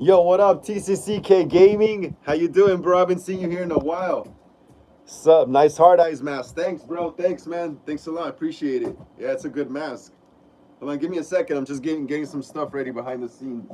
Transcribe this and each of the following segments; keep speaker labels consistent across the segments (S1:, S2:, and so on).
S1: Yo, what up, TCCK Gaming? How you doing, bro? I haven't seen you here in a while. Sup? Nice hard eyes mask. Thanks, bro. Thanks, man. Thanks a lot. Appreciate it. Yeah, it's a good mask. Hold on, give me a second. I'm just getting some stuff ready behind the scenes.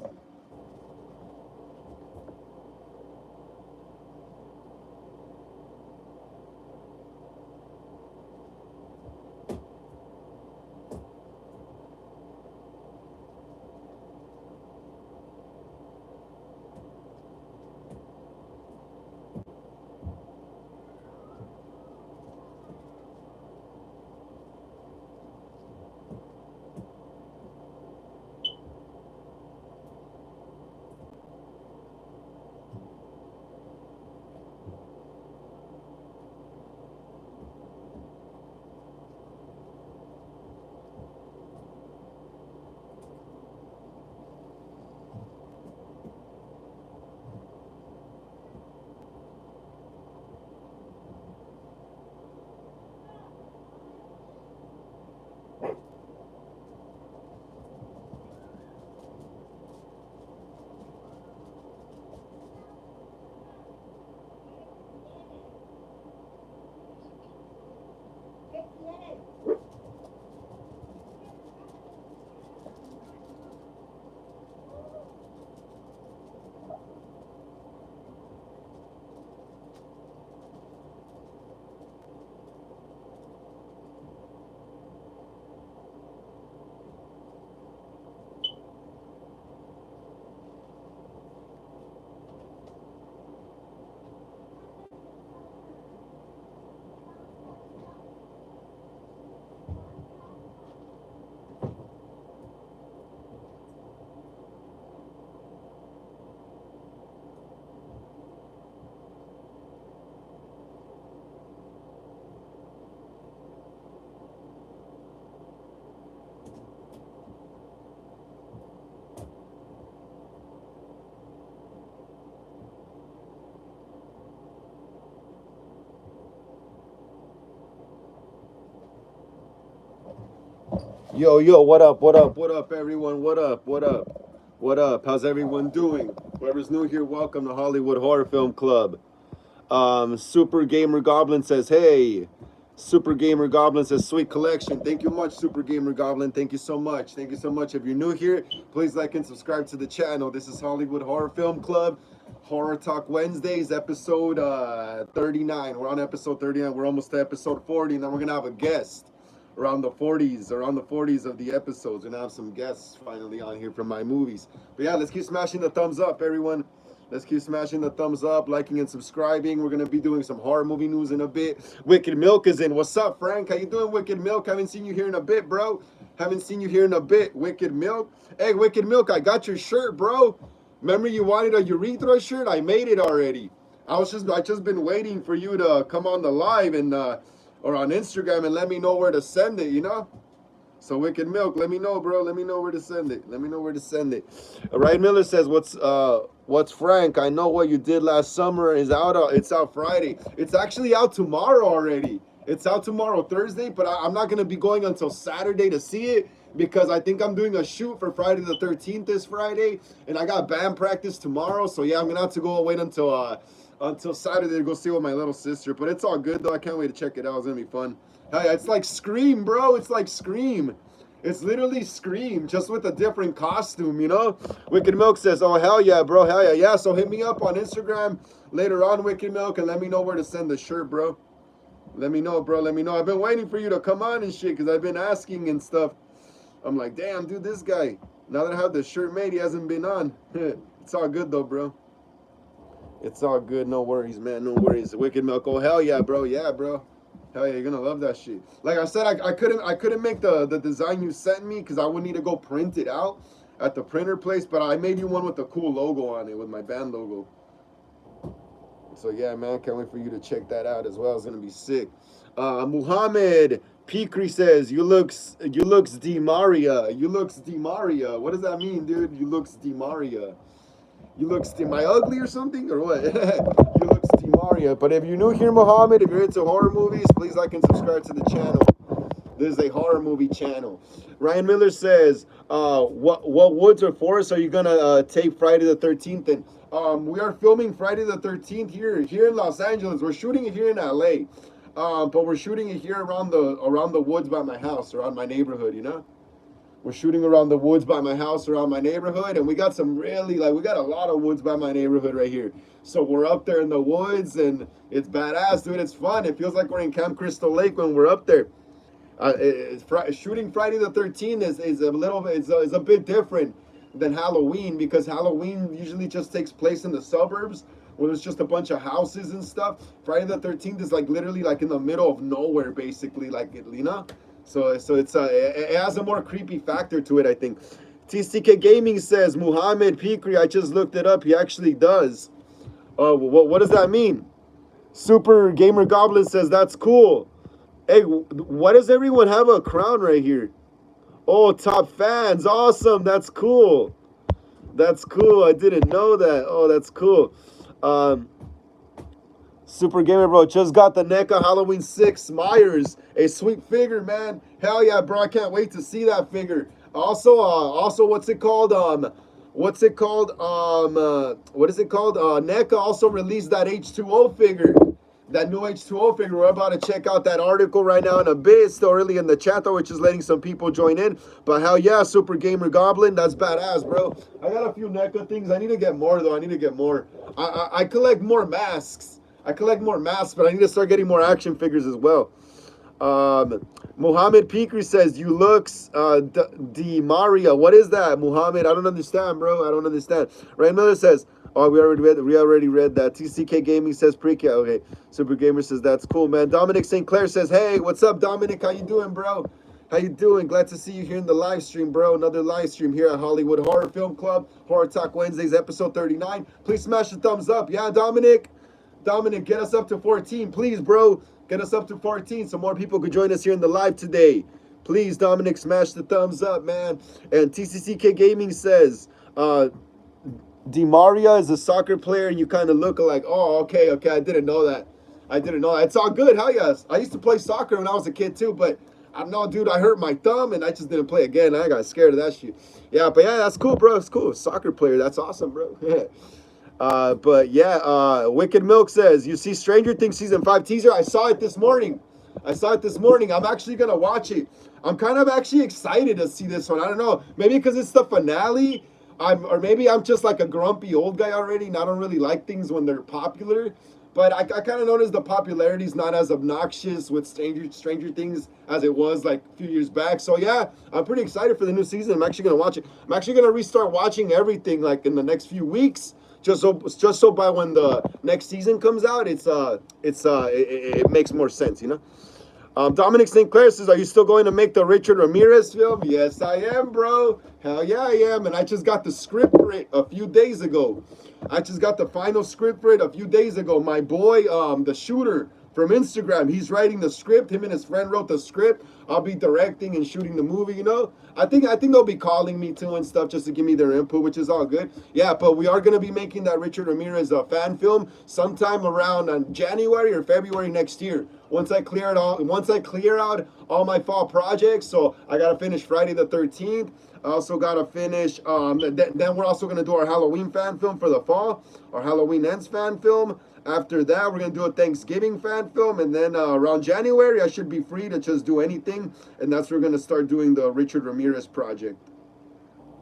S1: Yo, what up, everyone? What up? How's everyone doing? Whoever's new here, welcome to Hollywood Horror Film Club. Super Gamer Goblin says, hey. Super Gamer Goblin says, sweet collection. Thank you much, Super Gamer Goblin. Thank you so much. Thank you so much. If you're new here, please like and subscribe to the channel. This is Hollywood Horror Film Club, Horror Talk Wednesdays, episode 39. We're on episode 39. We're almost to episode 40, and then we're going to have a guest around the 40s of the episodes. We're going to have some guests finally on here from my movies. But yeah, let's keep smashing the thumbs up, everyone. Let's keep smashing the thumbs up, liking and subscribing. We're going to be doing some horror movie news in a bit. Wicked Milk is in. What's up, Frank? How you doing, Wicked Milk? Haven't seen you here in a bit, bro. Haven't seen you here in a bit, Wicked Milk. Hey, Wicked Milk, I got your shirt, bro. Remember you wanted a urethra shirt? I made it already. I just been waiting for you to come on the live and or on Instagram and let me know where to send it, you know? So Wicked Milk, let me know, bro. Let me know where to send it. Let me know where to send it. Ryan Miller says, what's Frank? I know what you did last summer is out. It's out Friday. It's actually out tomorrow already. It's out tomorrow, Thursday, but I'm not gonna be going until Saturday to see it because I think I'm doing a shoot for Friday the 13th this Friday, and I got band practice tomorrow. So yeah, I'm gonna have to go wait until Saturday to go see with my little sister. But it's all good though. I can't wait to check it out. It's gonna be fun. Hell yeah, it's like Scream, bro. It's like Scream. It's literally Scream, just with a different costume, you know? Wicked Milk says, oh, hell yeah, bro, hell yeah. Yeah, so hit me up on Instagram later on, Wicked Milk, and let me know where to send the shirt, bro. Let me know, bro, let me know. I've been waiting for you to come on and shit, because I've been asking and stuff. I'm like, damn, dude, this guy, now that I have the shirt made, he hasn't been on. It's all good, though, bro. It's all good, no worries, man, no worries. Wicked Milk, oh, hell yeah, bro, yeah, bro. Hell yeah, you're gonna love that shit. Like I said, I couldn't make the design you sent me because I would need to go print it out at the printer place, but I made you one with the cool logo on it, with my band logo. So yeah, man, can't wait for you to check that out as well. It's gonna be sick. Muhammad Pikri says, you looks Di Maria. You looks Di Maria. What does that mean, dude? You looks Di Maria. You looks Am I ugly or something or what? You looks Di Maria. But if you're new here, Muhammad, if you're into horror movies, please like and subscribe to the channel. This is a horror movie channel. Ryan Miller says, what woods or forests are you gonna take Friday the 13th? And we are filming Friday the 13th here in Los Angeles. We're shooting it here in LA, but we're shooting it here around the woods by my house, around my neighborhood. You know, we're shooting around the woods by my house, around my neighborhood, and we got some really we got a lot of woods by my neighborhood right here. So we're up there in the woods, and it's badass, dude. It's fun. It feels like we're in Camp Crystal Lake when we're up there. Shooting Friday the 13th is a little is a bit different than Halloween, because Halloween usually just takes place in the suburbs where there's just a bunch of houses and stuff. Friday the 13th is like literally like in the middle of nowhere, basically, like, you know. So it's it has a more creepy factor to it, I think. TCK Gaming says Muhammad Pikri. I just looked it up. He actually does. What does that mean? Super Gamer Goblin says that's cool. Hey, why does everyone have a crown right here? Oh, top fans. Awesome. That's cool. That's cool. I didn't know that. Oh, that's cool. Super Gamer Bro just got the NECA Halloween 6 Myers. A sweet figure, man. Hell yeah, bro. I can't wait to see that figure. Also, what's it called? What is it called? NECA also released that H2O figure. That new H2O figure. We're about to check out that article right now in a bit. It's still early in the chat, though, which is letting some people join in. But hell yeah, Super Gamer Goblin. That's badass, bro. I got a few NECA things. I need to get more, though. I need to get more. I collect more masks. But I need to start getting more action figures as well. Muhammad Pikri says, you looks Di Maria. What is that, Muhammad? I don't understand, bro. I don't understand. Ryan Miller says, oh, we already read that. TCK Gaming says prequel. Okay. Super Gamer says that's cool, man. Dominic St. Clair says, hey, what's up, Dominic? How you doing, bro? How you doing? Glad to see you here in the live stream, bro. Another live stream here at Hollywood Horror Film Club, Horror Talk Wednesdays, episode 39. Please smash the thumbs up. Yeah, Dominic. Dominic, get us up to 14, please, bro. Get us up to 14 so more people could join us here in the live today. Please, Dominic, smash the thumbs up, man. And TCCK Gaming says, Di Maria is a soccer player, and you kind of look like, oh, okay, I didn't know that. It's all good, hell yes. I used to play soccer when I was a kid too, but I don't know, dude, I hurt my thumb, and I just didn't play again. I got scared of that shit. Yeah, but yeah, that's cool, bro. It's cool. Soccer player, that's awesome, bro. But yeah, Wicked Milk says, you see Stranger Things season 5 teaser? I saw it this morning. I'm actually gonna watch it. I'm kind of actually excited to see this one. I don't know, maybe because it's the finale. Or maybe I'm just like a grumpy old guy already, and I don't really like things when they're popular. But I kind of noticed the popularity is not as obnoxious with Stranger Things as it was like a few years back. So yeah, I'm pretty excited for the new season. I'm actually gonna watch it. I'm actually gonna restart watching everything like in the next few weeks. Just so by when the next season comes out, it makes more sense, you know. Dominic St. Clair says, are you still going to make the Richard Ramirez film? Yes, I am, bro. Hell yeah, I am. And I just got the script for it a few days ago. I just got the final script for it a few days ago. My boy, the shooter from Instagram, he's writing the script. Him and his friend wrote the script. I'll be directing and shooting the movie, you know. I think they'll be calling me too and stuff just to give me their input, which is all good. Yeah, but we are going to be making that Richard Ramirez fan film sometime around January or February next year. Once I clear out all my fall projects, so I got to finish Friday the 13th. I also got to finish, then we're also going to do our Halloween fan film for the fall, our Halloween Ends fan film. After that, we're going to do a Thanksgiving fan film, and then around January, I should be free to just do anything, and that's where we're going to start doing the Richard Ramirez project.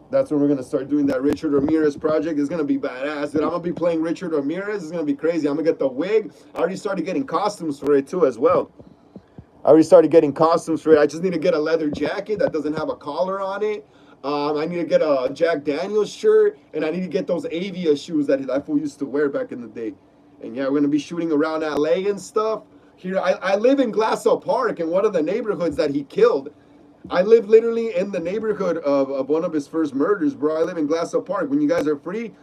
S1: That's when we're going to start doing that Richard Ramirez project. It's going to be badass, dude. I'm going to be playing Richard Ramirez. It's going to be crazy. I'm going to get the wig. I already started getting costumes for it, too, as well. I just need to get a leather jacket that doesn't have a collar on it. I need to get a Jack Daniels shirt, and I need to get those Avia shoes that fool used to wear back in the day. And yeah, we're going to be shooting around LA and stuff. Here, I live in Glassell Park, in one of the neighborhoods that he killed. I live literally in the neighborhood of one of his first murders, bro. I live in Glassell Park. When you guys are free,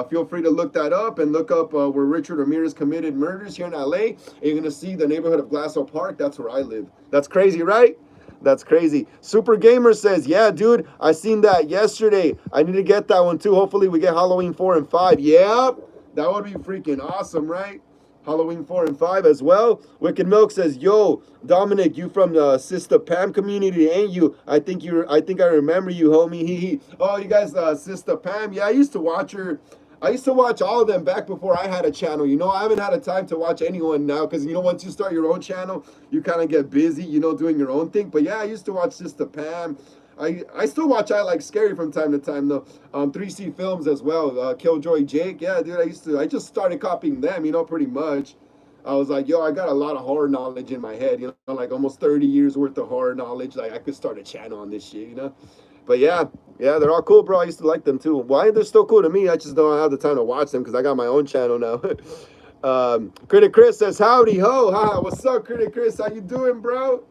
S1: feel free to look that up and look up where Richard Ramirez committed murders here in LA. And you're going to see the neighborhood of Glassell Park. That's where I live. That's crazy, right? That's crazy. Super Gamer says, yeah, dude, I seen that yesterday. I need to get that one too. Hopefully we get Halloween 4 and 5. Yeah, that would be freaking awesome, right? Halloween 4 and 5 as well. Wicked Milk says, "Yo, Dominic, you from the Sister Pam community, ain't you? I think I remember you, homie. He. Oh, you guys, Sister Pam. Yeah, I used to watch her. I used to watch all of them back before I had a channel. You know, I haven't had a time to watch anyone now because you know once you start your own channel, you kind of get busy, you know, doing your own thing. But yeah, I used to watch Sister Pam. I still watch I Like Scary from time to time though. 3C Films as well. Killjoy Jake. Yeah, dude, I just started copying them, you know, pretty much. I was like, yo, I got a lot of horror knowledge in my head, you know, like almost 30 years worth of horror knowledge. Like I could start a channel on this shit, you know. But yeah, yeah, they're all cool, bro. I used to like them too. Why they're still cool to me? I just don't have the time to watch them because I got my own channel now. Critic Chris says, "Howdy ho, ha! What's up, Critic Chris? How you doing, bro?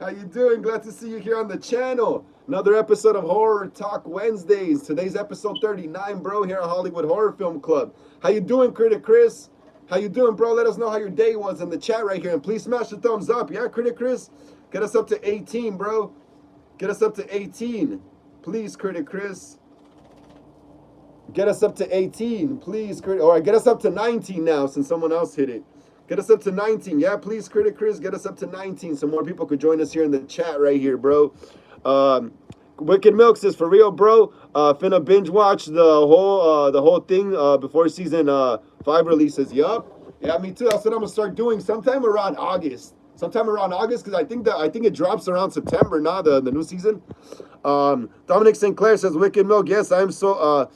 S1: How you doing? Glad to see you here on the channel. Another episode of Horror Talk Wednesdays. Today's episode 39, bro. Here at Hollywood Horror Film Club. How you doing, Critic Chris? How you doing, bro? Let us know how your day was in the chat right here, and please smash the thumbs up. Yeah, Critic Chris, get us up to 18, bro. Get us up to 18. Please, Critic Chris. Get us up to 18. Please, Critic. All right, get us up to 19 now since someone else hit it. Get us up to 19. Yeah, please, Critic Chris, get us up to 19 so more people could join us here in the chat right here, bro. Wicked Milk says, "For real, bro, finna binge watch the whole thing before season 5 releases." Yup. Yeah, me too. That's what I'm gonna start doing sometime around August. Sometime around August, because I think it drops around September now, the new season. Dominic Sinclair says, "Wicked Milk, yes, I am so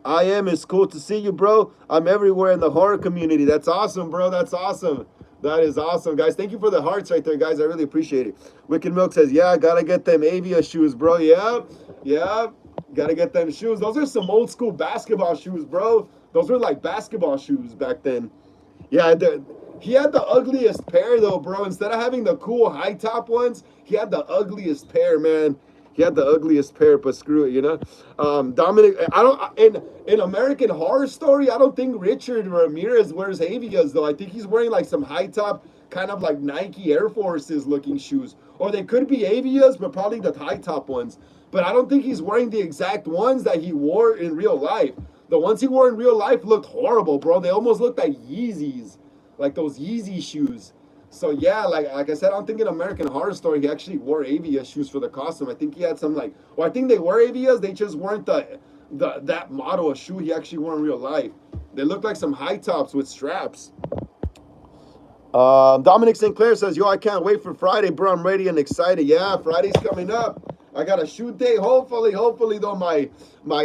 S1: I am. It's cool to see you, bro. I'm everywhere in the horror community." That's awesome, bro. That's awesome. That is awesome, guys. Thank you for the hearts right there, guys. I really appreciate it. Wicked Milk says, "Yeah, gotta get them Avia shoes, bro." Yeah, yeah, gotta get them shoes. Those are some old school basketball shoes, bro. Those were like basketball shoes back then. Yeah, he had the ugliest pair though, bro. Instead of having the cool high top ones, he had the ugliest pair, man. He had the ugliest pair, but screw it, you know. Dominic, I don't in American Horror Story, I don't think Richard Ramirez wears Avias though. I think he's wearing like some high top, kind of like Nike Air Forces looking shoes, or they could be Avias, but probably the high top ones. But I don't think he's wearing the exact ones that he wore in real life. The ones he wore in real life looked horrible, bro. They almost looked like Yeezys, like those Yeezy shoes. So yeah, like I said, I don't think in American Horror Story he actually wore Avia shoes for the costume. I think he had some like, well, I think they were Avias. They just weren't that model of shoe he actually wore in real life. They looked like some high tops with straps. Dominic Sinclair says, "Yo, I can't wait for Friday, bro. I'm ready and excited." Yeah, Friday's coming up. I got a shoot day. Hopefully though, my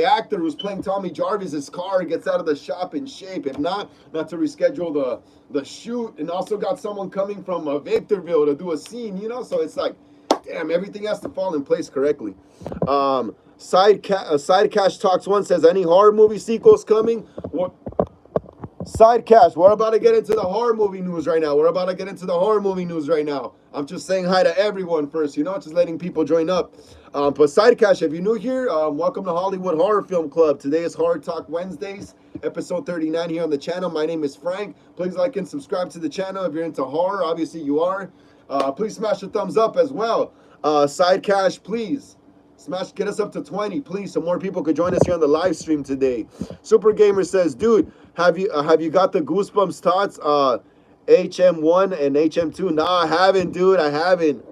S1: actor who's playing Tommy Jarvis's car gets out of the shop in shape. If not to reschedule the shoot. And also got someone coming from Victorville to do a scene, you know. So it's like, damn, everything has to fall in place correctly. Side Cash Talks 1 says, "Any horror movie sequels coming?" What? Side Cash, we're about to get into the horror movie news right now. I'm just saying hi to everyone first, you know, just letting people join up. But Side Cash, if you're new here, welcome to Hollywood Horror Film Club. Today is Horror Talk Wednesdays, episode 39 here on the channel. My name is Frank. Please like and subscribe to the channel if you're into horror. Obviously you are. Please smash the thumbs up as well. Side Cash, please. Get us up to 20, please, so more people could join us here on the live stream today. Super Gamer says, "Dude, have you got the Goosebumps tots, HM1 and HM2? Nah, I haven't, dude. I haven't.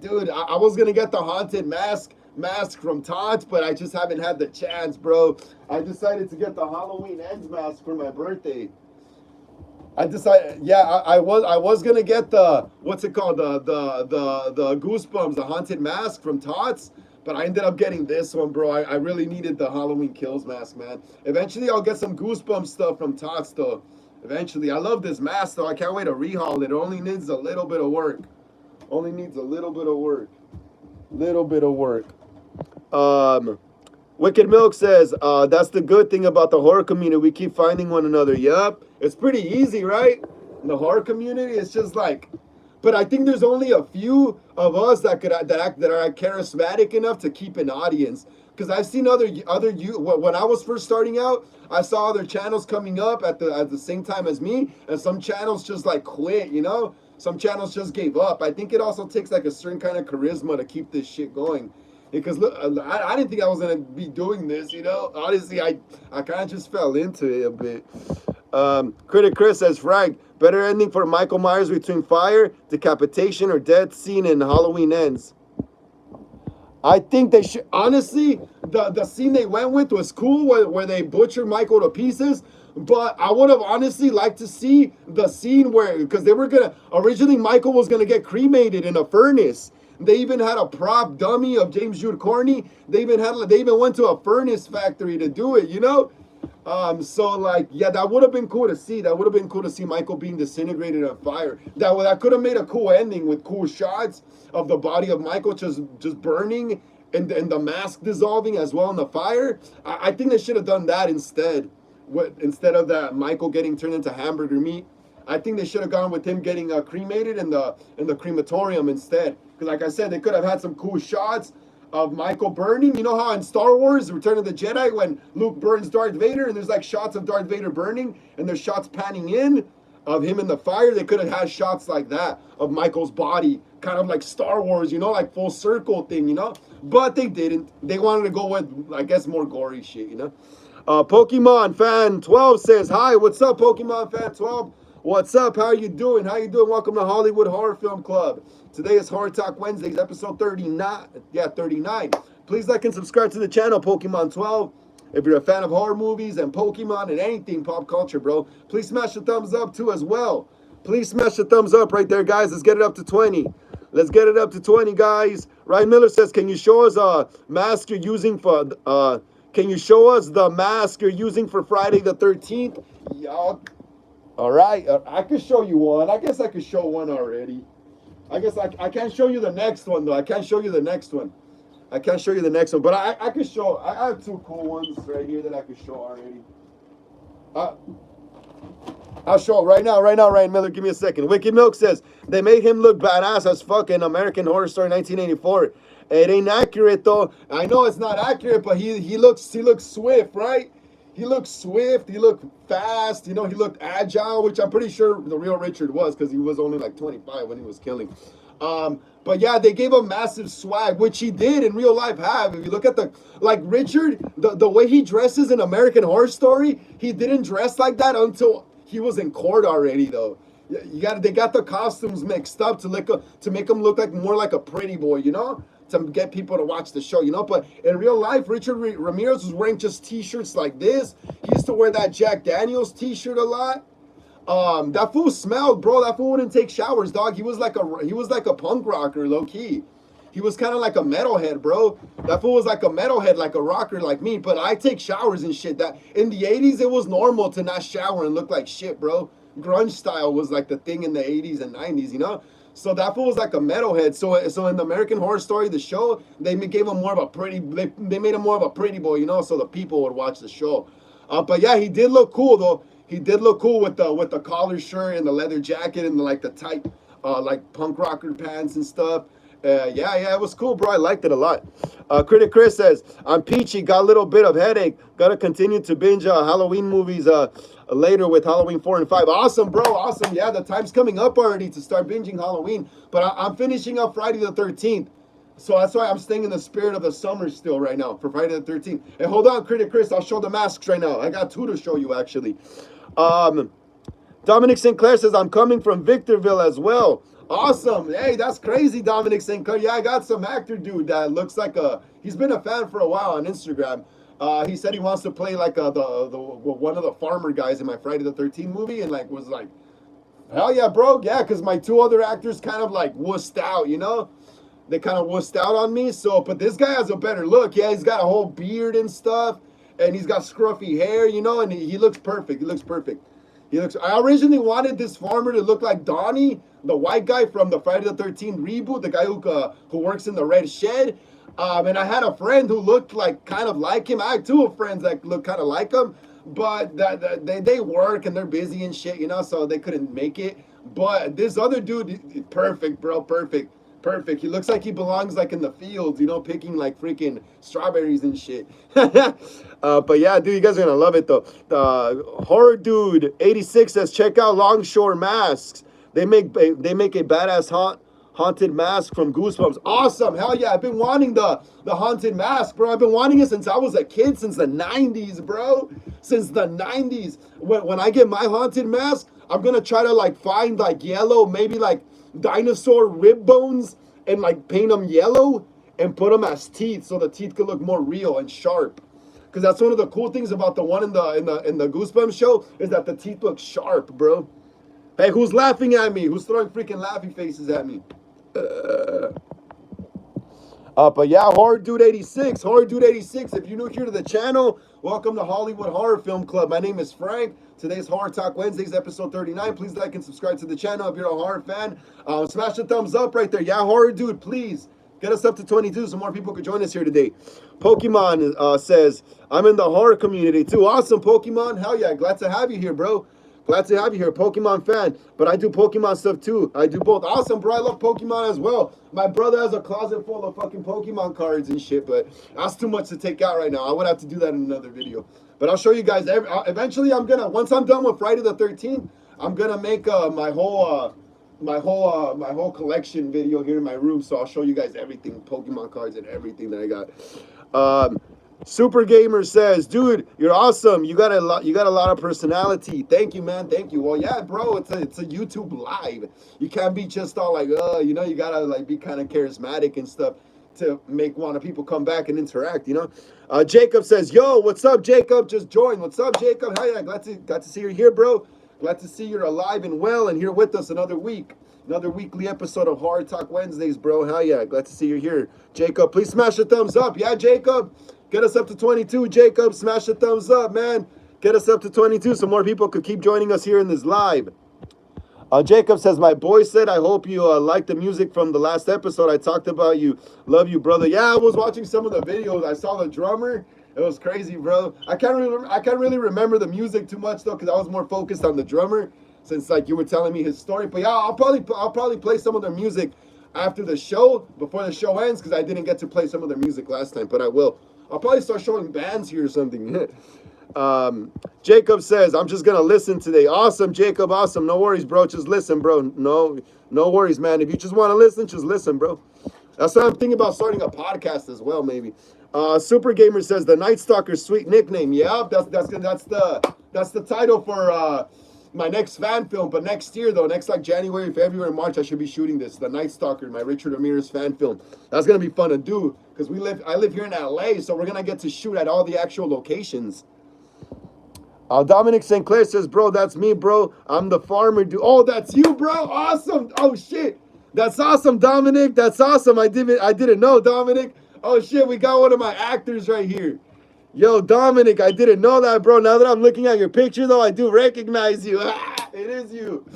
S1: Dude, I was gonna get the haunted mask from Tots, but I just haven't had the chance, bro. I decided to get the Halloween Ends mask for my birthday. I decided, yeah, I was gonna get the, what's it called, the Goosebumps, the haunted mask from Tots, but I ended up getting this one, bro. I really needed the Halloween Kills mask, man. Eventually, I'll get some Goosebumps stuff from Tots, though. Eventually, I love this mask, though. I can't wait to rehaul it. It only needs a little bit of work. Wicked Milk says, "That's the good thing about the horror community. We keep finding one another." Yup. It's pretty easy, right? In the horror community, it's just like, but I think there's only a few of us that are charismatic enough to keep an audience. Because I've seen when I was first starting out, I saw other channels coming up at the same time as me, and some channels just like quit, you know? Some channels just gave up. I think it also takes like a certain kind of charisma to keep this shit going. Because look, I didn't think I was gonna be doing this, you know. Honestly, I kind of just fell into it a bit. Critic Chris says, Frank, better ending for Michael Myers between fire, decapitation, or death scene in Halloween Ends. I think they should, honestly, the scene they went with was cool where they butchered Michael to pieces. But I would have honestly liked to see the scene where, because they were originally Michael was gonna get cremated in a furnace. They even had a prop dummy of James Jude Corney. They even went to a furnace factory to do it, you know? So like, yeah, that would have been cool to see. That would have been cool to see Michael being disintegrated on fire. That could have made a cool ending with cool shots of the body of Michael just burning and the mask dissolving as well in the fire. I think they should have done that instead. Instead of that Michael getting turned into hamburger meat. I think they should have gone with him getting cremated in the crematorium instead. Because like I said, they could have had some cool shots of Michael burning. You know how in Star Wars, Return of the Jedi, when Luke burns Darth Vader and there's like shots of Darth Vader burning and there's shots panning in of him in the fire. They could have had shots like that of Michael's body, kind of like Star Wars, you know, like full circle thing, you know? But they didn't. They wanted to go with, I guess, more gory shit, you know? Pokemon Fan 12 says, hi, what's up, Pokemon Fan 12? What's up? How you doing? How you doing? Welcome to Hollywood Horror Film Club. Today is Horror Talk Wednesdays, episode 39. Yeah, 39. Please like and subscribe to the channel, Pokemon 12. If you're a fan of horror movies and Pokemon and anything pop culture, bro, please smash the thumbs up too as well. Please smash the thumbs up right there, guys. Let's get it up to 20. Let's get it up to 20, guys. Ryan Miller says, can you show us a mask you're using for... Can you show us the mask you're using for Friday the 13th? Yeah. All right. I could show you one. I guess I could show one already. I guess I can't show you the next one, though. I can't show you the next one. I can't show you the next one. But I could show. I have two cool ones right here that I could show already. I'll show it right now, Ryan Miller. Give me a second. Wicked Milk says, they made him look badass as fuck in American Horror Story 1984. It ain't accurate though. I know it's not accurate, but he looks swift, right? He looked swift. He looked fast. You know, he looked agile, which I'm pretty sure the real Richard was because he was only like 25 when he was killing. But yeah, they gave him massive swag, which he did in real life have. If you look at Richard, the way he dresses in American Horror Story, he didn't dress like that until he was in court already though. They got the costumes mixed up to make him look like more like a pretty boy, you know? To get people to watch the show, you know? But in real life, Richard Ramirez was wearing just t-shirts like this. He used to wear that Jack Daniels t-shirt a lot. That fool smelled, bro. That fool wouldn't take showers, dog. He was like a punk rocker, low key. He was kind of like a metalhead, bro. That fool was like a metalhead, like a rocker like me. But I take showers and shit. That in the 80s, it was normal to not shower and look like shit, bro. Grunge style was like the thing in the 80s and 90s, you know? So that fool was like a metalhead. So in the American Horror Story, the show, they gave him more of a pretty, they made him more of a pretty boy, you know, so the people would watch the show. But yeah, he did look cool though. He did look cool with the collar shirt and the leather jacket and the tight, like punk rocker pants and stuff. Yeah, it was cool, bro. I liked it a lot. Critic Chris says, I'm peachy, got a little bit of headache. Gotta continue to binge Halloween movies later with Halloween 4 and 5. Awesome, bro. Awesome. Yeah, the time's coming up already to start binging Halloween. But I'm finishing up Friday the 13th. So that's why I'm staying in the spirit of the summer still right now for Friday the 13th. Hey, hold on, Critic Chris. I'll show the masks right now. I got two to show you, actually. Dominic Sinclair says, I'm coming from Victorville as well. Awesome. Hey, that's crazy, Dominic Sinclair. Yeah, I got some actor dude that looks like he's been a fan for a while on Instagram. He said he wants to play like one of the farmer guys in my Friday the 13th movie, and was like, hell yeah, bro. Yeah, because my two other actors kind of wussed out, you know? They kind of wussed out on me. So, but this guy has a better look. Yeah, he's got a whole beard and stuff, and he's got scruffy hair, you know, and he looks perfect. He looks perfect. I originally wanted this farmer to look like Donnie, the white guy from the Friday the 13th reboot, the guy who works in the red shed. And I had a friend who looked kind of like him. I had two friends that look kind of like him, but they work and they're busy and shit, you know, so they couldn't make it. But this other dude, perfect, bro, perfect. Perfect. He looks like he belongs in the fields, you know, picking freaking strawberries and shit. But yeah, dude, you guys are gonna love it though. Horror Dude 86 says, check out Longshore Masks. They make a badass haunted mask from Goosebumps. Awesome. Hell yeah. I've been wanting the haunted mask, bro. I've been wanting it since I was a kid, since the 90s, bro. since the 90s. When I get my haunted mask, I'm gonna try to like find like yellow, maybe like dinosaur rib bones, and like paint them yellow and put them as teeth so the teeth could look more real and sharp. Because that's one of the cool things about the one in the Goosebumps show is that the teeth look sharp, bro. Hey, who's laughing at me? Who's throwing freaking laughy faces at me? But yeah, Horror Dude 86. Horror Dude 86. If you're new here to the channel, welcome to Hollywood Horror Film Club. My name is Frank. Today's Horror Talk Wednesdays, episode 39. Please like and subscribe to the channel if you're a horror fan. Smash the thumbs up right there. Yeah, Horror Dude, please. Get us up to 22 so more people could join us here today. Pokemon says, I'm in the horror community too. Awesome, Pokemon. Hell yeah, glad to have you here, bro. Glad to have you here, Pokemon fan. But I do Pokemon stuff too. I do both. Awesome, bro. I love Pokemon as well. My brother has a closet full of fucking Pokemon cards and shit, but that's too much to take out right now. I would have to do that in another video. But I'll show you guys. Eventually, once I'm done with Friday the 13th, I'm gonna make my whole collection video here in my room. So I'll show you guys everything, Pokemon cards and everything that I got. Super Gamer says, dude, you're awesome. You got a lot of personality. Thank you, man. Thank you. Well, yeah, bro, it's a YouTube live. You can't be just all like, you know, you gotta like be kind of charismatic and stuff to want people come back and interact, you know. Jacob says, yo, what's up, Jacob? Just joined. What's up, Jacob? Hi, yeah, glad to see you here, bro. Glad to see you're alive and well and here with us another week. Another weekly episode of Horror Talk Wednesdays, bro. Hell yeah, glad to see you here. Jacob, please smash a thumbs up. Yeah, Jacob. Get us up to 22, Jacob. Smash the thumbs up, man. Get us up to 22 so more people could keep joining us here in this live. Jacob says, my boy said, I hope you like the music from the last episode. I talked about you. Love you, brother. Yeah, I was watching some of the videos. I saw the drummer. It was crazy, bro. I can't really remember the music too much, though, because I was more focused on the drummer since, like, you were telling me his story. But, yeah, I'll probably play some of their music after the show, before the show ends, because I didn't get to play some of their music last time, but I will. I'll probably start showing bands here or something. Jacob says, I'm just going to listen today. Awesome, Jacob. Awesome. No worries, bro. Just listen, bro. No worries, man. If you just want to listen, just listen, bro. That's what I'm thinking about, starting a podcast as well, maybe. Super Gamer says, the Night Stalker's sweet nickname. Yeah, that's the title for my next fan film. But next year, though, next like January, February, March, I should be shooting this, the Night Stalker, my Richard Ramirez fan film. That's gonna be fun to do because I live here in LA, so we're gonna get to shoot at all the actual locations. Dominic St. Clair says, bro, that's me, bro. I'm the farmer, dude. Oh, that's you, bro. Awesome. Oh shit, that's awesome, Dominic. That's awesome. I didn't know, Dominic. Oh shit, we got one of my actors right here. Yo, Dominic, I didn't know that, bro. Now that I'm looking at your picture, though, I do recognize you. It is you.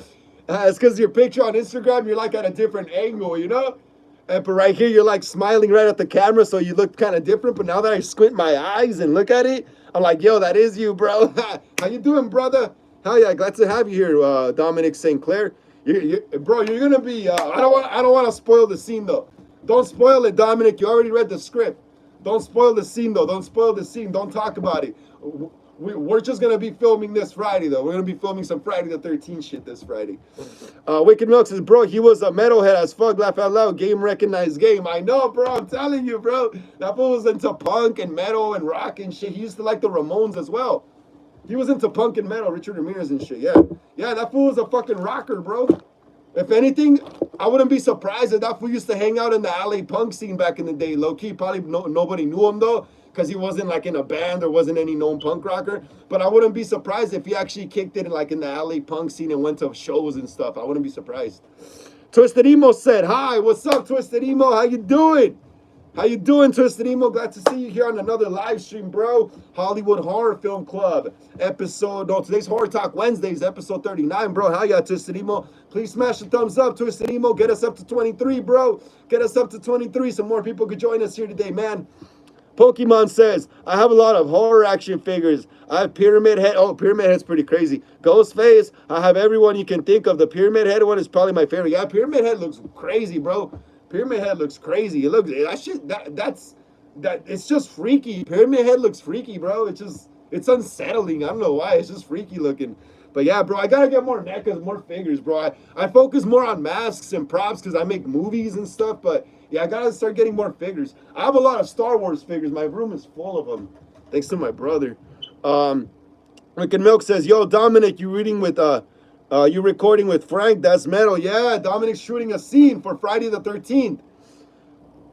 S1: It's because your picture on Instagram, you're like at a different angle, you know? But right here, you're like smiling right at the camera, so you look kind of different. But now that I squint my eyes and look at it, I'm like, yo, that is you, bro. How you doing, brother? Hell yeah, glad to have you here, Dominic St. Clair. Bro, you're going to be, I don't want to spoil the scene, though. Don't spoil it, Dominic. You already read the script. Don't spoil the scene, though. Don't spoil the scene. Don't talk about it. We're just going to be filming this Friday, though. We're going to be filming some Friday the 13th shit this Friday. Wicked Milk says, bro, he was a metalhead as fuck. Laugh out loud. Game recognized game. I know, bro. I'm telling you, bro. That fool was into punk and metal and rock and shit. He used to like the Ramones as well. He was into punk and metal, Richard Ramirez and shit. Yeah. Yeah, that fool was a fucking rocker, bro. If anything, I wouldn't be surprised if that fool used to hang out in the LA punk scene back in the day. Low-key, probably nobody knew him, though, because he wasn't, like, in a band or wasn't any known punk rocker. But I wouldn't be surprised if he actually kicked it, like, in the LA punk scene and went to shows and stuff. I wouldn't be surprised. Twisted Emo said, hi, what's up, Twisted Emo? How you doing? How you doing, Twisted Emo? Glad to see you here on another live stream, bro. Hollywood Horror Film Club today's Horror Talk Wednesdays, episode 39, bro. How ya, Twisted Emo? Please smash the thumbs up, Twisted Emo. Get us up to 23, bro. Get us up to 23 so more people could join us here today, man. Pokemon says, I have a lot of horror action figures. I have Pyramid Head. Oh, Pyramid Head's pretty crazy. Ghostface. I have everyone you can think of. The Pyramid Head one is probably my favorite. Yeah, Pyramid Head looks crazy, bro. Pyramid Head looks crazy. It looks it's just freaky. Pyramid Head looks freaky, bro. It's unsettling. I don't know why. It's just freaky looking. But yeah, bro, I gotta get more NECAs, more figures, bro. I focus more on masks and props because I make movies and stuff. But yeah, I gotta start getting more figures. I have a lot of Star Wars figures. My room is full of them, thanks to my brother. Wicked Milk says, "Yo, Dominic, you recording with Frank? That's metal." Yeah, Dominic's shooting a scene for Friday the 13th.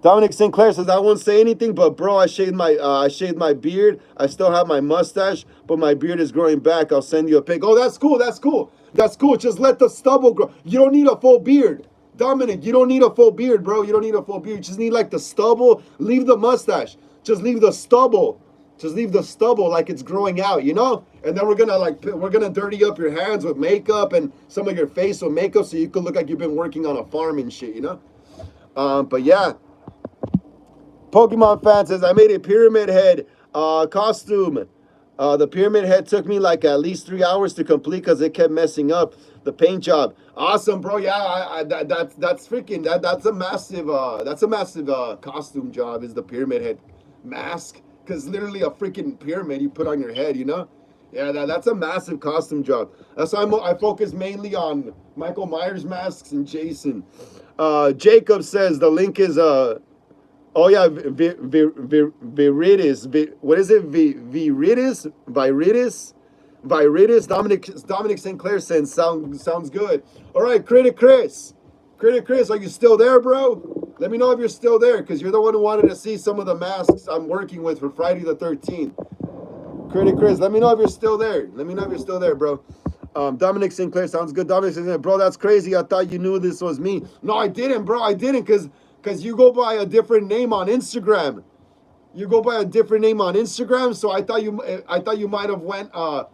S1: Dominic Sinclair says, "I won't say anything, but bro, I shaved my beard. I still have my mustache, but my beard is growing back. I'll send you a pic." Oh, that's cool. That's cool. That's cool. Just let the stubble grow. You don't need a full beard, Dominic. You don't need a full beard, bro. You don't need a full beard. You just need like the stubble. Leave the mustache. Just leave the stubble. Just leave the stubble like it's growing out, you know? And then we're gonna dirty up your hands with makeup and some of your face with makeup so you can look like you've been working on a farm and shit, you know? But yeah. Pokemon fan says, "I made a pyramid head costume. The pyramid head took me like at least 3 hours to complete because it kept messing up the paint job." Awesome, bro. Yeah, that's freaking that's a massive costume job is the pyramid head mask, because literally a freaking pyramid you put on your head, you know. Yeah, that's a massive costume job. That's why I focus mainly on Michael Myers masks and Jason. Jacob says the link is oh yeah, Viritis. What is it? Viritis? Viritis. Dominic Sinclair says sounds good. All right, Critic Chris. Critic Chris, are you still there, bro? Let me know if you're still there, because you're the one who wanted to see some of the masks I'm working with for Friday the 13th. Critic Chris, let me know if you're still there. Let me know if you're still there, bro. Dominic Sinclair sounds good. Dominic Sinclair, bro, that's crazy. I thought you knew this was me. No, I didn't, bro. I didn't, because you go by a different name on Instagram. You go by a different name on Instagram, so I thought you might have went by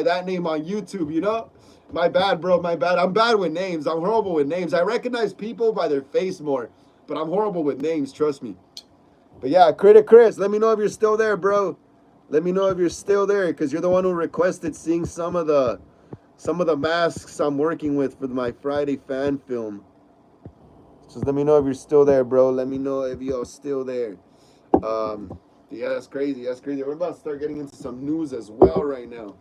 S1: that name on YouTube, you know? My bad, bro. My bad. I'm bad with names. I'm horrible with names. I recognize people by their face more, but I'm horrible with names, trust me. But yeah, Critic Chris, let me know if you're still there, bro. Let me know if you're still there, because you're the one who requested seeing some of the masks I'm working with for my Friday fan film. Just let me know if you're still there, bro. Let me know if you're still there. Yeah, that's crazy. That's crazy. We're about to start getting into some news as well right now.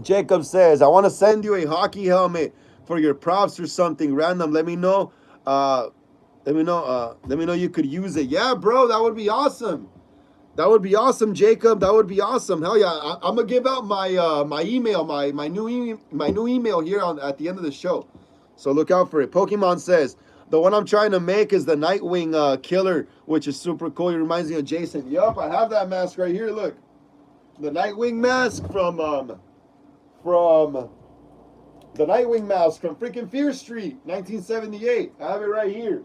S1: Jacob says, "I want to send you a hockey helmet for your props or something random. Let me know. Let me know you could use it." Yeah, bro, that would be awesome. That would be awesome, Jacob. That would be awesome. Hell yeah! I'm gonna give out my my email, my new email here at the end of the show. So look out for it. Pokemon says, "The one I'm trying to make is the Nightwing killer, which is super cool. It reminds me of Jason." Yup, I have that mask right here. Look, the Nightwing mask from the Nightwing mask from freaking Fear Street, 1978. I have it right here.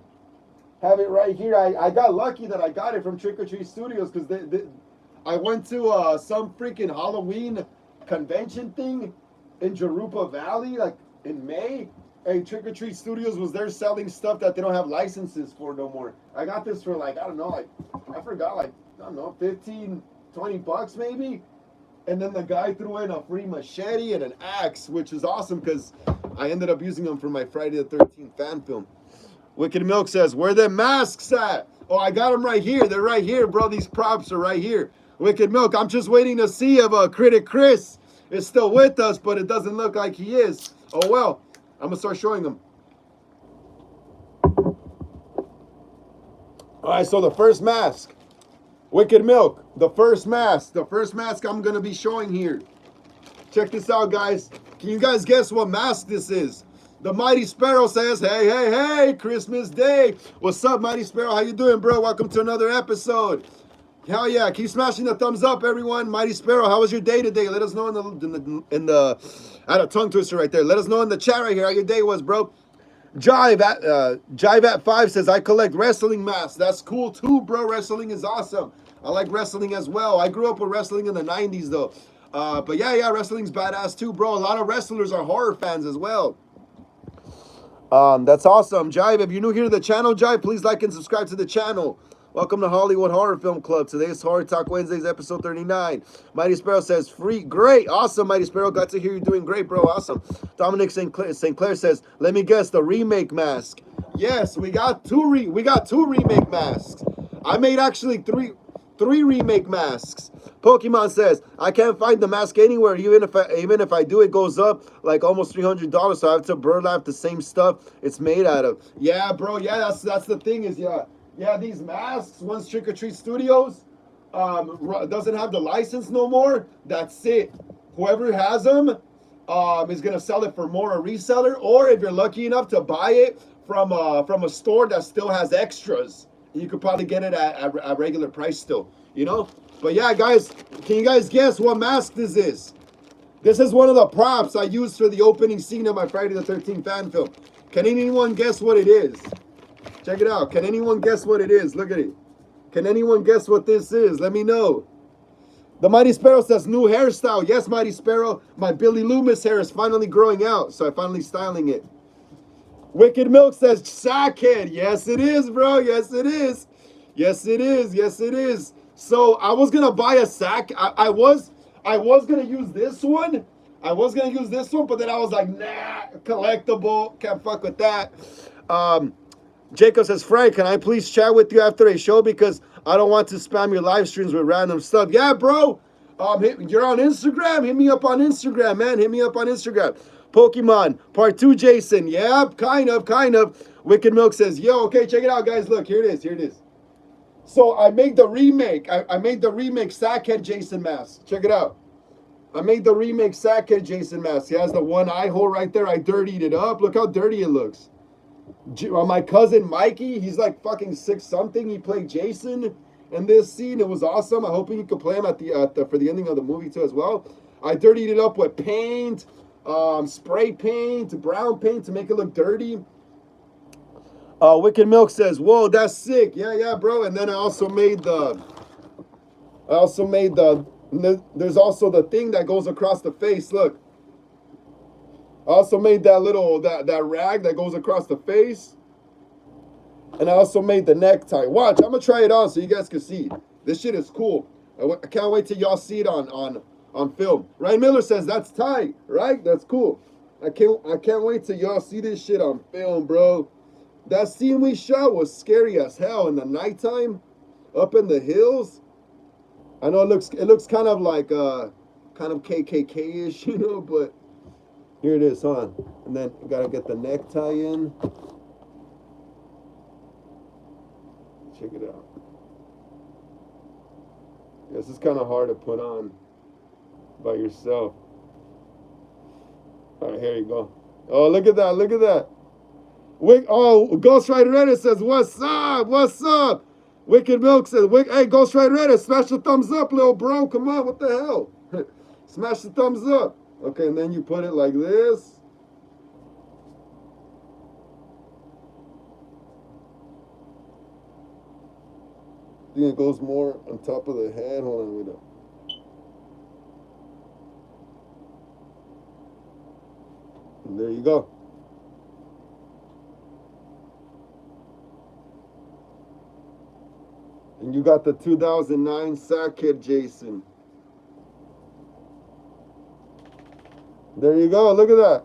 S1: Have it right here. I got lucky that I got it from Trick or Treat Studios, because I went to some freaking Halloween convention thing in Jurupa Valley, like in May. And Trick or Treat Studios was there selling stuff that they don't have licenses for no more. I got this for like, I don't know, like, I forgot, like, I don't know, 15, 20 bucks maybe. And then the guy threw in a free machete and an axe, which is awesome because I ended up using them for my Friday the 13th fan film. Wicked Milk says, "Where the masks at?" Oh, I got them right here. They're right here, bro. These props are right here. Wicked Milk, I'm just waiting to see if Critic Chris is still with us, but it doesn't look like he is. Oh, well. I'm going to start showing them. All right, so the first mask. Wicked Milk, the first mask. The first mask I'm going to be showing here. Check this out, guys. Can you guys guess what mask this is? The Mighty Sparrow says, "Hey, hey, hey, Christmas Day." What's up, Mighty Sparrow? How you doing, bro? Welcome to another episode. Hell yeah, keep smashing the thumbs up, everyone. Mighty Sparrow, how was your day today? Let us know in the I had a tongue twister right there. Let us know in the chat right here how your day was, bro. Jive at 5 says, "I collect wrestling masks." That's cool too, bro. Wrestling is awesome. I like wrestling as well. I grew up with wrestling in the 90s though. But yeah, wrestling's badass too, bro. A lot of wrestlers are horror fans as well. That's awesome. Jive, if you're new here to the channel, Jive, please like and subscribe to the channel. Welcome to Hollywood Horror Film Club. Today's Horror Talk Wednesdays, episode 39. Mighty Sparrow says, "Free." Great. Awesome, Mighty Sparrow. Got to hear you doing great, bro. Awesome. Dominic St. Clair says, "Let me guess, the remake mask." Yes, we got two remake masks. I made actually three remake masks. Pokemon says, "I can't find the mask anywhere. Even if I do, it goes up like almost $300. So I have to burlap the same stuff it's made out of." Yeah, bro. Yeah, that's the thing is, yeah, these masks. Once Trick or Treat Studios, doesn't have the license no more, that's it. Whoever has them is gonna sell it for more, a reseller, or if you're lucky enough to buy it from a store that still has extras, you could probably get it at a regular price still, you know. But yeah, guys, can you guys guess what mask this is? This is one of the props I used for the opening scene of my Friday the 13th fan film. Can anyone guess what it is? Check it out. Can anyone guess what it is? Look at it. Can anyone guess what this is? Let me know. The Mighty Sparrow says new hairstyle. Yes, Mighty Sparrow. My Billy Loomis hair is finally growing out, so I'm finally styling it. Wicked Milk says sackhead. Yes, it is, bro. Yes, it is. Yes, it is. Yes, it is. So I was gonna buy a sack. I was gonna use this one. But then I was like, nah, collectible. Can't fuck with that. Jacob says, Frank, can I please chat with you after a show because I don't want to spam your live streams with random stuff. Yeah, bro. You're on Instagram. Hit me up on Instagram, man. Hit me up on Instagram. Pokemon Part 2, Jason. Yeah, kind of. Wicked Milk says, yo, okay, check it out, guys. Look, here it is. So I made the remake. I made the remake Sackhead Jason mask. Check it out. I made the remake Sackhead Jason mask. He has the one eye hole right there. I dirtied it up. Look how dirty it looks. My cousin Mikey, he's like fucking 6-something. He played Jason in this scene. It was awesome. I'm hoping you could play him for the ending of the movie too as well. I dirtied it up with paint, spray paint, brown paint to make it look dirty. Wicked Milk says, whoa, that's sick. Yeah, bro. And then I also made there's also the thing that goes across the face. Look. I also made that little, that rag that goes across the face. And I also made the necktie. Watch, I'm going to try it on so you guys can see. This shit is cool. I can't wait till y'all see it on film. Ryan Miller says, that's tight, right? That's cool. I can't wait till y'all see this shit on film, bro. That scene we shot was scary as hell in the nighttime, up in the hills. I know it looks kind of like, kind of KKK-ish, you know, but here it is, huh? And then you gotta get the necktie in. Check it out. This is kind of hard to put on by yourself. All right, here you go. Oh, look at that. Ghost Rider Reddit says, what's up? Wicked Milk says, hey, Ghost Rider Reddit, smash the thumbs up, little bro. Come on, what the hell? Smash the thumbs up. Okay, and then you put it like this. I think it goes more on top of the head. Hold on, wait up. And there you go. And you got the 2009 Sackhead Jason. There you go. Look at that.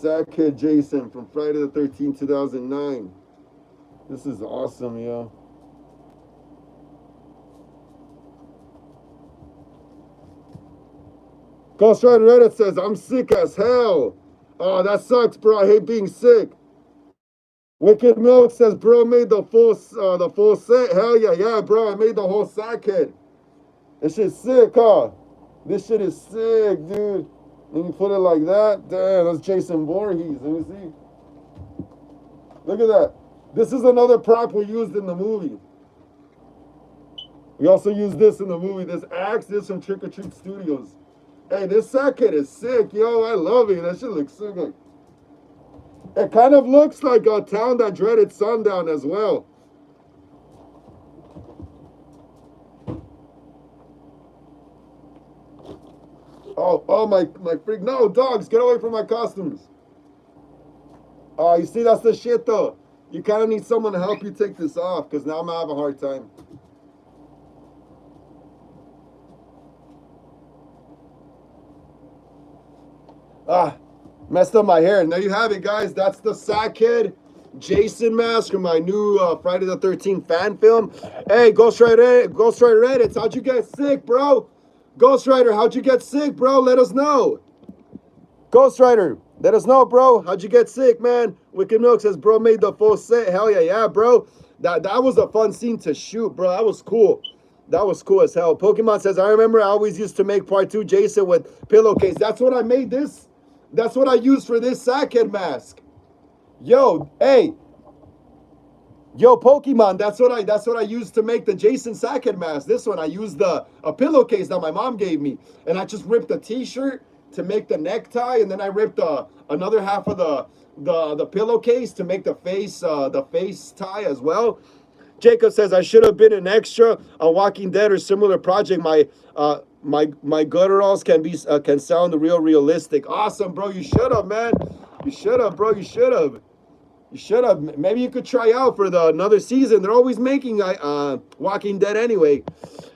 S1: Sackhead Jason from Friday the 13th, 2009. This is awesome, yo. Ghost Rider Reddit says, I'm sick as hell. Oh, that sucks, bro. I hate being sick. Wicked Milk says, bro, made the full set. Hell yeah, bro. I made the whole Sackhead. This shit's sick, huh? This shit is sick, dude. And you put it like that. Damn, that's Jason Voorhees. Let me see. Look at that. This is another prop we used in the movie. We also used this in the movie. This axe, this from Trick or Treat Studios. Hey, this Sackhead is sick, yo. I love it. That shit looks sick. It kind of looks like a Town That Dreaded Sundown as well. Oh, my freak. No, dogs, get away from my costumes. Oh, you see, that's the shit, though. You kind of need someone to help you take this off, because now I'm going to have a hard time. Messed up my hair. And there you have it, guys. That's the Sackhead Jason mask from my new Friday the 13th fan film. Hey, Ghost Rider Reddit, how'd you get sick, bro? Ghost Rider, how'd you get sick, bro? Let us know. Ghost Rider, let us know, bro. How'd you get sick, man? Wicked Milk says, bro, made the full set. Hell yeah, bro. That was a fun scene to shoot, bro. That was cool. That was cool as hell. Pokemon says, I remember I always used to make part 2 Jason with pillowcase. That's what I made this. That's what I used for this sackhead mask. Yo, hey, yo, Pokemon. That's what I used to make the Jason sackhead mask. This one I used a pillowcase that my mom gave me, and I just ripped the T-shirt to make the necktie, and then I ripped another half of the pillowcase to make the face tie as well. Jacob says I should have been an extra on Walking Dead or similar project. My gutturals can sound realistic. Awesome, bro. You should have, man. You should have, bro. You should have. You should have. Maybe you could try out for another season. They're always making Walking Dead anyway.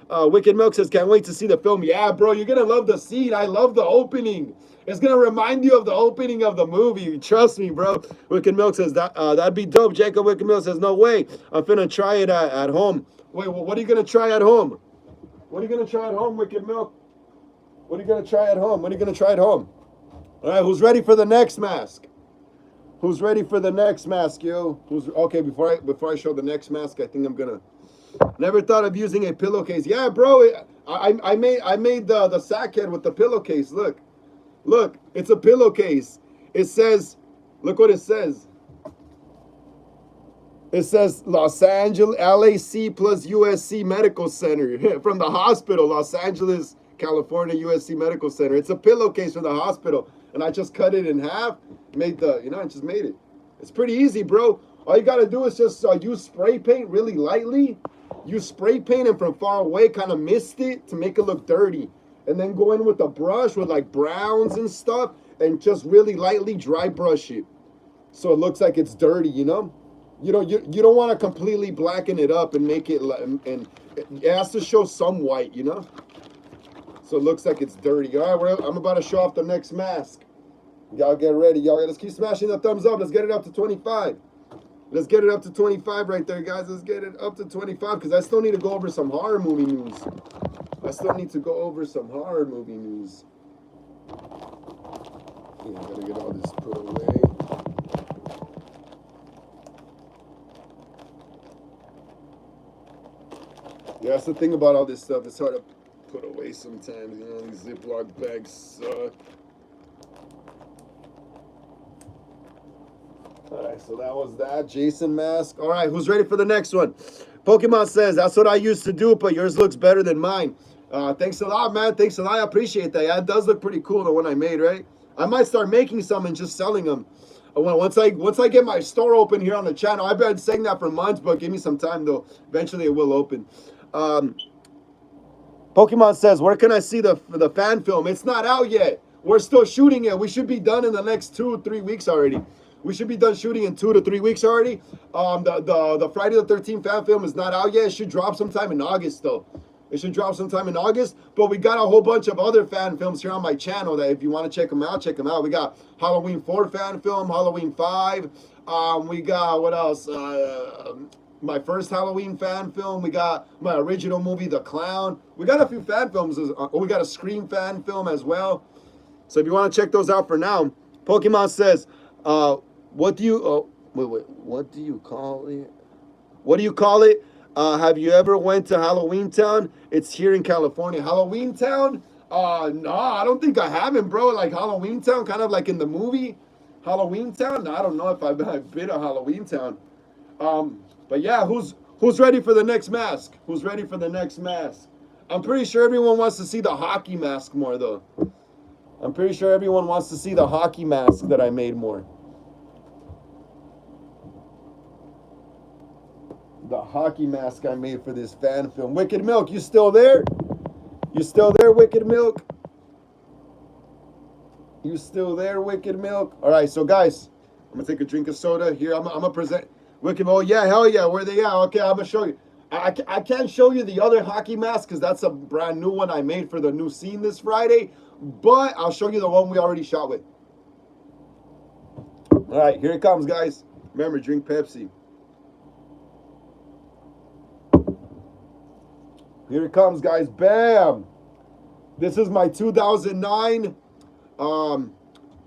S1: Wicked Milk says, can't wait to see the film. Yeah, bro, you're gonna love the scene. I love the opening. It's gonna remind you of the opening of the movie. Trust me, bro. Wicked Milk says that'd be dope. Jacob Wicked Milk says, no way. I'm finna try it at home. Wait, what are you gonna try at home? What are you gonna try at home, Wicked Milk? What are you gonna try at home? What are you gonna try at home? All right, who's ready for the next mask? Who's ready for the next mask, yo? Who's okay? Before I show the next mask, I think I'm gonna. Never thought of using a pillowcase. Yeah, bro. I made the sack head with the pillowcase. Look, it's a pillowcase. It says, look what it says. It says Los Angeles LAC plus USC Medical Center from the hospital, Los Angeles, California USC Medical Center. It's a pillowcase from the hospital, and I just cut it in half. I just made it. It's pretty easy, bro. All you gotta do is just use spray paint really lightly. Use spray paint and from far away kind of mist it to make it look dirty. And then go in with a brush with like browns and stuff and just really lightly dry brush it. So it looks like it's dirty, you know? You don't want to completely blacken it up and make it, and it has to show some white, you know? So it looks like it's dirty. All right, I'm about to show off the next mask. Y'all get ready. Y'all, let's keep smashing the thumbs up. Let's get it up to 25. Let's get it up to 25 right there, guys. Let's get it up to 25 because I still need to go over some horror movie news. Yeah, I gotta get all this put away. Yeah, that's the thing about all this stuff. It's hard to put away sometimes. You know, these Ziploc bags suck. All right, so that was that Jason mask. All right, who's ready for the next one? Pokemon says, that's what I used to do, but yours looks better than mine. Thanks a lot, man. Thanks a lot. I appreciate that. Yeah, it does look pretty cool, the one I made, right? I might start making some and just selling them. Once I get my store open here on the channel, I've been saying that for months, but give me some time, though. Eventually, it will open. Pokemon says, where can I see the fan film? It's not out yet. We're still shooting it. We should be done in the next 2 or 3 weeks already. We should be done shooting in 2 to 3 weeks already. The Friday the 13th fan film is not out yet. It should drop sometime in August, though. It should drop sometime in August. But we got a whole bunch of other fan films here on my channel that if you want to check them out, check them out. We got Halloween 4 fan film, Halloween 5. We got, what else? My first Halloween fan film. We got my original movie, The Clown. We got a few fan films. We got a Scream fan film as well. So if you want to check those out for now, Pokemon says, what do you, what do you call it? What do you call it? Have you ever went to Halloween Town? It's here in California. Halloween Town? No, I don't think I haven't, bro. Like Halloween Town, kind of like in the movie Halloween Town? No, I don't know if I've been to Halloween Town. But yeah, who's ready for the next mask? Who's ready for the next mask? I'm pretty sure everyone wants to see the hockey mask more, though. I'm pretty sure everyone wants to see the hockey mask that I made more. The hockey mask I made for this fan film. Wicked Milk, you still there? You still there, Wicked Milk? You still there, Wicked Milk? All right, so guys, I'm gonna take a drink of soda here. I'm gonna present Wicked Milk. Oh yeah, hell yeah, where they at? Okay, I'm gonna show you. I can't show you the other hockey mask because that's a brand new one I made for the new scene this Friday. But I'll show you the one we already shot with. All right, here it comes, guys. Remember, drink Pepsi. Here it comes, guys. Bam! This is my 2009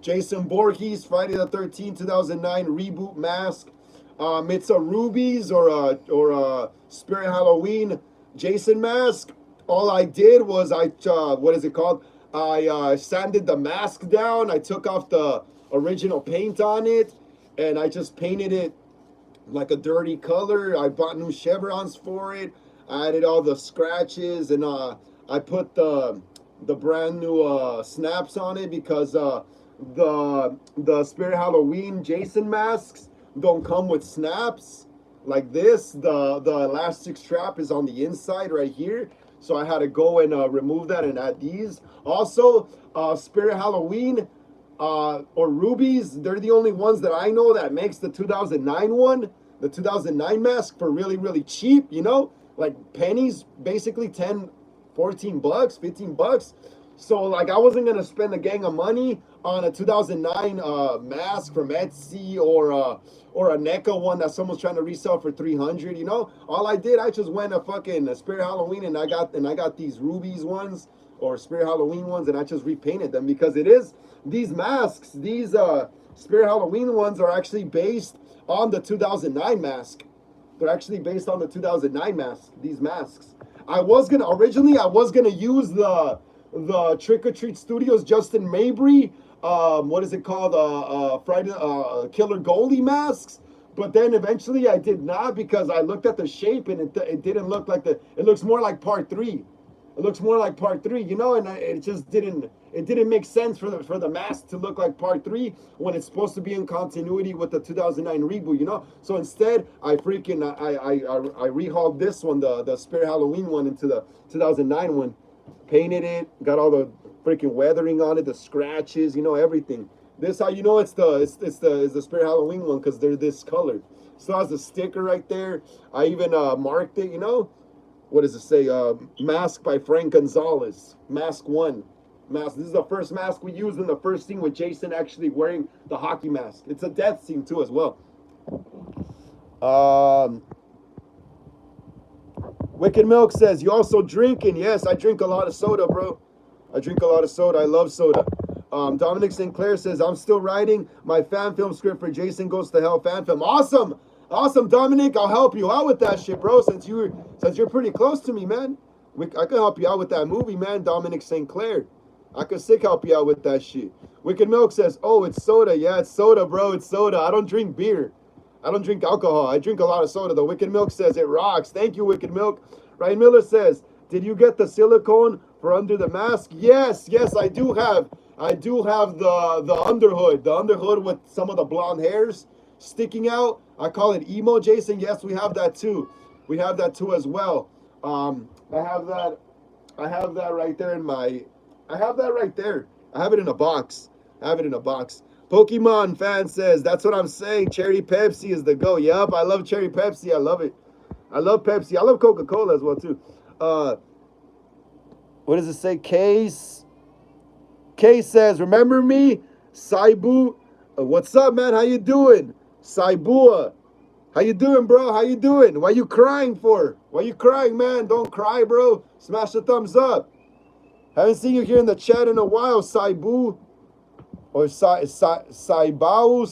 S1: Jason Voorhees Friday the 13th, 2009 reboot mask. It's a Rubies or a Spirit Halloween Jason mask. All I did was what is it called? I sanded the mask down. I took off the original paint on it, and I just painted it like a dirty color. I bought new chevrons for it. I added all the scratches, and I put the brand new snaps on it because the Spirit Halloween Jason masks don't come with snaps like this. The elastic strap is on the inside right here, so I had to go and remove that and add these. Also, Spirit Halloween or Rubies, they're the only ones that I know that makes the 2009 one, the 2009 mask for really, really cheap, you know, like pennies, basically 10, 14 bucks, 15 bucks. So like I wasn't gonna spend a gang of money on a 2009 mask from Etsy or a NECA one that someone's trying to resell for 300. You know, all I did, I just went a fucking Spirit Halloween and I got these Rubies ones or Spirit Halloween ones, and I just repainted them because it is these masks, these Spirit Halloween ones are actually based on the 2009 mask. They're actually based on the 2009 mask. These masks. I was gonna use the Trick or Treat Studios Justin Mabry, what is it called, Friday Killer Goldie masks, but then eventually I did not because I looked at the shape and it didn't look like it looks more like part 3. It looks more like part 3, you know, and it just didn't make sense for the mask to look like part 3 when it's supposed to be in continuity with the 2009 reboot, you know. So instead, I rehauled this one, the Spirit Halloween one, into the 2009 one, painted it, got all the freaking weathering on it, the scratches, you know, everything. This how you know it's the Spirit Halloween one because they're this color. Still has the sticker right there. I even marked it, you know. What does it say? Mask by Frank Gonzalez. Mask 1. Mask. This is the first mask we used in the first scene with Jason actually wearing the hockey mask. It's a death scene too as well. Wicked Milk says, you also drinking? Yes, I drink a lot of soda, bro. I drink a lot of soda. I love soda. Dominic Sinclair says, I'm still writing my fan film script for Jason Goes to Hell fan film. Awesome. Awesome, Dominic. I'll help you out with that shit, bro, since you're pretty close to me, man. I can help you out with that movie, man, Dominic St. Clair. I could sick help you out with that shit. Wicked Milk says, oh, it's soda. Yeah, it's soda, bro. It's soda. I don't drink beer. I don't drink alcohol. I drink a lot of soda, though. Wicked Milk says, it rocks. Thank you, Wicked Milk. Ryan Miller says, did you get the silicone for under the mask? Yes, I do have. I do have the underhood. The underhood with some of the blonde hairs sticking out. I call it emo Jason. Yes, we have that too. We have that too as well. I have that right there I have that right there. I have it in a box. Pokemon fan says, that's what I'm saying. Cherry Pepsi is the go. Yup, I love Cherry Pepsi. I love it. I love Pepsi. I love Coca-Cola as well too. What does it say? Case says, remember me? Saibu. What's up, man? How you doing? Saibua. How you doing, bro? How you doing? Why you crying for? Why you crying, man? Don't cry, bro. Smash the thumbs up. Haven't seen you here in the chat in a while, Saibu. Or Saibao.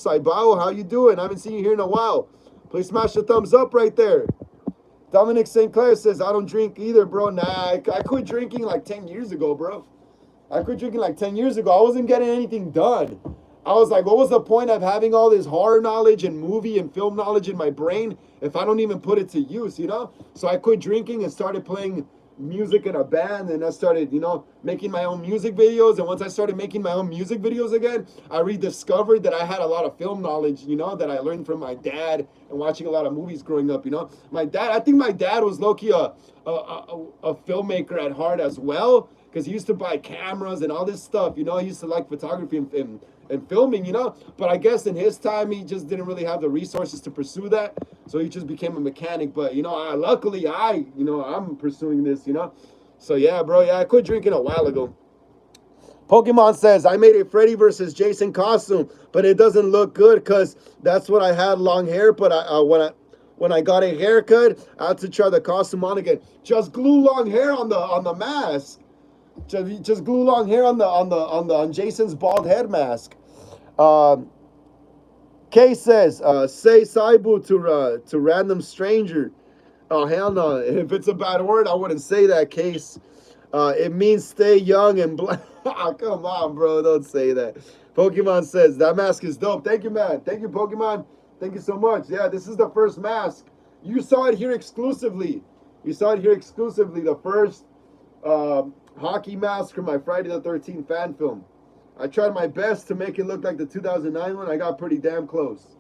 S1: How you doing? I haven't seen you here in a while. Please smash the thumbs up right there. Dominic St. Clair says, I don't drink either, bro. Nah, I quit drinking like 10 years ago, bro. I wasn't getting anything done. I was like, what was the point of having all this horror knowledge and movie and film knowledge in my brain if I don't even put it to use, you know? So I quit drinking and started playing music in a band, and I started, you know, making my own music videos. And once I started making my own music videos again, I rediscovered that I had a lot of film knowledge, you know, that I learned from my dad and watching a lot of movies growing up, you know. I think my dad was low-key a filmmaker at heart as well, because he used to buy cameras and all this stuff, you know. He used to like photography and filming, you know. But I guess in his time, he just didn't really have the resources to pursue that. So he just became a mechanic. But, you know, luckily, I'm pursuing this, you know. So, yeah, bro, yeah, I quit drinking a while ago. Pokemon says, I made a Freddy versus Jason costume, but it doesn't look good because that's what I had, long hair. But when I got a haircut, I had to try the costume on again. Just glue long hair on the mask. Just glue long hair on Jason's bald head mask. Kay says, say Saibu to random stranger. Oh, hell no. If it's a bad word, I wouldn't say that, Case. It means stay young and black. Oh, come on, bro. Don't say that. Pokemon says, that mask is dope. Thank you, man. Thank you, Pokemon. Thank you so much. Yeah, this is the first mask. You saw it here exclusively. You saw it here exclusively. The first hockey mask from my Friday the 13th fan film. I tried my best to make it look like the 2009 one. I got pretty damn close.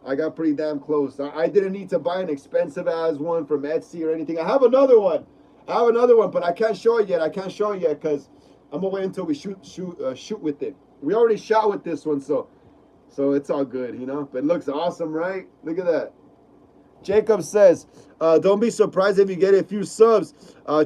S1: I didn't need to buy an expensive ass one from Etsy or anything. I have another one. But I can't show it yet. Because I'm gonna wait until we shoot with it. We already shot with this one, so it's all good, you know. But it looks awesome, right? Look at that. Jacob says, don't be surprised if you get a few subs.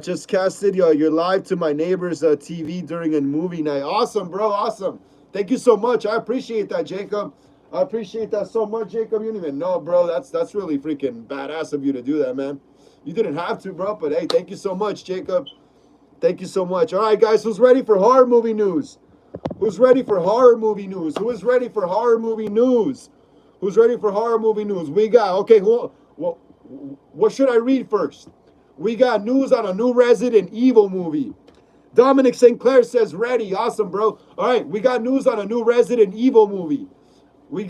S1: Just casted your live to my neighbor's TV during a movie night. Awesome, bro. Awesome. Thank you so much. I appreciate that, Jacob. I appreciate that so much, Jacob. You don't even know, bro. That's really freaking badass of you to do that, man. You didn't have to, bro. But, hey, thank you so much, Jacob. Thank you so much. All right, guys, who's ready for horror movie news? Who's ready for horror movie news? Who is ready for horror movie news? Who's ready for horror movie news? We got, okay, what should I read first? We got news on a new Resident Evil movie. Dominic St. Clair says ready. Awesome, bro. All right, we got news on a new Resident Evil movie. We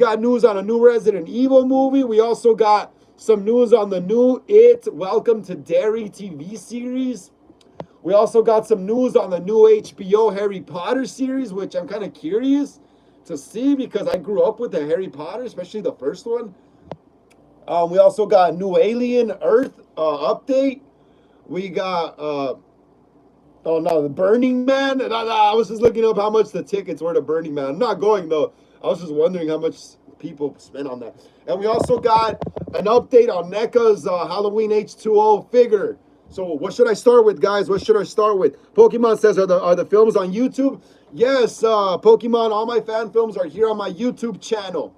S1: also got some news on the new It Welcome to Derry TV series. We also got some news on the new HBO Harry Potter series, which I'm kind of curious to see because I grew up with the Harry Potter, especially the first one. We also got a new Alien Earth update. We got, the Burning Man. I was just looking up how much the tickets were to Burning Man. I'm not going, though. I was just wondering how much people spent on that. And we also got an update on NECA's Halloween H2O figure. So what should I start with, guys? Pokemon says, are the films on YouTube? Yes, Pokemon, all my fan films are here on my YouTube channel.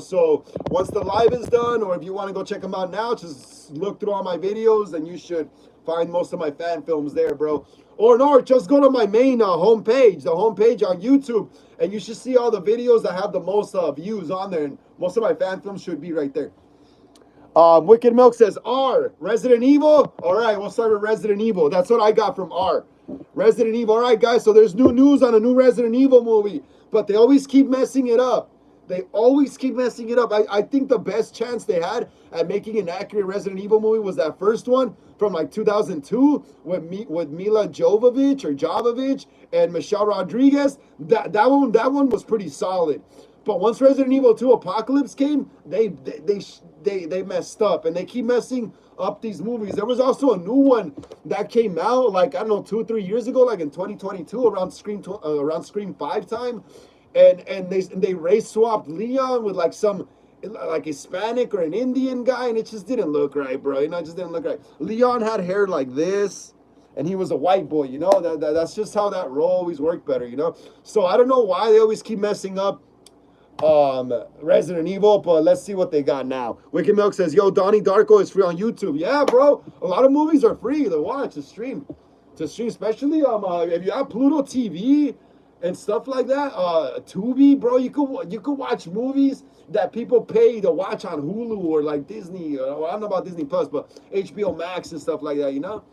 S1: So once the live is done, or if you want to go check them out now, just look through all my videos and you should find most of my fan films there, bro. Or just go to my main homepage, the homepage on YouTube, and you should see all the videos that have the most views on there. And most of my fan films should be right there. Wicked Milk says, R, Resident Evil? All right, we'll start with Resident Evil. That's what I got from R. Resident Evil. All right, guys, so there's new news on a new Resident Evil movie, but they always keep messing it up. I think the best chance they had at making an accurate Resident Evil movie was that first one from like 2002 with Mila Jovovich and Michelle Rodriguez. That one was pretty solid. But once Resident Evil 2 Apocalypse came, they messed up, and they keep messing up these movies. There was also a new one that came out like, I don't know, 2 or 3 years ago, like in 2022, around Scream 5 time, and they race swapped Leon with like some like Hispanic or an Indian guy, and it just didn't look right, bro. You know, it just didn't look right. Leon had hair like this, and he was a white boy, you know. That's just how that role always worked better, you know. So I don't know why they always keep messing up Resident Evil, but let's see what they got now. Wicked Milk says, yo, Donnie Darko is free on YouTube. Yeah, bro, a lot of movies are free to watch, to stream, especially if you have Pluto TV and stuff like that. Tubi, bro, you could watch movies that people pay to watch on Hulu or like Disney, or I don't know about Disney Plus, but HBO Max and stuff like that, you know.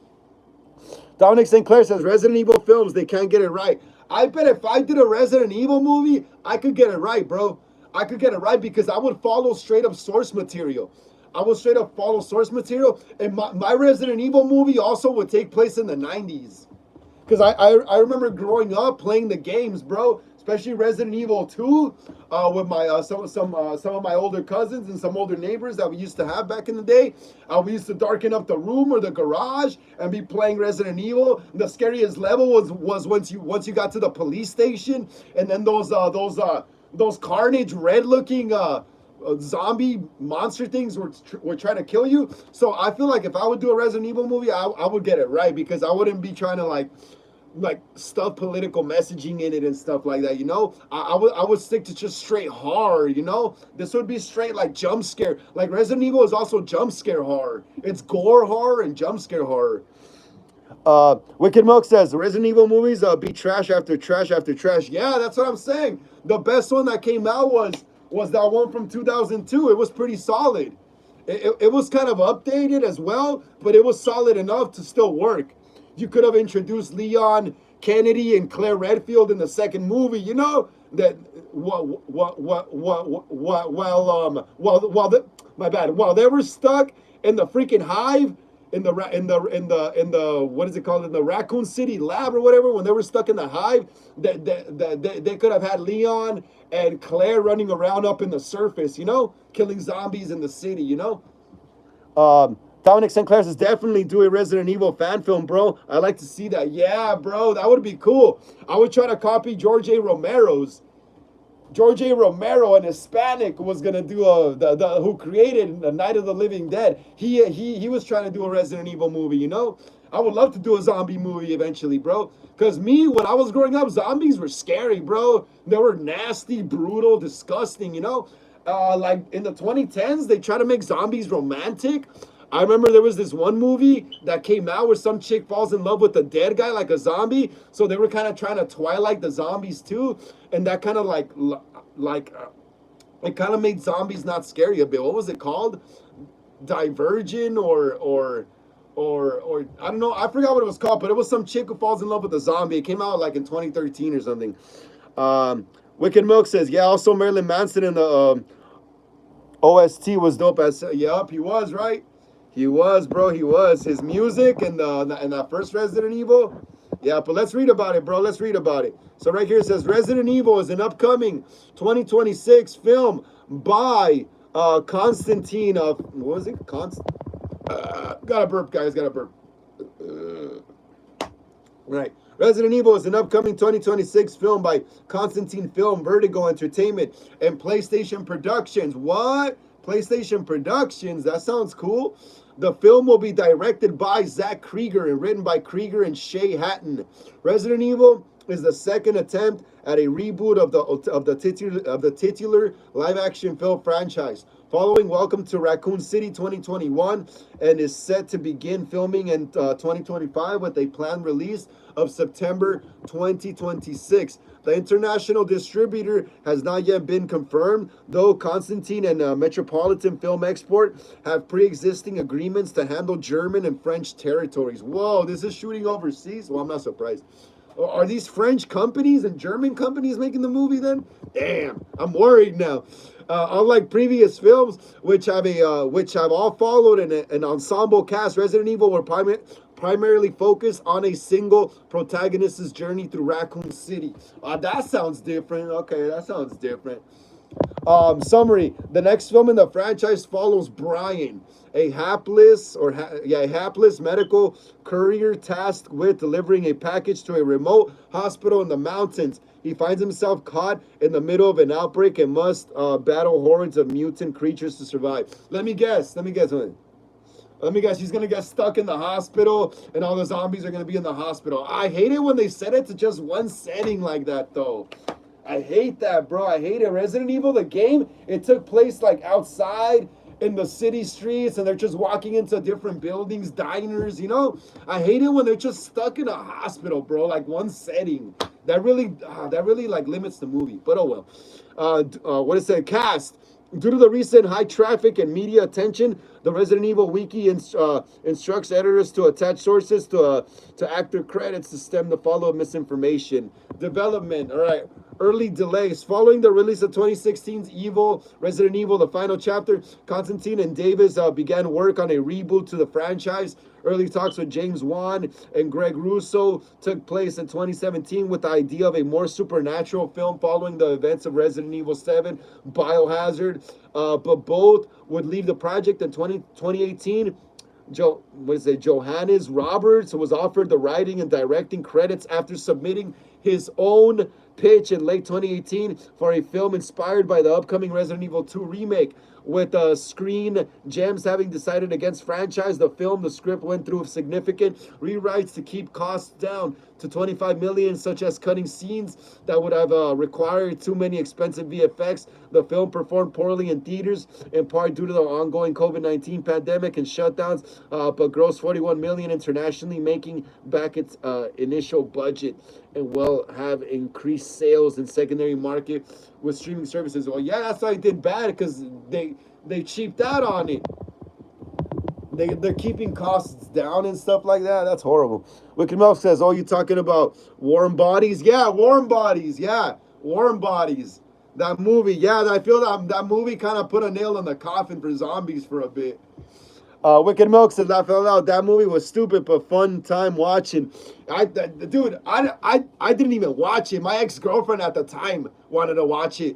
S1: Dominic St. Clair says, Resident Evil films, they can't get it right. I bet if I did a Resident Evil movie, I could get it right, bro. I could get it right because I would follow straight up source material. And my Resident Evil movie also would take place in the 90s. Because I remember growing up playing the games, bro. Especially Resident Evil 2 with my some of my older cousins and some older neighbors that we used to have back in the day. We used to darken up the room or the garage and be playing Resident Evil. The scariest level was once you got to the police station, and then those carnage red looking zombie monster things were trying to kill you. So I feel like if I would do a Resident Evil movie, I would get it right, because I wouldn't be trying to like stuff political messaging in it and stuff like that, you know. I would stick to just straight horror, you know. This would be straight like jump scare. Like Resident Evil is also jump scare horror. It's gore horror and jump scare horror. Wicked Milk says Resident Evil movies beat trash after trash after trash. Yeah, that's what I'm saying. The best one that came out was that one from 2002. It was pretty solid. It was kind of updated as well, but it was solid enough to still work. You could have introduced Leon Kennedy and Claire Redfield in the second movie. You know that while they were stuck in the freaking hive in the what is it called, in the Raccoon City lab or whatever, when they were stuck in the hive, that they could have had Leon and Claire running around up in the surface, you know, killing zombies in the city, you know. Dominic Sinclair says definitely do a Resident Evil fan film, bro. I'd like to see that. Yeah, bro, that would be cool. I would try to copy George A. Romero's. George A. Romero, an Hispanic, was gonna do who created the Night of the Living Dead. He was trying to do a Resident Evil movie, you know. I would love to do a zombie movie eventually, bro. Cause me, when I was growing up, zombies were scary, bro. They were nasty, brutal, disgusting, you know. Like in the 2010s, they try to make zombies romantic. I remember there was this one movie that came out where some chick falls in love with a dead guy, like a zombie. So they were kind of trying to Twilight the zombies too, and that kind of it kind of made zombies not scary a bit. What was it called? Divergent or I don't know. I forgot what it was called, but it was some chick who falls in love with a zombie. It came out like in 2013 or something. Wicked Milk says, yeah, also Marilyn Manson in the OST was dope as, yup, he was, right? He was, bro. He was. His music and that first Resident Evil. Yeah, but let's read about it, bro. Let's read about it. So right here it says Resident Evil is an upcoming 2026 film by Constantine of, what was it? Got a burp, guys. Got a burp. Right. Resident Evil is an upcoming 2026 film by Constantine Film, Vertigo Entertainment, and PlayStation Productions. What? PlayStation Productions? That sounds cool. The film will be directed by Zach Krieger and written by Krieger and Shay Hatton. Resident Evil is the second attempt at a reboot of the titular live-action film franchise, following Welcome to Raccoon City 2021, and is set to begin filming in 2025 with a planned release of September 2026. The international distributor has not yet been confirmed, though Constantine and Metropolitan Film Export have pre-existing agreements to handle German and French territories. Whoa, this is shooting overseas? Well, I'm not surprised. Are these French companies and German companies making the movie then? Damn, I'm worried now. Unlike previous films, which have all followed an ensemble cast, Resident Evil were primarily focused on a single protagonist's journey through Raccoon City. That sounds different. Okay, that sounds different. Summary: the next film in the franchise follows Brian, a hapless medical courier tasked with delivering a package to a remote hospital in the mountains. He finds himself caught in the middle of an outbreak and must battle hordes of mutant creatures to survive. Let me guess. He's gonna get stuck in the hospital, and all the zombies are gonna be in the hospital. I hate it when they set it to just one setting like that, though. I hate that, bro. I hate it. Resident Evil, the game, it took place like outside in the city streets, and they're just walking into different buildings, diners, you know? I hate it when they're just stuck in a hospital, bro, like one setting. That really like limits the movie, but oh well. What is it? Cast. Due to the recent high traffic and media attention, the Resident Evil Wiki instructs editors to attach sources to actor credits to stem the flow of misinformation. Development, all right. Early delays. Following the release of 2016's Resident Evil, the final chapter, Constantine and Davis began work on a reboot to the franchise. Early talks with James Wan and Greg Russo took place in 2017 with the idea of a more supernatural film following the events of Resident Evil 7, Biohazard, but both would leave the project in 2018. Johannes Roberts was offered the writing and directing credits after submitting his own pitch in late 2018 for a film inspired by the upcoming Resident Evil 2 remake. With Screen Gems having decided against franchise, the script went through significant rewrites to keep costs down to 25 million, such as cutting scenes that would have required too many expensive VFX. The film performed poorly in theaters, in part due to the ongoing COVID-19 pandemic and shutdowns, but grossed 41 million internationally, making back its initial budget, and will have increased sales in secondary market with streaming services. Well, yeah, that's why it did bad, because they cheaped out on it. They're keeping costs down and stuff like that. That's horrible. Wicked Milk says, "Oh, you talking about Warm Bodies?" Yeah, Warm Bodies. Yeah, Warm Bodies. That movie. Yeah, I feel that movie kind of put a nail in the coffin for zombies for a bit. Wicked Milk says, "I found out that movie was stupid but fun time watching." I didn't even watch it. My ex-girlfriend at the time wanted to watch it.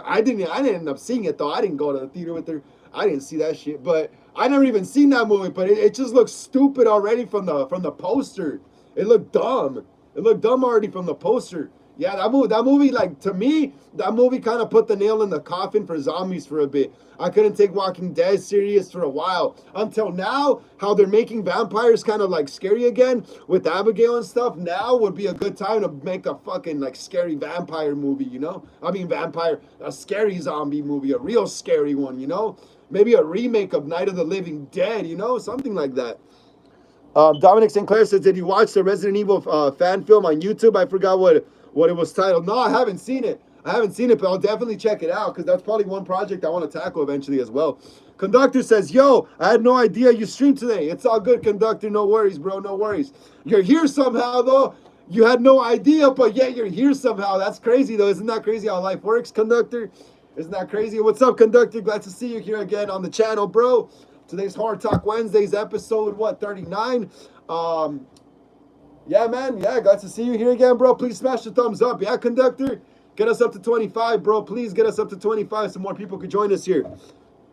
S1: I didn't end up seeing it though. I didn't go to the theater with her. I didn't see that shit. But I never even seen that movie. But it just looks stupid already from the poster. It looked dumb. It looked dumb already from the poster. Yeah, that movie, like, to me, that movie kind of put the nail in the coffin for zombies for a bit. I couldn't take Walking Dead serious for a while. Until now, how they're making vampires kind of, like, scary again with Abigail and stuff. Now would be a good time to make a fucking, like, scary vampire movie, you know? I mean, a scary zombie movie, a real scary one, you know? Maybe a remake of Night of the Living Dead, you know? Something like that. Dominic Sinclair says, "Did you watch the Resident Evil fan film on YouTube?" I forgot what it was titled. No, I haven't seen it. But I'll definitely check it out, because that's probably one project I want to tackle eventually as well. Conductor says, "Yo, I had no idea you streamed today." It's all good, Conductor. No worries, bro. No worries. You're here somehow, though. You had no idea, but yet you're here somehow. That's crazy, though. Isn't that crazy how life works, Conductor? Isn't that crazy? What's up, Conductor? Glad to see you here again on the channel, bro. Today's Horror Talk Wednesdays episode, 39? Yeah, man. Yeah, glad to see you here again, bro. Please smash the thumbs up. Yeah, Conductor? Get us up to 25, bro. Please get us up to 25 so more people could join us here.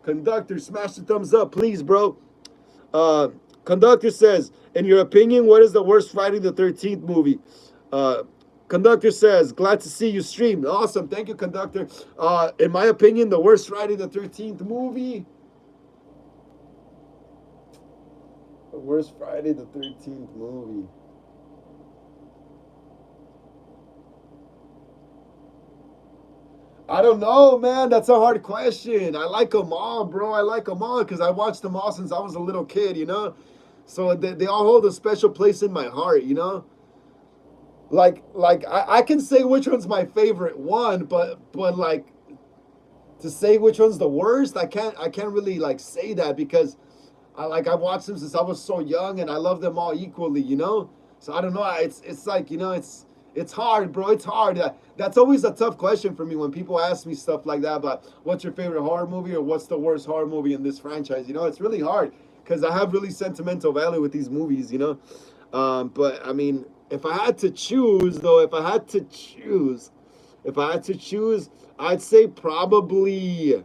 S1: Conductor, smash the thumbs up, please, bro. Conductor says, "In your opinion, what is the worst Friday the 13th movie?" Conductor says, "Glad to see you stream." Awesome. Thank you, Conductor. In my opinion, the worst Friday the 13th movie... The worst Friday the 13th movie... I don't know, man. That's a hard question. I like them all, bro. I like them all because I watched them all since I was a little kid, you know? So they all hold a special place in my heart, you know? Like I can say which one's my favorite one, but like, to say which one's the worst, I can't really, like, say that, because I've watched them since I was so young and I love them all equally, you know? So I don't know. It's like, you know, it's hard, bro. It's hard. That's always a tough question for me when people ask me stuff like that about what's your favorite horror movie or what's the worst horror movie in this franchise. You know, it's really hard because I have really sentimental value with these movies, you know. But I mean, if I had to choose, though, I'd say probably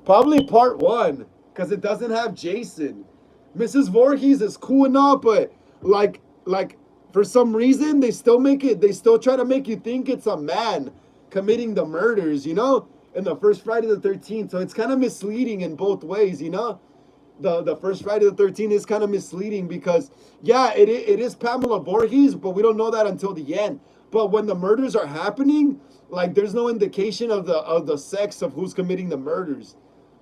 S1: probably part one, because it doesn't have Jason. Mrs. Voorhees is cool and all, but like for some reason they still try to make you think it's a man committing the murders, you know, in the first Friday the 13th. So it's kind of misleading in both ways, you know. The first Friday the 13th is kind of misleading because, yeah, it is Pamela Voorhees, but we don't know that until the end. But when the murders are happening, like, there's no indication of the sex of who's committing the murders.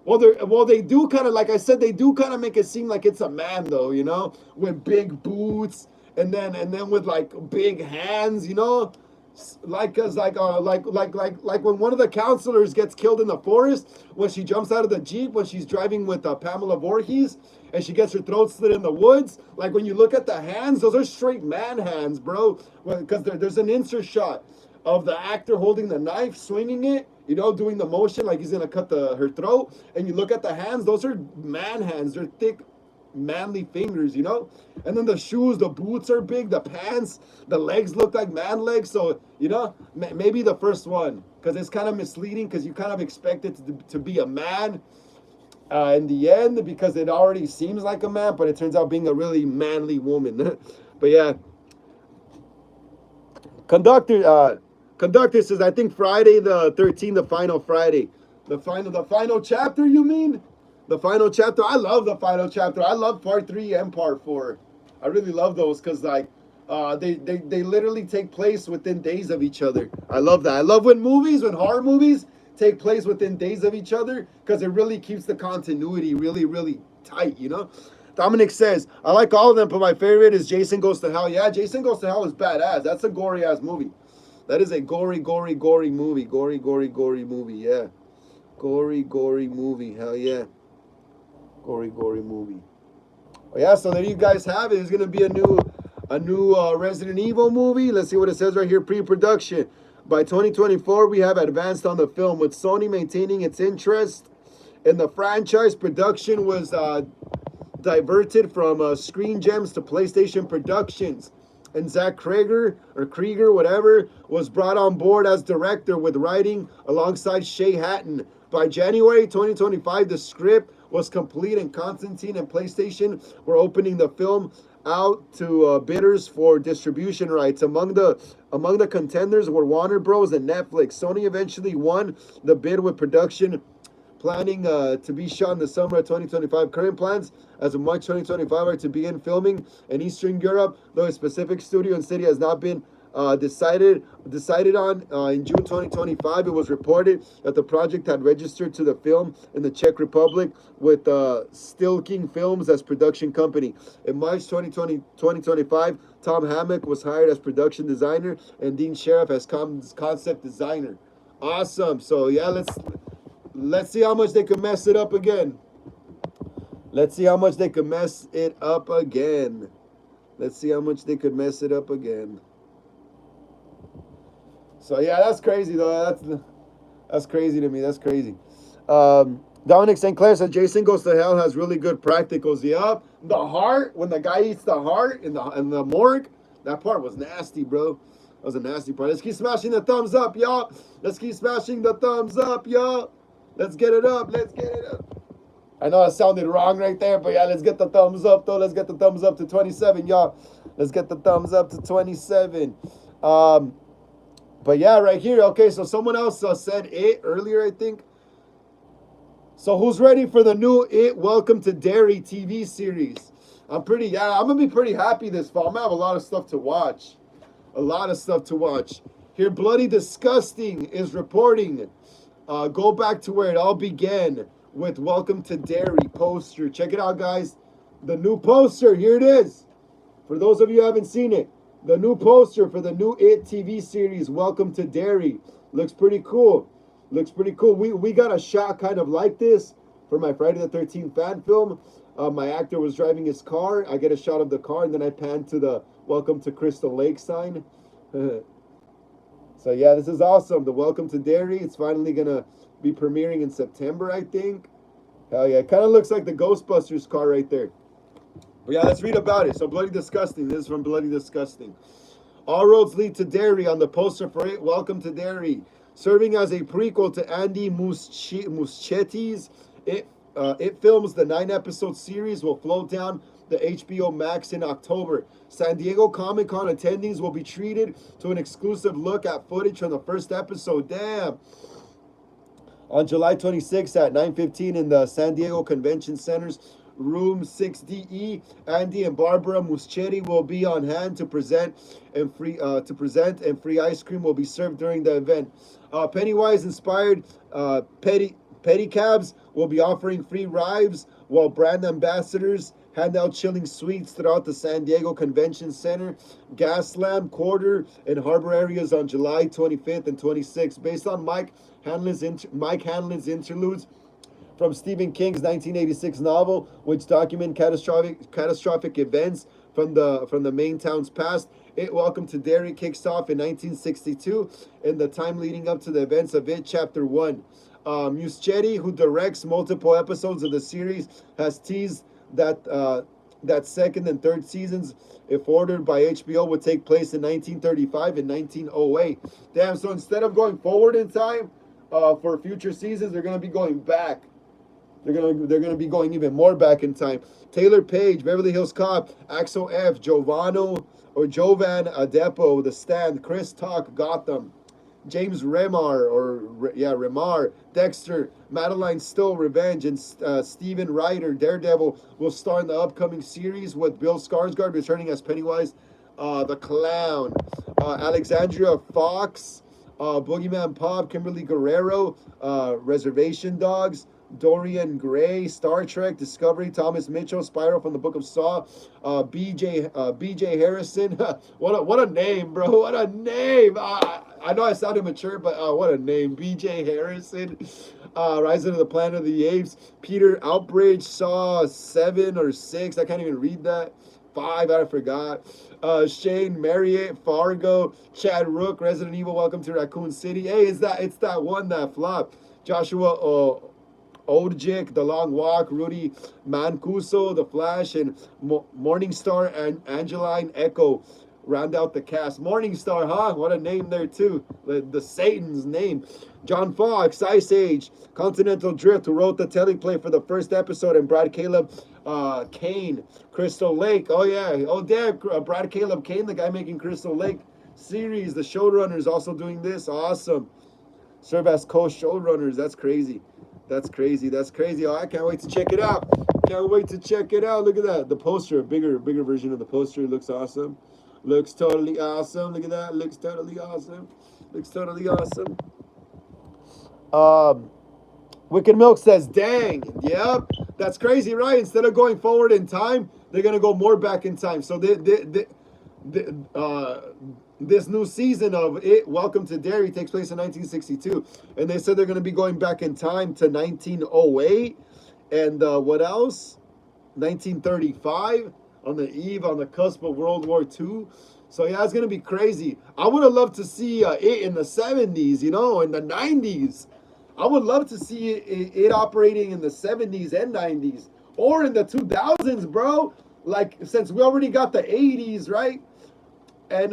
S1: Well, they do kind of, like I said, they do kind of make it seem like it's a man, though, you know, with big boots and then with, like, big hands, you know, like when one of the counselors gets killed in the forest when she jumps out of the Jeep when she's driving with Pamela Voorhees and she gets her throat slit in the woods. Like, when you look at the hands, those are straight man hands, bro, because there's an insert shot of the actor holding the knife, swinging it, you know, doing the motion like he's gonna cut her throat, and you look at the hands, those are man hands. They're thick, manly fingers, you know. And then the shoes, the boots are big, the pants, the legs look like man legs. So, you know, maybe the first one, because it's kind of misleading, because you kind of expect it to be a man. in the end, because it already seems like a man, but it turns out being a really manly woman. But yeah, conductor conductor says, I think Friday the 13th, the final Friday, the final chapter. You mean the final chapter? I love the final chapter. I love part 3 and part 4. I really love those because like they literally take place within days of each other. I love that. I love when horror movies take place within days of each other because it really keeps the continuity really tight, you know? Dominic says, I like all of them, but my favorite is Jason Goes to Hell. Yeah, Jason Goes to Hell is badass. That's a gory ass movie. That is a gory movie. Gory movie, yeah. Gory movie. Hell yeah. Gory movie. Oh, yeah, so there you guys have it. There's gonna be a new Resident Evil movie. Let's see what it says right here. Pre-production. By 2024, we have advanced on the film, with Sony maintaining its interest in the franchise. Production was diverted from Screen Gems to PlayStation Productions. And Zach Krieger, whatever, was brought on board as director with writing alongside Shay Hatton. By January 2025, the script was complete, and Constantine and PlayStation were opening the film out to bidders for distribution rights. Among the contenders were Warner Bros. And Netflix. Sony eventually won the bid, with production planning to be shot in the summer of 2025. Current plans as of March 2025 are to begin filming in Eastern Europe, though a specific studio and city has not been decided on. In June 2025, it was reported that the project had registered to the film in the Czech Republic with Still King Films as production company. In March 2025, Tom Hammock was hired as production designer and Dean Sheriff as concept designer. Awesome. So yeah, let's see how much they can mess it up again. Let's see how much they could mess it up again. Let's see how much they could mess it up again. So yeah, that's crazy though. That's crazy to me. That's crazy. Dominic St. Clair said Jason Goes to Hell has really good practicals. Yup. The heart, when the guy eats the heart in the morgue, that part was nasty, bro. That was a nasty part. Let's keep smashing the thumbs up, y'all. Let's keep smashing the thumbs up, y'all. Let's get it up. Let's get it up. I know it sounded wrong right there, but yeah, let's get the thumbs up, though. Let's get the thumbs up to 27, y'all. Let's get the thumbs up to 27. But yeah, right here. Okay, so someone else said it earlier, I think. So who's ready for the new It Welcome to Derry TV series? I'm gonna be pretty happy this fall. I'm gonna have a lot of stuff to watch. A lot of stuff to watch. Here, Bloody Disgusting is reporting. Go back to where it all began with Welcome to Derry poster. Check it out, guys. The new poster. Here it is. For those of you who haven't seen it, the new poster for the new It TV series, Welcome to Derry. Looks pretty cool. Looks pretty cool. We got a shot kind of like this for my Friday the 13th fan film. My actor was driving his car. I get a shot of the car, and then I pan to the Welcome to Crystal Lake sign. So yeah, this is awesome. The Welcome to Derry. It's finally gonna be premiering in September, I think. Hell yeah, it kind of looks like the Ghostbusters car right there. But yeah, let's read about it. So Bloody Disgusting. This is from Bloody Disgusting. All roads lead to Derry on the poster for It Welcome to Derry. Serving as a prequel to Andy Muschetti's It Films, the 9-episode series will float down the HBO Max in October. San Diego Comic-Con attendees will be treated to an exclusive look at footage from the first episode. Damn. On July 26th at 9:15 in the San Diego Convention Center's Room 6DE, Andy and Barbara Muschietti will be on hand to present, and free ice cream will be served during the event. Pennywise-inspired pedicabs will be offering free rides, while brand ambassadors hand out chilling sweets throughout the San Diego Convention Center, Gaslamp, Quarter, and Harbor areas on July 25th and 26th. Based on Mike Hanlon's interludes from Stephen King's 1986 novel, which document catastrophic events from the main town's past. It Welcome to Derry kicks off in 1962 in the time leading up to the events of It Chapter 1. Muschietti, who directs multiple episodes of the series, has teased that second and third seasons, if ordered by HBO, would take place in 1935 and 1908. Damn, so instead of going forward in time for future seasons, they're going to be going back. They're gonna be going even more back in time. Taylor Page, Beverly Hills Cop, Axel F, Jovan Adepo, The Stand, Chris Talk, Gotham, James Remar, Dexter, Madeline Stowe, Revenge, and Steven Ryder, Daredevil, will star in the upcoming series with Bill Skarsgård returning as Pennywise the Clown. Alexandria Fox, Boogeyman Pop, Kimberly Guerrero, Reservation Dogs, Dorian Gray, Star Trek, Discovery, Thomas Mitchell, Spyro from the Book of Saw, BJ Harrison. what a name, bro! What a name! I know I sounded mature, but what a name, BJ Harrison. Rise of the Planet of the Apes, Peter Outbridge, Saw 7 or 6. I can't even read that. 5, I forgot. Shane Marriott, Fargo, Chad Rook, Resident Evil, Welcome to Raccoon City. Hey, it's that one that flopped. Joshua Odjick, The Long Walk, Rudy Mancuso, The Flash, and Morningstar and Angeline Echo round out the cast. Morningstar, huh? What a name there too. The Satan's name. John Fox, Ice Age, Continental Drift, who wrote the teleplay for the first episode, and Brad Caleb Kane, Crystal Lake. Oh yeah, oh damn, Brad Caleb Kane, the guy making Crystal Lake series. The showrunner is also doing this. Awesome. Serve as co-showrunners. That's crazy. That's crazy. That's crazy. Oh, I can't wait to check it out. Can't wait to check it out. Look at that. The poster, a bigger version of the poster. Looks awesome. Looks totally awesome. Look at that. Looks totally awesome. Looks totally awesome. Wicked Milk says, dang. Yep. That's crazy, right? Instead of going forward in time, they're going to go more back in time. So this new season of it, Welcome to Derry, takes place in 1962. And they said they're going to be going back in time to 1908. And what else? 1935, on the cusp of World War II. So yeah, it's going to be crazy. I would have loved to see it in the 70s, in the 90s. I would love to see it operating in the 70s and 90s. Or in the 2000s, bro. Like, since we already got the 80s, right? And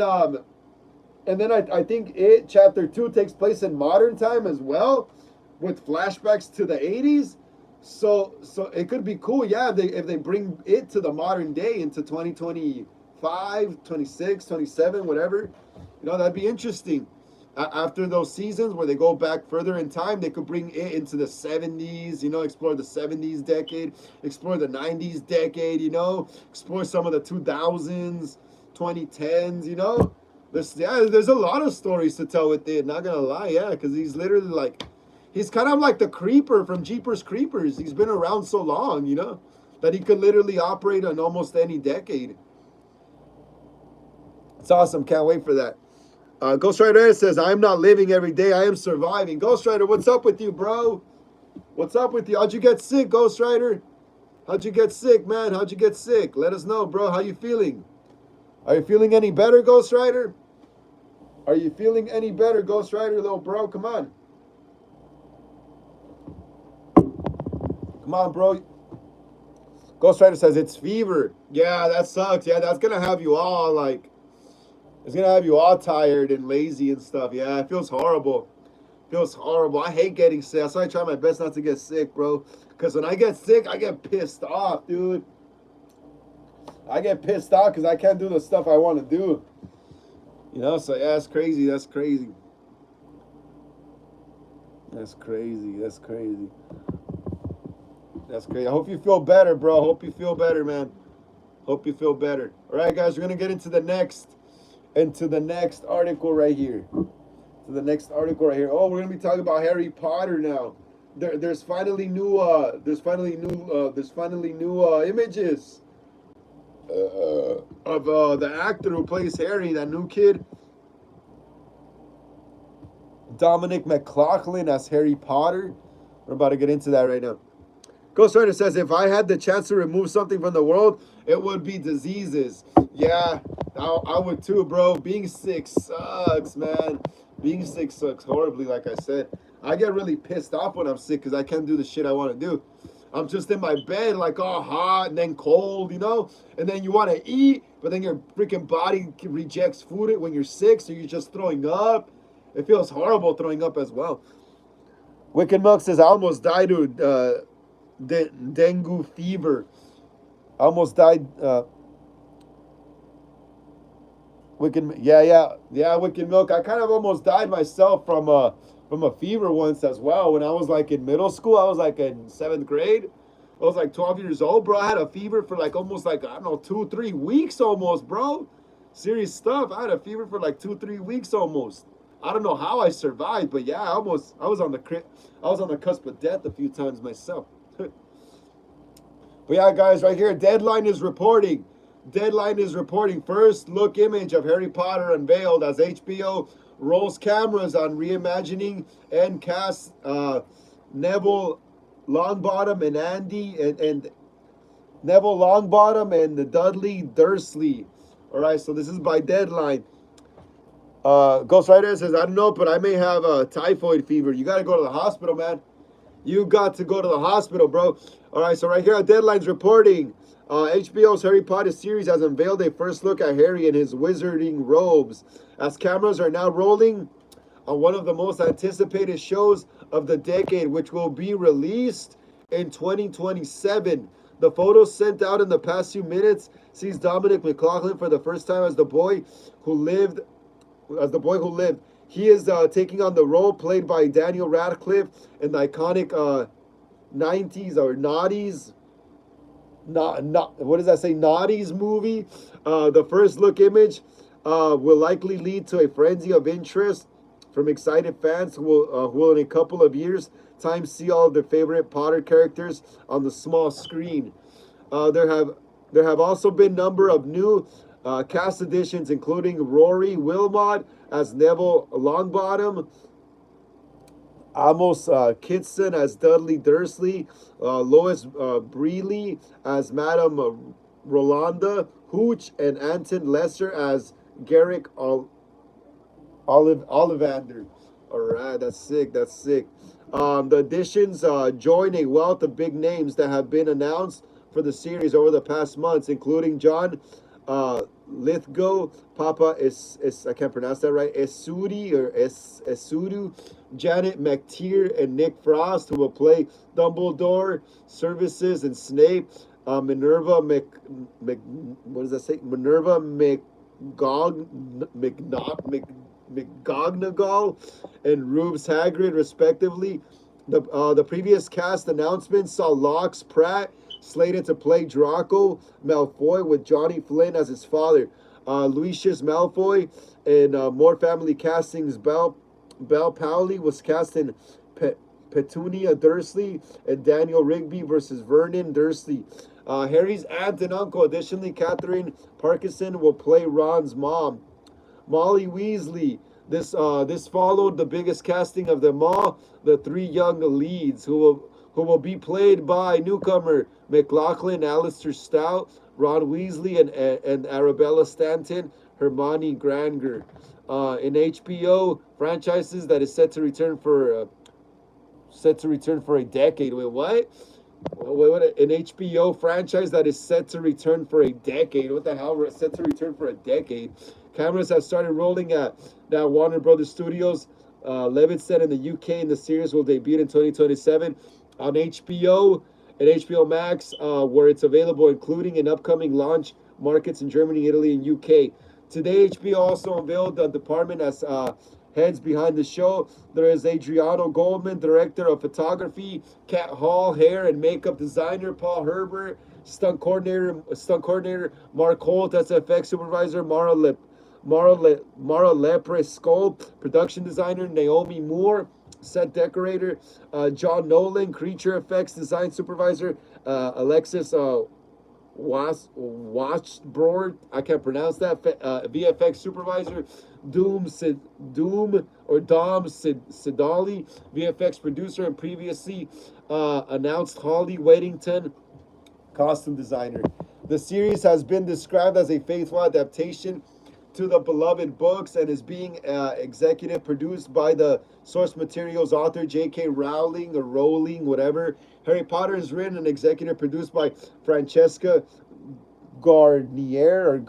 S1: then I think Chapter 2 takes place in modern time as well, with flashbacks to the 80s. So it could be cool, yeah, if they bring it to the modern day into 2025, 26, 27, whatever. That'd be interesting. After those seasons where they go back further in time, they could bring it into the 70s, explore the 70s decade, explore the 90s decade, explore some of the 2000s, 2010s, There's a lot of stories to tell with it, not gonna lie, yeah, because he's literally he's kind of like the Creeper from Jeepers Creepers. He's been around so long, that he could literally operate on almost any decade. It's awesome. Can't wait for that. Ghost Rider says, I'm not living every day. I am surviving. Ghost Rider, what's up with you, bro? What's up with you? How'd you get sick, Ghost Rider? How'd you get sick, man? How'd you get sick? Let us know, bro. How you feeling? Are you feeling any better, Ghost Rider? Are you feeling any better, Ghost Rider, little bro? Come on. Come on, bro. Ghost Rider says, it's fever. Yeah, that sucks. Yeah, that's going to have you all, it's going to have you all tired and lazy and stuff. Yeah, it feels horrible. Feels horrible. I hate getting sick. That's why I try my best not to get sick, bro. Because when I get sick, I get pissed off, dude. I get pissed off because I can't do the stuff I want to do. So yeah, that's crazy. That's crazy. That's crazy. That's crazy. That's crazy. I hope you feel better, bro. Hope you feel better, man. Hope you feel better. All right, guys, we're going to get into the next article right here. Oh, we're gonna be talking about Harry Potter now. There's finally new images of the actor who plays Harry, that new kid, Dominic McLaughlin as Harry Potter. We're about to get into that right now. Ghost Rider says, if I had the chance to remove something from the world, it would be diseases. Yeah, I would too, bro. Being sick sucks, man. Being sick sucks horribly, like I said. I get really pissed off when I'm sick because I can't do the shit I want to do. I'm just in my bed, all hot and then cold, And then you want to eat, but then your freaking body rejects food when you're sick, so you're just throwing up. It feels horrible throwing up as well. Wicked Milk says, I almost died, dude. dengue fever. I almost died. Wicked milk. I kind of almost died myself from a fever once as well. When I was like in middle school, I was like in seventh grade. I was like 12 years old, bro. I had a fever for like almost like I don't know 2 3 weeks almost, bro. Serious stuff. I had a fever for like 2 3 weeks almost. I don't know how I survived, but yeah, I was on I was on the cusp of death a few times myself. But yeah, guys, right here, Deadline is reporting. Deadline is reporting first look image of Harry Potter unveiled as HBO rolls cameras on reimagining and cast Neville Longbottom and and Neville Longbottom and the Dudley Dursley. All right, so this is by Deadline. Ghost Rider says, I don't know, but I may have a typhoid fever. You got to go to the hospital, man. You got to go to the hospital, bro. All right, so right here on Deadline's reporting, HBO's Harry Potter series has unveiled a first look at Harry in his wizarding robes. As cameras are now rolling on one of the most anticipated shows of the decade, which will be released in 2027. The photos sent out in the past few minutes sees Dominic McLaughlin for the first time as the boy who lived. He is taking on the role played by Daniel Radcliffe in the iconic 90s or naughties. Not what does that say? Naughties movie. The first look image will likely lead to a frenzy of interest from excited fans who will in a couple of years time see all of their favorite Potter characters on the small screen. There have also been a number of new cast additions, including Rory Wilmot as Neville Longbottom, Amos Kitson as Dudley Dursley, Lois Brealey as Madame Rolanda Hooch, and Anton Lesser as Garrick Ollivander. All right, that's sick. That's sick. The additions join a wealth of big names that have been announced for the series over the past months, including John Lithgow, Papa is I can't pronounce that right. Esudu, Janet McTeer, and Nick Frost, who will play Dumbledore, Services, and Snape. Minerva what does that say? Minerva McGonagall and Rubes Hagrid, respectively. The previous cast announcement saw Locks Pratt slated to play Draco Malfoy with Johnny Flynn as his father. Lucius Malfoy in more family castings. Belle Powley was cast in Petunia Dursley, and Daniel Rigby versus Vernon Dursley. Harry's aunt and uncle, additionally, Catherine Parkinson, will play Ron's mom. Molly Weasley. This followed the biggest casting of them all, the three young leads, who will be played by newcomer McLaughlin, Alistair Stout, Ron Weasley, and Arabella Stanton, Hermione Granger. In HBO franchises that is set to return for a decade. Wait, what? Wait, an HBO franchise that is set to return for a decade. What the hell? Set to return for a decade. Cameras have started rolling at now Warner Brothers Studios, Levingston in the UK, and the series will debut in 2027 on HBO and HBO Max, where it's available, including in upcoming launch markets in Germany, Italy, and UK. Today, HBO also unveiled the department as heads behind the show. There is Adriano Goldman, director of photography, Kat Hall, hair and makeup designer, Paul Herbert, stunt coordinator Mark Holt, SFX supervisor, Mara Lepre-Skull, production designer Naomi Moore, set decorator John Nolan, creature effects design supervisor Alexis Watchboard, I can't pronounce that, VFX supervisor Dom Sidali, VFX producer, and previously announced Holly Weddington, costume designer. The series has been described as a faithful adaptation to the beloved books and is being executive produced by the source materials author J.K. Rowling or Rowling, whatever. Harry Potter is written and executive produced by Francesca Gardiner,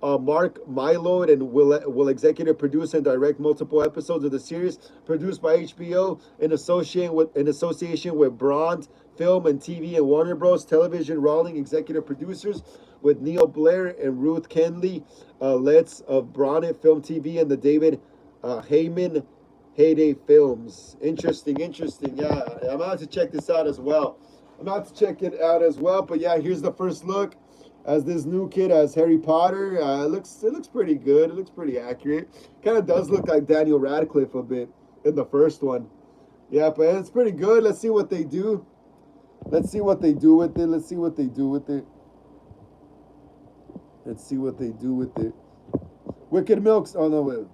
S1: Mark Mylod, and will executive produce and direct multiple episodes of the series produced by HBO in association with Brand Film and TV and Warner Bros. Television Rowling executive producers with Neil Blair and Ruth Kenley, Letts of Bonnet Film TV and the David Heyman Heyday Films. Interesting, interesting. Yeah, I'm out to check this out as well. But yeah, here's the first look as this new kid as Harry Potter. It looks pretty good. It looks pretty accurate. Kind of does look like Daniel Radcliffe a bit in the first one. Yeah, but it's pretty good. Let's see what they do. Let's see what they do with it. Wicked Milks. Oh no, wait.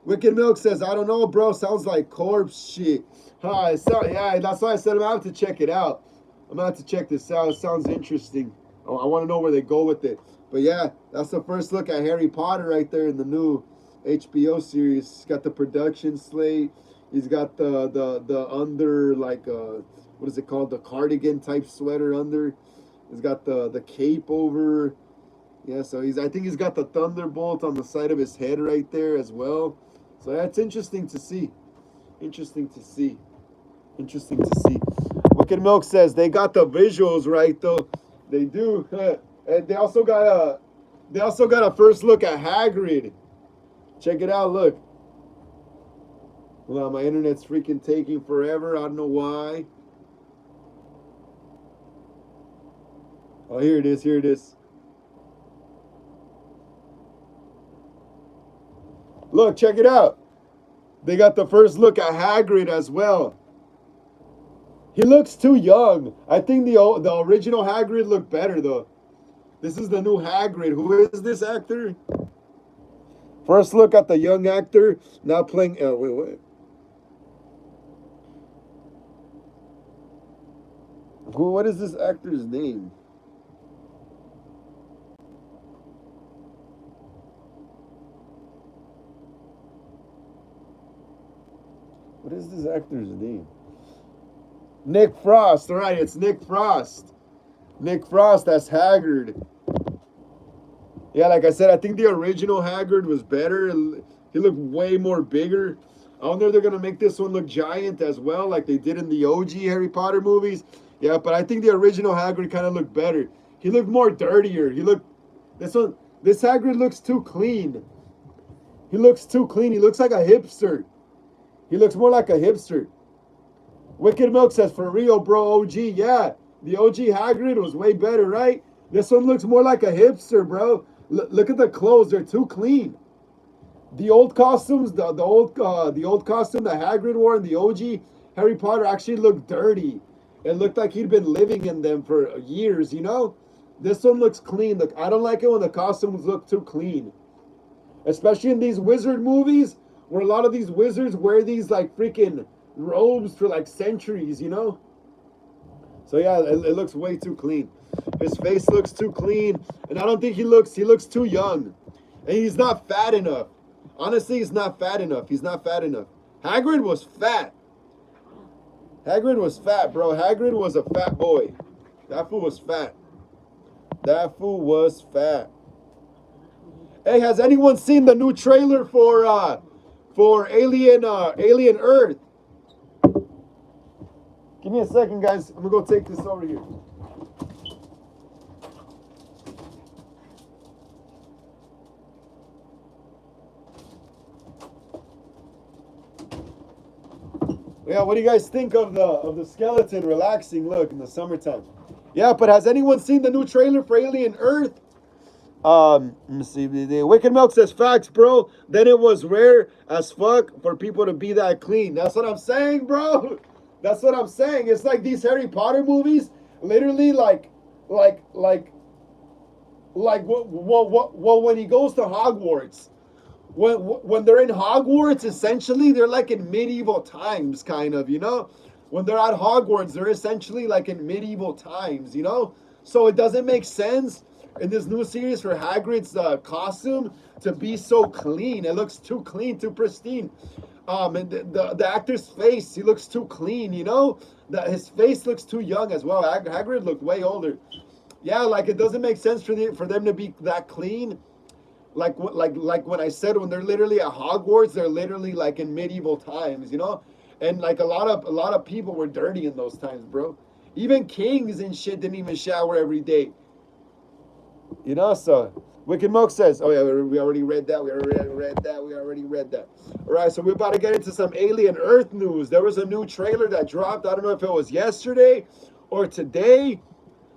S1: Wicked Milk says, I don't know, bro. Sounds like corpse shit. Yeah, that's why I said I'm out to check it out. I'm out to check this out. It sounds interesting. Oh, I want to know where they go with it. But yeah, that's the first look at Harry Potter right there in the new HBO series. He's got the production slate. He's got the under, like, what is it called? The cardigan type sweater under. He's got the cape over. Yeah, so I think he's got the thunderbolt on the side of his head right there as well. So that's interesting to see. Wicked Milk says they got the visuals right though. They do. And they also got a first look at Hagrid. Check it out, look. Well, my internet's freaking taking forever. I don't know why. Oh, here it is. Look, check it out. They got the first look at Hagrid as well. He looks too young. I think the original Hagrid looked better though. This is the new Hagrid. Who is this actor? First look at the young actor now playing. Wait. What is this actor's name? What is this actor's name? Nick Frost. All right, it's Nick Frost. Nick Frost, that's Hagrid. Yeah, like I said, I think the original Hagrid was better. He looked way more bigger. I wonder if they're going to make this one look giant as well, like they did in the OG Harry Potter movies. Yeah, but I think the original Hagrid kind of looked better. He looked more dirtier. This Hagrid looks too clean. He looks like a hipster. He looks more like a hipster. Wicked Milk says, for real, bro, OG. Yeah, the OG Hagrid was way better, right? This one looks more like a hipster, bro. Look at the clothes. They're too clean. The old costumes, the old costume that Hagrid wore in the OG Harry Potter actually looked dirty. It looked like he'd been living in them for years, you know? This one looks clean. Look, I don't like it when the costumes look too clean. Especially in these wizard movies, where a lot of these wizards wear these like freaking robes for like centuries, you know? So yeah, it looks way too clean. His face looks too clean, and I don't think he looks too young. And he's not fat enough. Honestly, he's not fat enough. Hagrid was fat. Hagrid was fat, bro. Hagrid was a fat boy. That fool was fat. Hey, has anyone seen the new trailer for Alien Earth? Give me a second, guys. I'm gonna go take this over here. Yeah, what do you guys think of the skeleton relaxing look in the summertime? Yeah, but has anyone seen the new trailer for Alien Earth? Let me see. The Wicked Milk says facts, bro. Then it was rare as fuck for people to be that clean. That's what I'm saying, bro. That's what I'm saying. It's like these Harry Potter movies, literally like when he goes to Hogwarts. When they're in Hogwarts, essentially, they're like in medieval times, kind of, you know? When they're at Hogwarts, they're essentially like in medieval times, you know? So it doesn't make sense in this new series for Hagrid's costume to be so clean. It looks too clean, too pristine. And the actor's face, he looks too clean, you know? His face looks too young as well. Hagrid looked way older. Yeah, like it doesn't make sense for them to be that clean. Like when I said, when they're literally at Hogwarts, they're literally like in medieval times, you know? And like a lot of people were dirty in those times, bro. Even kings and shit didn't even shower every day. You know, so Wicked Milk says, oh yeah, we already read that. We already read that. We already read that. All right, so we're about to get into some Alien Earth news. There was a new trailer that dropped. I don't know if it was yesterday or today,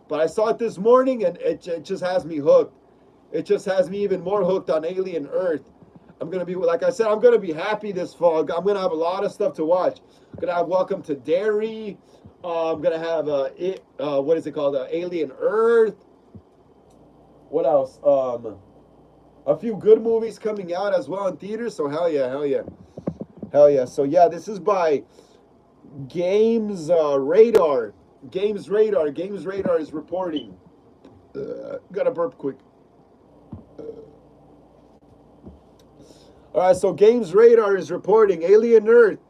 S1: but I saw it this morning and it just has me hooked. It just has me even more hooked on Alien Earth. I'm gonna be, like I said, I'm gonna be happy this fall. I'm gonna have a lot of stuff to watch. I'm gonna have Welcome to Derry. I'm gonna have what is it called? Alien Earth. What else? A few good movies coming out as well in theaters. So hell yeah, hell yeah, hell yeah. So yeah, this is by Games Radar. Games Radar. Games Radar is reporting. Gotta burp quick. All right, so Games Radar is reporting Alien Earth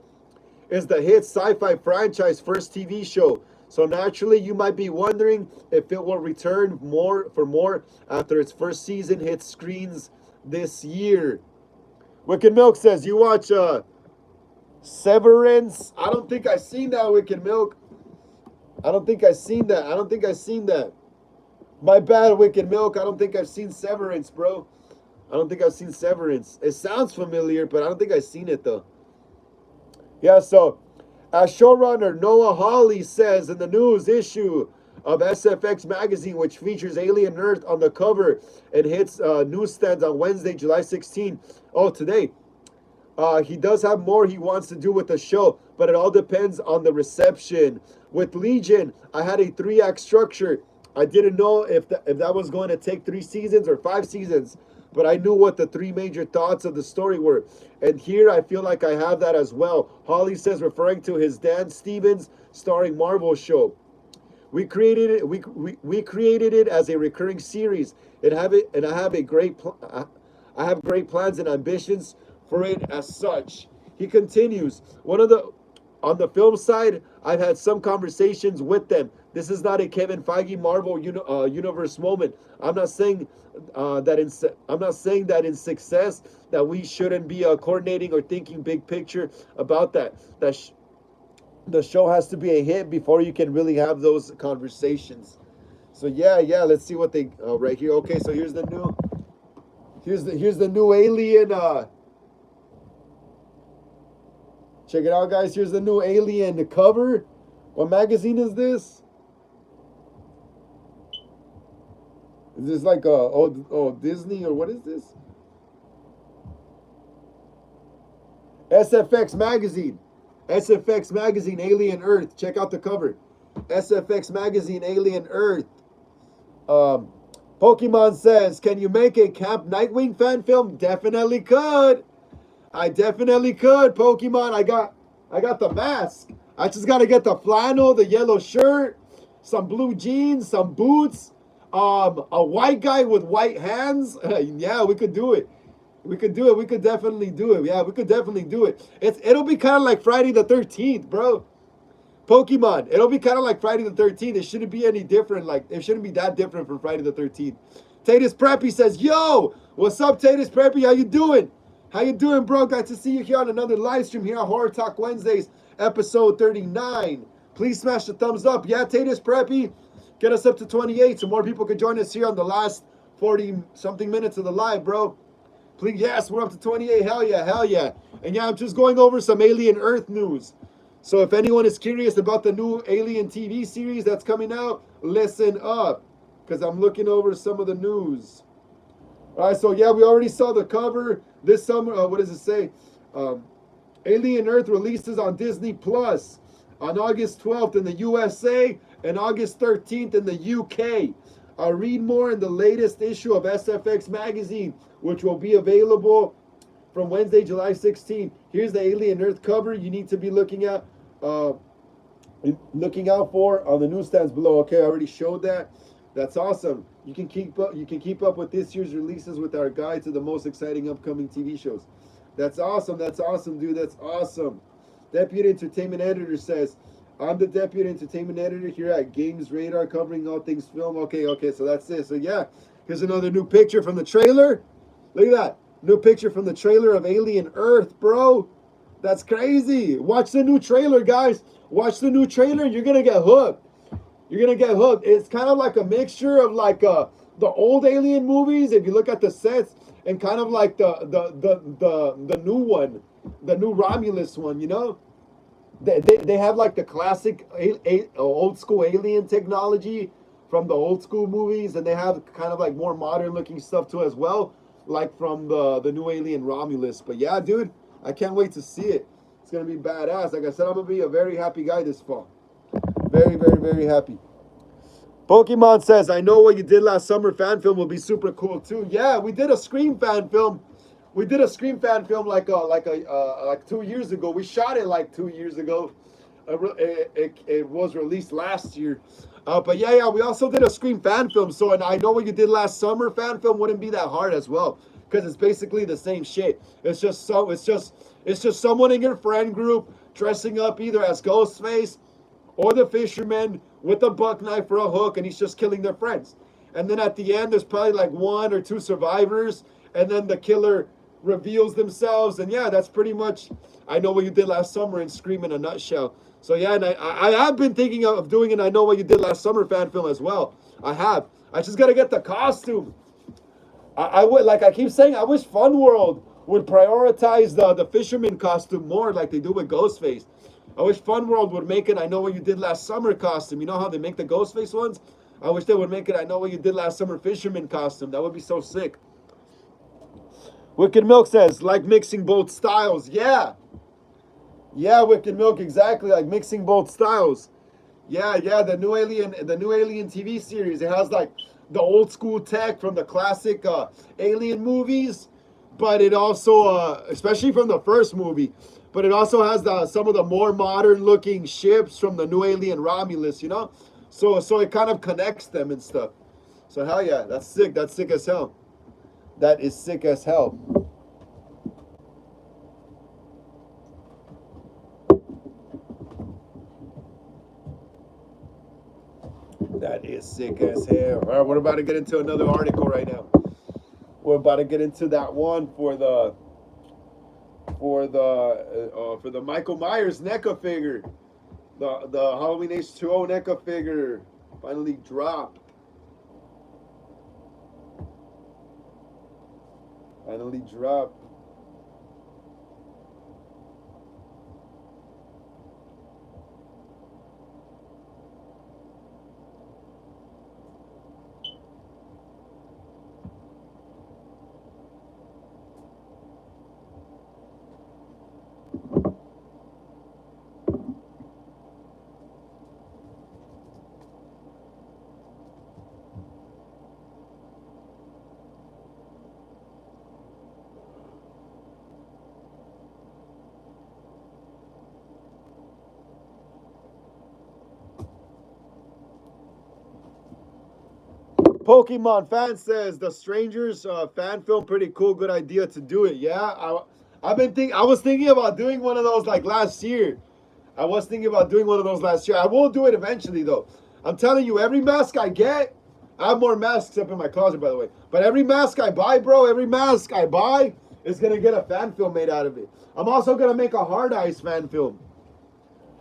S1: is the hit sci-fi franchise first TV show. So naturally, you might be wondering if it will return more after its first season hits screens this year. Wicked Milk says, you watch Severance? I don't think I've seen that, Wicked Milk. I don't think I've seen that. I don't think I've seen that. My bad, Wicked Milk. I don't think I've seen Severance, bro. I don't think I've seen Severance. It sounds familiar, but I don't think I've seen it, though. Yeah, so showrunner Noah Hawley says in the news issue of SFX magazine, which features Alien Earth on the cover and hits newsstands on Wednesday, July 16. Oh, today. He does have more he wants to do with the show, but it all depends on the reception. With Legion, I had a 3-act structure. I didn't know if that was going to take 3 seasons or 5 seasons, but I knew what the 3 major thoughts of the story were. And here I feel like I have that as well. Hawley says, referring to his Dan Stevens starring Marvel show. We created it. We created it as a recurring series. I have great plans and ambitions for it as such. He continues. On the film side, I've had some conversations with them. This is not a Kevin Feige Marvel universe moment. I'm not saying that in success that we shouldn't be coordinating or thinking big picture about that. The show has to be a hit before you can really have those conversations. So yeah, let's see what they right here. Okay, so here's the new Alien. Check it out, guys. Here's the new Alien cover. What magazine is this? Is this like Disney, or what is this? SFX magazine. SFX magazine, Alien Earth. Check out the cover. SFX magazine, Alien Earth. Pokemon says, can you make a Camp Nightwing fan film? Definitely could. I definitely could, Pokemon. I got the mask. I just gotta get the flannel, the yellow shirt, some blue jeans, some boots, a white guy with white hands. Yeah, we could do it. We could do it. We could definitely do it. Yeah, we could definitely do it. It'll be kind of like Friday the 13th, bro. Pokemon. It'll be kind of like Friday the 13th. It shouldn't be any different. Like, it shouldn't be that different from Friday the 13th. Tatus Preppy says, yo, what's up, Tatus Preppy? How you doing? How you doing, bro? Got to see you here on another live stream here on Horror Talk Wednesdays, episode 39. Please smash the thumbs up. Yeah, Tatus Preppy, get us up to 28 so more people can join us here on the last 40-something minutes of the live, bro. Please, yes, we're up to 28. Hell yeah, hell yeah. And yeah, I'm just going over some Alien Earth news. So if anyone is curious about the new Alien TV series that's coming out, listen up, because I'm looking over some of the news. All right, so yeah, we already saw the cover this summer. What does it say? Alien Earth releases on Disney Plus on August 12th in the USA and August 13th in the UK. Read more in the latest issue of SFX magazine, which will be available from Wednesday, July 16th. Here's the Alien Earth cover you need to be looking out for on the newsstands below. Okay, I already showed that. That's awesome. You can keep up with this year's releases with our guide to the most exciting upcoming TV shows. That's awesome. That's awesome, dude. That's awesome. Deputy Entertainment Editor says, I'm the Deputy Entertainment Editor here at Games Radar, covering all things film. Okay, so that's it. So yeah, here's another new picture from the trailer. Look at that. New picture from the trailer of Alien Earth, bro. That's crazy. Watch the new trailer, guys. Watch the new trailer and you're going to get hooked. You're gonna get hooked. It's kind of like a mixture of like the old Alien movies, if you look at the sets, and kind of like the new one, the new Romulus one. You know, they have like the classic old school alien technology from the old school movies, and they have kind of like more modern looking stuff too as well, like from the new Alien Romulus. But yeah, dude, I can't wait to see it. It's gonna be badass. Like I said, I'm gonna be a very happy guy this fall. Very, very, very happy. Pokemon says, I know what you did last summer fan film will be super cool too. Yeah, we did a Scream fan film. We did a Scream fan film like 2 years ago. We shot it like 2 years ago. It was released last year. But yeah, we also did a Scream fan film. So, and I know what you did last summer fan film wouldn't be that hard as well, because it's basically the same shit. It's just someone in your friend group dressing up either as Ghostface or the fisherman with a buck knife or a hook, and he's just killing their friends. And then at the end, there's probably like one or two survivors, and then the killer reveals themselves. And yeah, that's pretty much I Know What You Did Last Summer and Scream in a nutshell. So yeah, and I have been thinking of doing an I Know What You Did Last Summer fan film as well. I have. I just gotta get the costume. I would, like I keep saying, I wish Fun World would prioritize the fisherman costume more like they do with Ghostface. I wish Fun World would make it I Know What You Did Last Summer costume. You know how they make the Ghostface ones? I wish they would make it I Know What You Did Last Summer fisherman costume. That would be so sick. Wicked Milk says, like mixing both styles. Yeah. Yeah, Wicked Milk, exactly. Like mixing both styles. Yeah, the new Alien TV series. It has like the old school tech from the classic Alien movies, but it also, especially from the first movie, but it also has some of the more modern looking ships from the new Alien Romulus, you know? So it kind of connects them and stuff. So hell yeah, that's sick. That's sick as hell. That is sick as hell. That is sick as hell. All right, we're about to get into another article right now. We're about to get into that one for the Michael Myers NECA figure. The Halloween H2O NECA figure finally dropped. Finally dropped. Pokemon fan says the Strangers fan film pretty cool, good idea to do it. Yeah, I was thinking about doing one of those like last year. I was thinking about doing one of those last year. I will do it eventually though. I'm telling you, every mask I get, I have more masks up in my closet by the way. But every mask I buy, bro, every mask I buy is gonna get a fan film made out of it. I'm also gonna make a Hard Eyes fan film.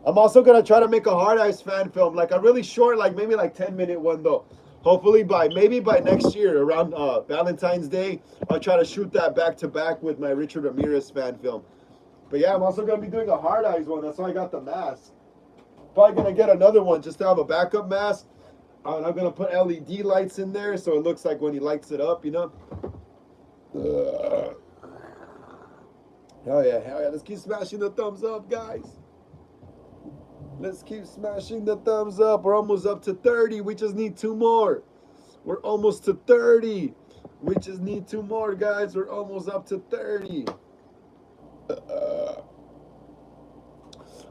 S1: I'm also gonna try to make a Hard Eyes fan film, like a really short, like maybe like 10-minute one though. Hopefully maybe by next year around Valentine's Day, I'll try to shoot that back to back with my Richard Ramirez fan film. But yeah, I'm also gonna be doing a Hard Eyes one. That's why I got the mask. Probably gonna get another one just to have a backup mask. And I'm gonna put LED lights in there so it looks like when he lights it up, you know. Hell yeah! Let's keep smashing the thumbs up, guys. Let's keep smashing the thumbs up. We're almost up to 30. We just need 2 more. We're almost to 30. We just need 2 more, guys. We're almost up to 30.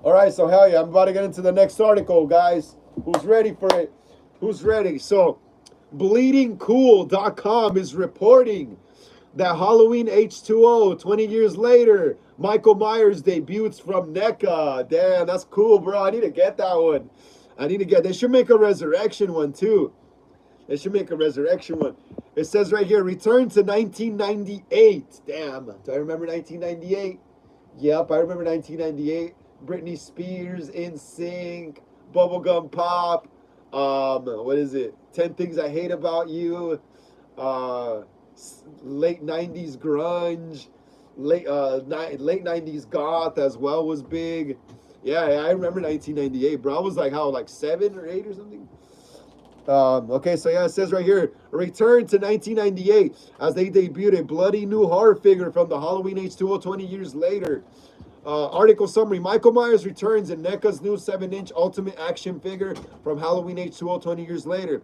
S1: All right, so hell yeah. I'm about to get into the next article, guys. Who's ready for it? Who's ready? So, bleedingcool.com is reporting that Halloween H2O, 20 years later, Michael Myers debuts from NECA. Damn, that's cool, bro. I need to get that one. They should make a resurrection one, too. They should make a resurrection one. It says right here, return to 1998. Damn, do I remember 1998? Yep, I remember 1998. Britney Spears, In Sync, Bubblegum Pop. What is it? 10 Things I Hate About You. Uh, Late 90s grunge. Late 90s goth as well was big. Yeah, I remember 1998, bro. I was like, how, like 7 or 8 or something? Okay, so yeah, it says right here, return to 1998 as they debuted a bloody new horror figure from the Halloween H2O 20 years later. Article summary, Michael Myers returns in NECA's new 7-inch Ultimate action figure from Halloween H2O 20 years later.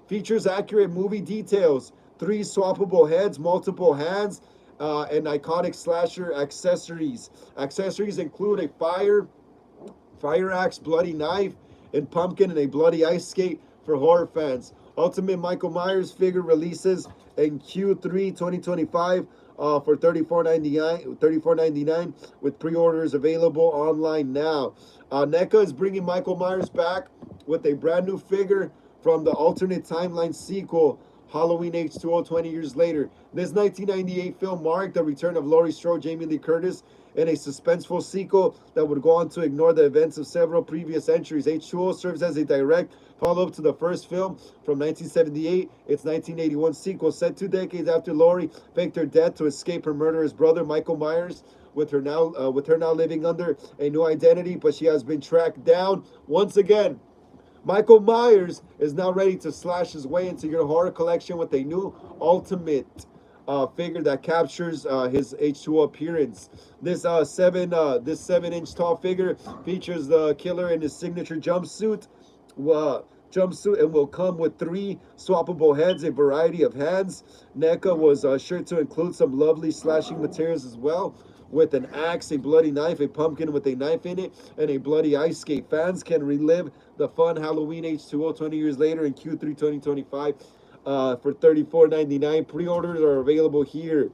S1: Features accurate movie details, 3 swappable heads, multiple hands, and iconic slasher accessories. Accessories include a fire axe, bloody knife, and pumpkin, and a bloody ice skate for horror fans. Ultimate Michael Myers figure releases in Q3 2025 for $34.99 with pre-orders available online now. NECA is bringing Michael Myers back with a brand new figure from the alternate timeline sequel, Halloween H2O 20 years later. This 1998 film marked the return of Laurie Strode, Jamie Lee Curtis, in a suspenseful sequel that would go on to ignore the events of several previous entries. H2O serves as a direct follow-up to the first film from 1978. Its 1981 sequel, set 2 decades after Laurie faked her death to escape her murderous brother, Michael Myers, with her now living under a new identity, but she has been tracked down once again. Michael Myers is now ready to slash his way into your horror collection with a new Ultimate figure that captures his H2O appearance. This 7-inch tall figure features the killer in his signature jumpsuit, and will come with 3 swappable heads, a variety of hands. NECA was sure to include some lovely slashing materials as well, with an axe, a bloody knife, a pumpkin with a knife in it, and a bloody ice skate. Fans can relive the fun Halloween H2O 20 years later in Q3 2025 for $34.99. Pre-orders are available here.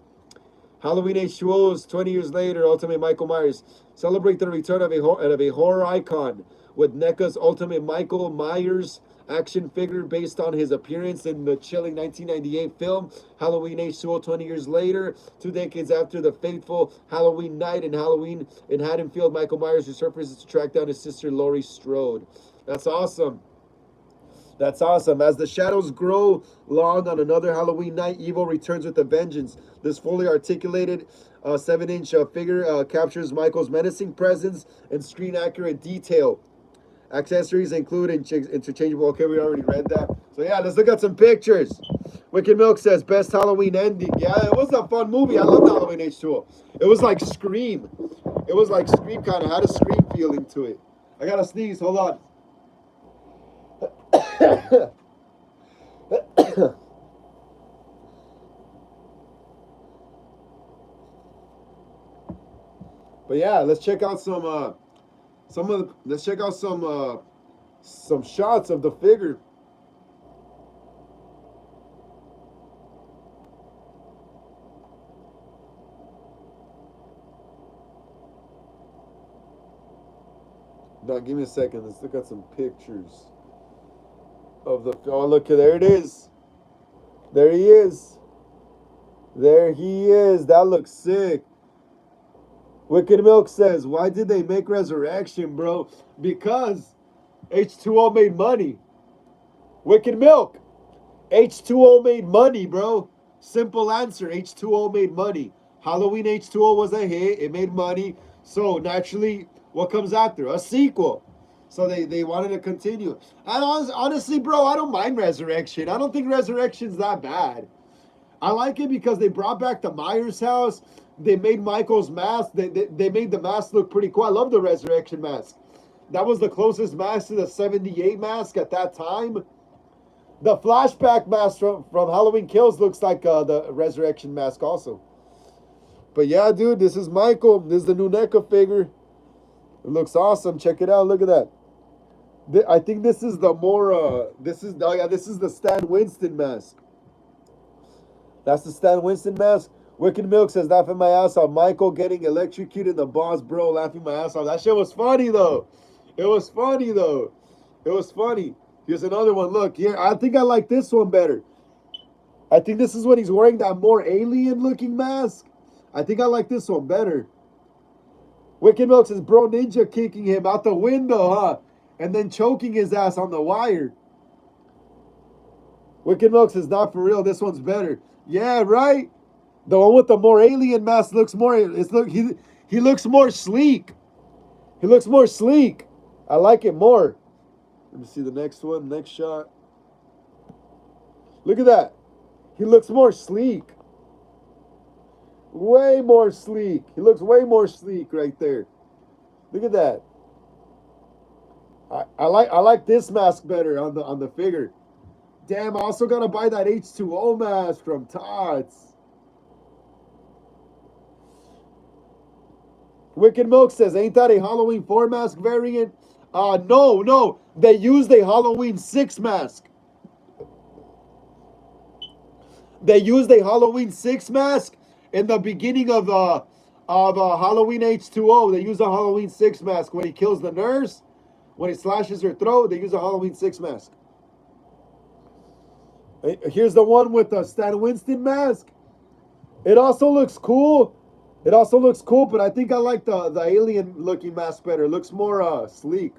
S1: Halloween H2O is 20 years later. Ultimate Michael Myers. Celebrate the return of a horror icon with NECA's Ultimate Michael Myers action figure based on his appearance in the chilling 1998 film Halloween H2O 20 years later. 2 decades after the fateful Halloween night in Haddonfield, Michael Myers resurfaces to track down his sister Laurie Strode. That's awesome. That's awesome. As the shadows grow long on another Halloween night, evil returns with a vengeance. This fully articulated 7-inch figure captures Michael's menacing presence and screen-accurate detail. Accessories include interchangeable. Okay, we already read that. So yeah, let's look at some pictures. Wicked Milk says, best Halloween ending. Yeah, it was a fun movie. I loved Halloween H2O. It was like Scream. It was like Scream, kind of had a Scream feeling to it. I gotta sneeze. Hold on. But yeah, let's check out some shots of the figure. Now, give me a second. Let's look at some pictures of the. Oh, look, there it is. There he is. There he is. That looks sick. Wicked Milk says, why did they make Resurrection, bro? Because H2O made money. Wicked Milk. H2O made money, bro. Simple answer. H2O made money. Halloween H2O was a hit. It made money. So naturally, what comes after? A sequel. So they wanted to continue. And honestly, bro, I don't mind Resurrection. I don't think Resurrection's that bad. I like it because they brought back the Myers house. They made Michael's mask. They made the mask look pretty cool. I love the Resurrection mask. That was the closest mask to the 78 mask at that time. The flashback mask from Halloween Kills looks like the Resurrection mask also. But yeah, dude, this is Michael. This is the new NECA figure. It looks awesome. Check it out. Look at that. I think this is the more, this is the Stan Winston mask. That's the Stan Winston mask. Wicked Milk says, laughing my ass off. Michael getting electrocuted, the boss, bro, laughing my ass off. That shit was funny, though. It was funny, though. It was funny. Here's another one. Look, here. I think I like this one better. I think this is when he's wearing that more alien-looking mask. I think I like this one better. Wicked Milk says, bro, ninja kicking him out the window, huh? And then choking his ass on the wire. Wicked Milk says, not for real. This one's better. Yeah, right? The one with the more alien mask looks more, he looks more sleek. He looks more sleek. I like it more. Let me see the next one, next shot. Look at that. He looks more sleek. Way more sleek. He looks way more sleek right there. Look at that. I like this mask better on the figure. Damn, I also gotta buy that H2O mask from Tots. Wicked Milk says, ain't that a Halloween 4 mask variant? No. They used a Halloween 6 mask. They used a Halloween 6 mask in the beginning of Halloween H2O. They use a Halloween 6 mask when he kills the nurse, when he slashes her throat. They use a Halloween 6 mask. Here's the one with the Stan Winston mask. It also looks cool. But I think I like the alien looking mask better. It looks more sleek.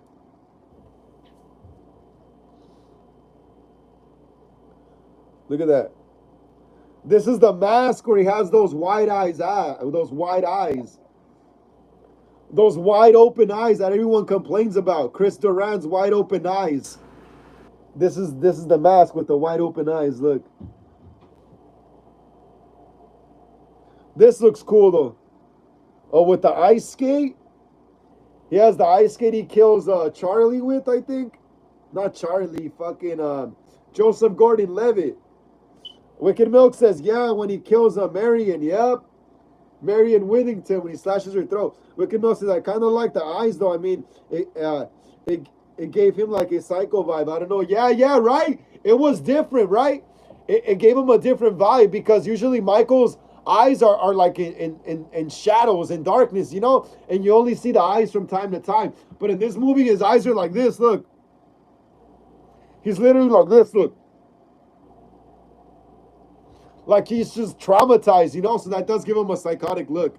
S1: Look at that. This is the mask where he has those wide eyes. Those wide eyes. Those wide open eyes that everyone complains about. Chris Duran's wide open eyes. This is the mask with the wide open eyes. Look. This looks cool though. Oh, with the ice skate? He has the ice skate he kills Charlie with, I think. Not Charlie, fucking Joseph Gordon-Levitt. Wicked Milk says, yeah, when he kills Marion, yep. Marion Withington, when he slashes her throat. Wicked Milk says, I kind of like the eyes, though. I mean, it gave him like a psycho vibe. I don't know. Yeah, right? It was different, right? It gave him a different vibe because usually Michael's eyes are like in shadows and darkness, you know? And you only see the eyes from time to time. But in this movie, his eyes are like this, look. He's literally like this, look. Like he's just traumatized, you know? So that does give him a psychotic look.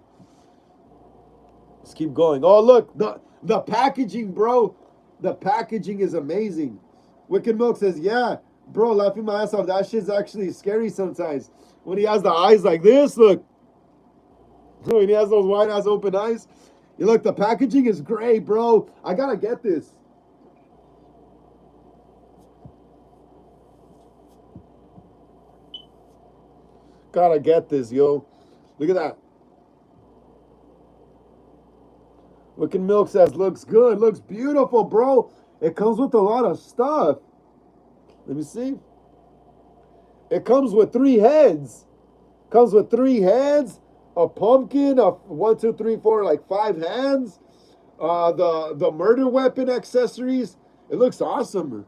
S1: Let's keep going. Oh, look, the packaging, bro. The packaging is amazing. Wicked Milk says, yeah, bro, laughing my ass off. That shit's actually scary sometimes. When he has the eyes like this, look. When he has those wide ass open eyes. You look, the packaging is great, bro. I gotta get this. Gotta get this, yo. Look at that. Wicked Milk says, looks good, looks beautiful, bro. It comes with a lot of stuff. Let me see. It comes with 3 heads. Comes with 3 heads, a pumpkin, a 1, 2, 3, 4, like 5 hands. The murder weapon accessories. It looks awesome.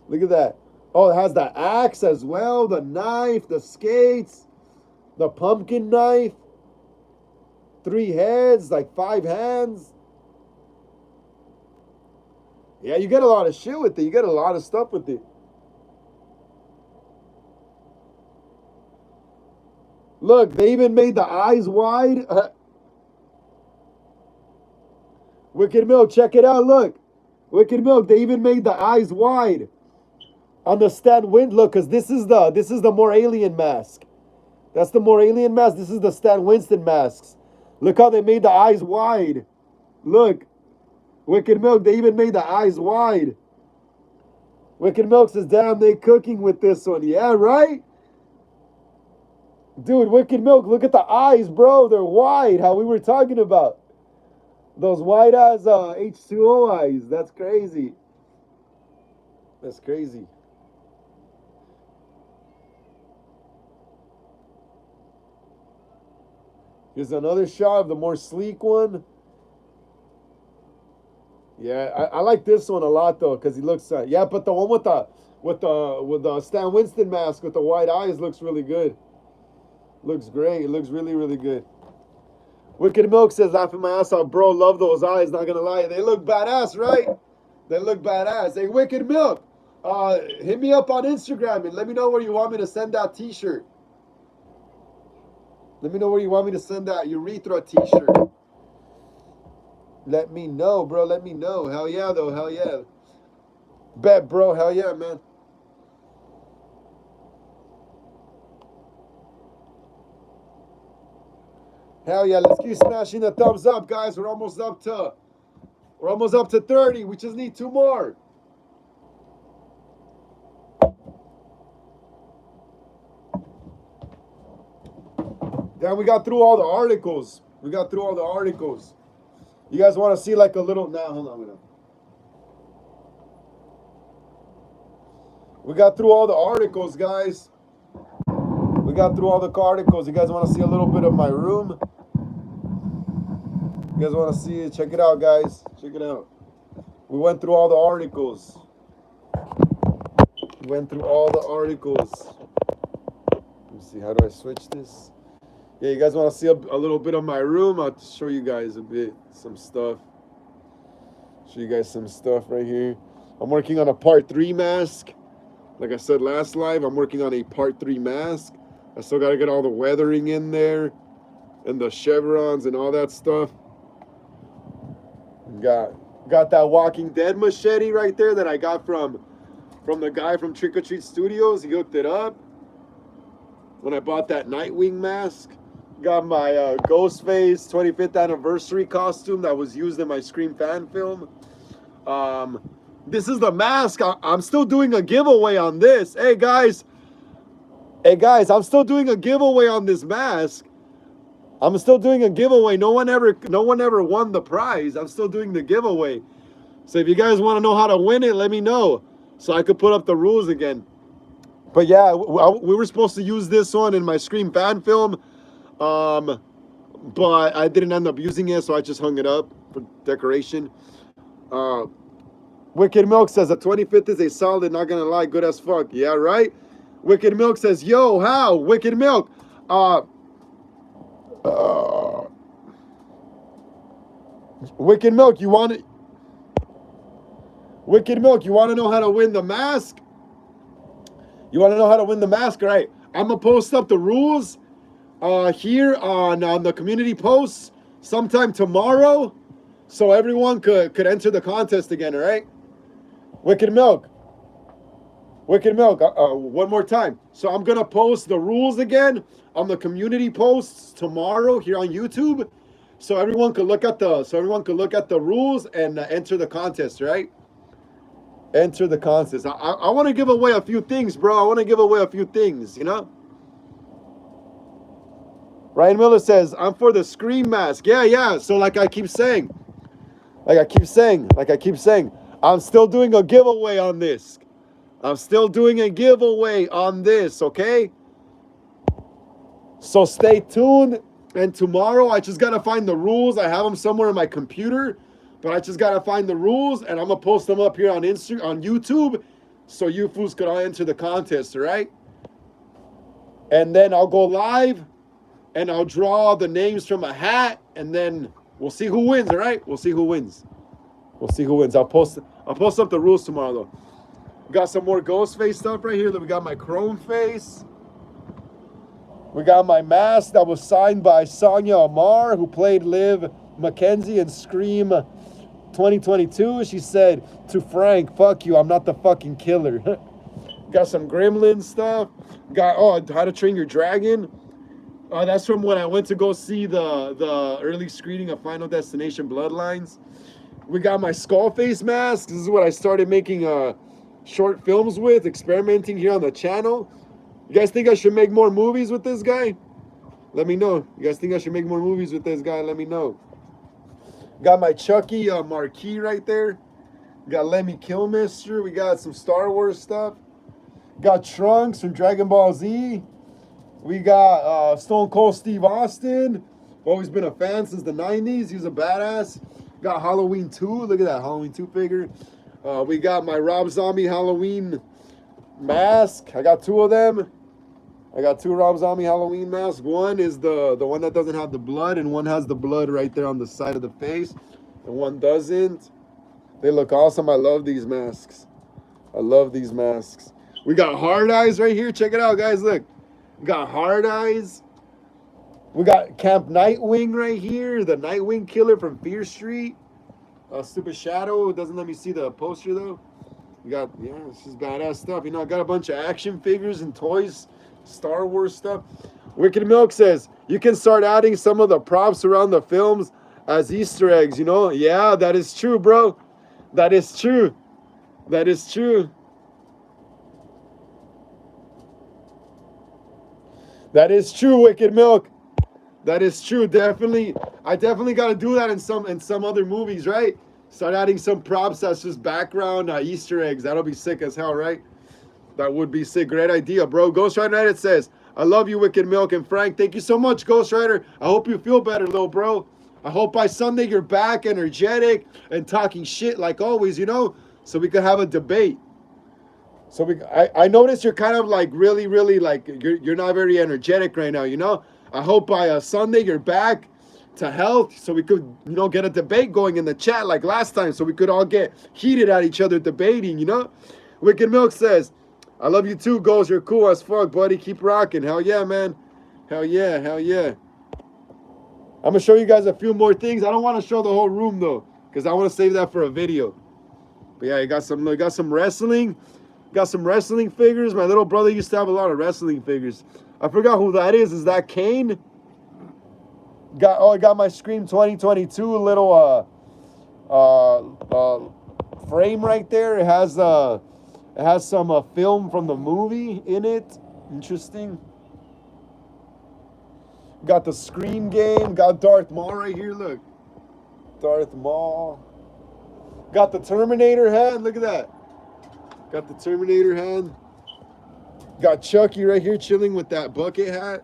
S1: Look at that. Oh, it has the axe as well, the knife, the skates, the pumpkin knife, 3 heads, like 5 hands. Yeah, you get a lot of shit with it. You get a lot of stuff with it. Look, they even made the eyes wide. Wicked Milk, check it out. Look. Wicked Milk, they even made the eyes wide. On the Stan Winston, look, because this is the more alien mask. That's the more alien mask. This is the Stan Winston masks. Look how they made the eyes wide. Look. Wicked Milk, they even made the eyes wide. Wicked Milk says, damn, they cooking with this one. Yeah, right? Dude, Wicked Milk, look at the eyes, bro. They're wide, how we were talking about. Those wide ass H2O eyes. That's crazy. That's crazy. Here's another shot of the more sleek one. Yeah, I like this one a lot though, because he looks yeah, but the one with the Stan Winston mask with the white eyes looks really good. Looks great. It looks really, really good. Wicked Milk says, laughing my ass off, bro. Love those eyes, not gonna lie. They look badass, right? They look badass. Hey, Wicked Milk, hit me up on Instagram and let me know where you want me to send that t-shirt. Let me know where you want me to send that urethra t-shirt. Let me know, bro. Let me know. Hell yeah, though. Hell yeah. Bet, bro. Hell yeah, man. Hell yeah. Let's keep smashing the thumbs up, guys. We're almost up to 30. We just need 2 more. Then we got through all the articles. You guys want to see like a little... Nah, hold on. We got through all the articles, guys. You guys want to see a little bit of my room? You guys want to see it? Check it out, guys. Check it out. We went through all the articles. Let me see, how do I switch this? Yeah, you guys want to see a little bit of my room? I'll show you guys some stuff. Show you guys some stuff right here. I'm working on a part 3 mask. Like I said last live, I'm working on a part 3 mask. I still got to get all the weathering in there and the chevrons and all that stuff. Got that Walking Dead machete right there that I got from the guy from Trick or Treat Studios. He hooked it up when I bought that Nightwing mask. Got my Ghostface 25th anniversary costume that was used in my Scream fan film. This is the mask. I'm still doing a giveaway on this. Hey guys, I'm still doing a giveaway on this mask. I'm still doing a giveaway. No one ever won the prize. I'm still doing the giveaway. So if you guys want to know how to win it, let me know so I could put up the rules again. But yeah, we were supposed to use this one in my Scream fan film. But I didn't end up using it, so I just hung it up for decoration. Wicked Milk says the 25th is a solid, not gonna lie, good as fuck. Yeah, right? Wicked Milk says, yo, how? Wicked Milk. Wicked Milk, you want to know how to win the mask? You want to know how to win the mask? All right. I'm gonna post up the rules here on the community posts sometime tomorrow, so everyone could enter the contest again. All right, Wicked Milk, one more time. So I'm gonna post the rules again on the community posts tomorrow here on YouTube, so everyone could look at the rules and enter the contest. Right? Enter the contest. I want to give away a few things, bro. I want to give away a few things, you know. Ryan Miller says, I'm for the Scream mask. Yeah. So like I keep saying, I'm still doing a giveaway on this. Okay? So stay tuned. And tomorrow, I just got to find the rules. I have them somewhere in my computer, but I just got to find the rules, and I'm going to post them up here on YouTube, so you fools could all enter the contest, all right? And then I'll go live, and I'll draw the names from a hat, and then we'll see who wins, all right? We'll see who wins. I'll post up the rules tomorrow, though. We got some more Ghostface stuff right here. We got my Chrome face. We got my mask that was signed by Sonia Amar, who played Liv Mackenzie in Scream 2022. She said to Frank, fuck you, I'm not the fucking killer. Got some Gremlin stuff. Got, How to Train Your Dragon. That's from when I went to go see the early screening of Final Destination Bloodlines. We got my Skullface mask. This is what I started making short films with, experimenting here on the channel. You guys think I should make more movies with this guy? Let me know. You guys think I should make more movies with this guy? Let me know. Got my Chucky marquee right there. Got Lemmy Kilmister. We got some Star Wars stuff. Got Trunks from Dragon Ball Z. We got Stone Cold Steve Austin. Always been a fan since the 90s. He's a badass. Got Halloween 2. Look at that Halloween 2 figure. We got my Rob Zombie Halloween mask. I got 2 of them. I got 2 Rob Zombie Halloween masks. One is the one that doesn't have the blood, and one has the blood right there on the side of the face, and one doesn't. They look awesome. I love these masks. We got Hard Eyes right here. Check it out, guys. Look. We got Hard Eyes. We got Camp Nightwing right here. The Nightwing killer from Fear Street. Stupid Shadow. Doesn't let me see the poster, though. You got, yeah, this is badass stuff. You know, I got a bunch of action figures and toys, Star Wars stuff. Wicked Milk says, you can start adding some of the props around the films as Easter eggs, you know? Yeah, that is true, bro. That is true. That is true. That is true, Wicked Milk. That is true. Definitely. I definitely got to do that in some other movies, right? Start adding some props that's just background Easter eggs. That'll be sick as hell, right? That would be sick. Great idea, bro. Ghost Rider Edit says, I love you, Wicked Milk. And Frank, thank you so much, Ghost Rider. I hope you feel better, little bro. I hope by Sunday you're back, energetic, and talking shit like always, you know? So we could have a debate. So I noticed you're kind of like really, really like, you're not very energetic right now, you know? I hope by Sunday you're back to health so we could, you know, get a debate going in the chat like last time so we could all get heated at each other debating, you know? Wicked Milk says, I love you too, Ghost. You're cool as fuck, buddy. Keep rocking. Hell yeah, man. Hell yeah, hell yeah. I'm going to show you guys a few more things. I don't want to show the whole room, though, because I want to save that for a video. But yeah, you got some wrestling. Got some wrestling figures. My little brother used to have a lot of wrestling figures. I forgot who that is. Is that Kane? I got my Scream 2022 little frame right there. It has some film from the movie in it. Interesting. Got the Scream game. Got Darth Maul right here. Look. Darth Maul. Got the Terminator hand. Look at that. Got the Terminator hand. Got Chucky right here chilling with that bucket hat.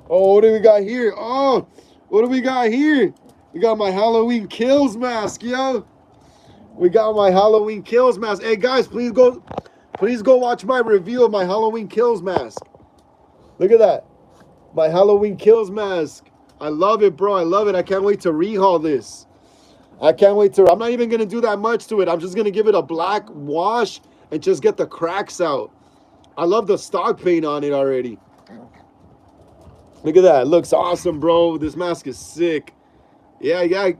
S1: Oh, what do we got here? Oh, what do we got here? We got my Halloween Kills mask, yo. We got my Halloween Kills mask. Hey, guys, please go watch my review of my Halloween Kills mask. Look at that. My Halloween Kills mask. I love it, bro. I love it. I can't wait to rehaul this. I can't wait to... I'm not even going to do that much to it. I'm just going to give it a black wash and just get the cracks out. I love the stock paint on it already. Look at that. It looks awesome, bro. This mask is sick. Yeah.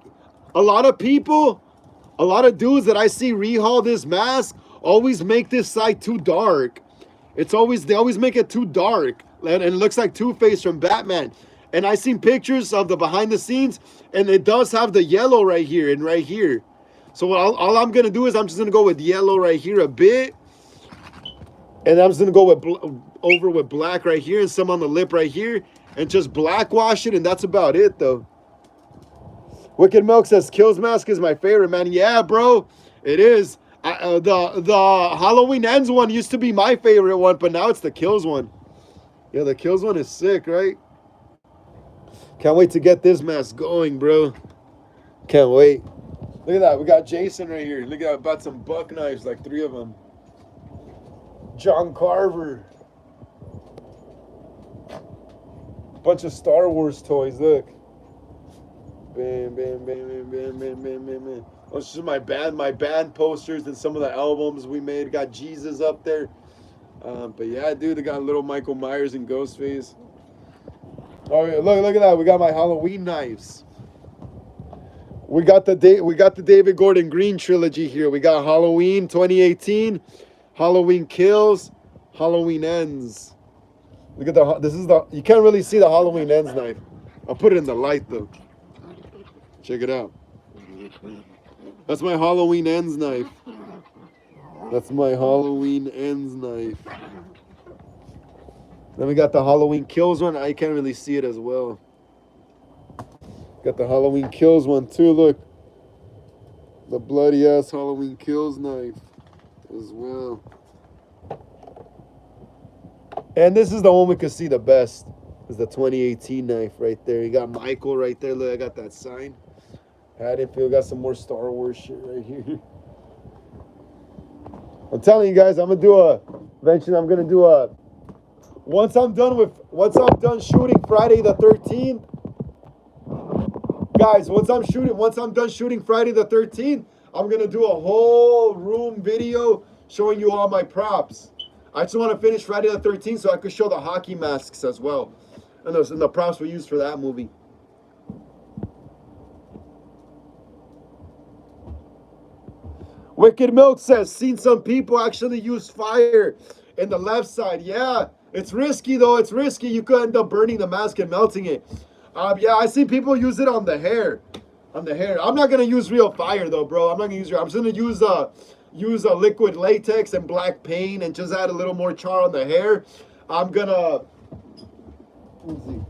S1: A lot of people, a lot of dudes that I see rehaul this mask always make this side too dark. They always make it too dark. And it looks like Two-Face from Batman. And I seen pictures of the behind the scenes, and it does have the yellow right here and right here. So all I'm going to do is I'm just going to go with yellow right here a bit. And I'm just going to go over with black right here and some on the lip right here. And just black wash it, and that's about it, though. Wicked Milk says, Kills mask is my favorite, man. Yeah, bro, it is. The Halloween Ends one used to be my favorite one, but now it's the Kills one. Yeah, the Kills one is sick, right? Can't wait to get this mask going, bro. Can't wait. Look at that. We got Jason right here. Look at that. I bought some buck knives, like 3 of them. John Carver. Bunch of Star Wars toys. Look. Bam, bam, bam, bam, bam, bam, bam, bam, bam. Oh, this is my band posters and some of the albums we made. Got Jesus up there. But yeah, dude, they got little Michael Myers and Ghostface. Oh, yeah, look at that. We got my Halloween knives. We got the David Gordon Green trilogy here. We got Halloween 2018, Halloween Kills, Halloween Ends. Look at you can't really see the Halloween Ends knife. I'll put it in the light though. Check it out. That's my Halloween Ends knife. That's my Halloween Ends knife. Then we got the Halloween Kills one. I can't really see it as well. Got the Halloween Kills one too, look. The bloody ass Halloween Kills knife as well. And this is the one we could see the best. Is the 2018 knife right there. You got Michael right there. Look, I got that sign. Haddonfield got some more Star Wars shit right here. I'm telling you guys, eventually I'm gonna do a once I'm done shooting Friday the 13th. Guys, once I'm done shooting Friday the 13th, I'm gonna do a whole room video showing you all my props. I just want to finish Friday the 13th so I could show the hockey masks as well. And the props we used for that movie. Wicked Milk says, seen some people actually use fire in the left side. Yeah, it's risky though. It's risky. You could end up burning the mask and melting it. Yeah, I see people use it on the hair. On the hair. I'm not gonna use real fire though, bro. I'm not gonna use real. I'm just gonna use a liquid latex and black paint and just add a little more char on the hair. I'm gonna. Let's see.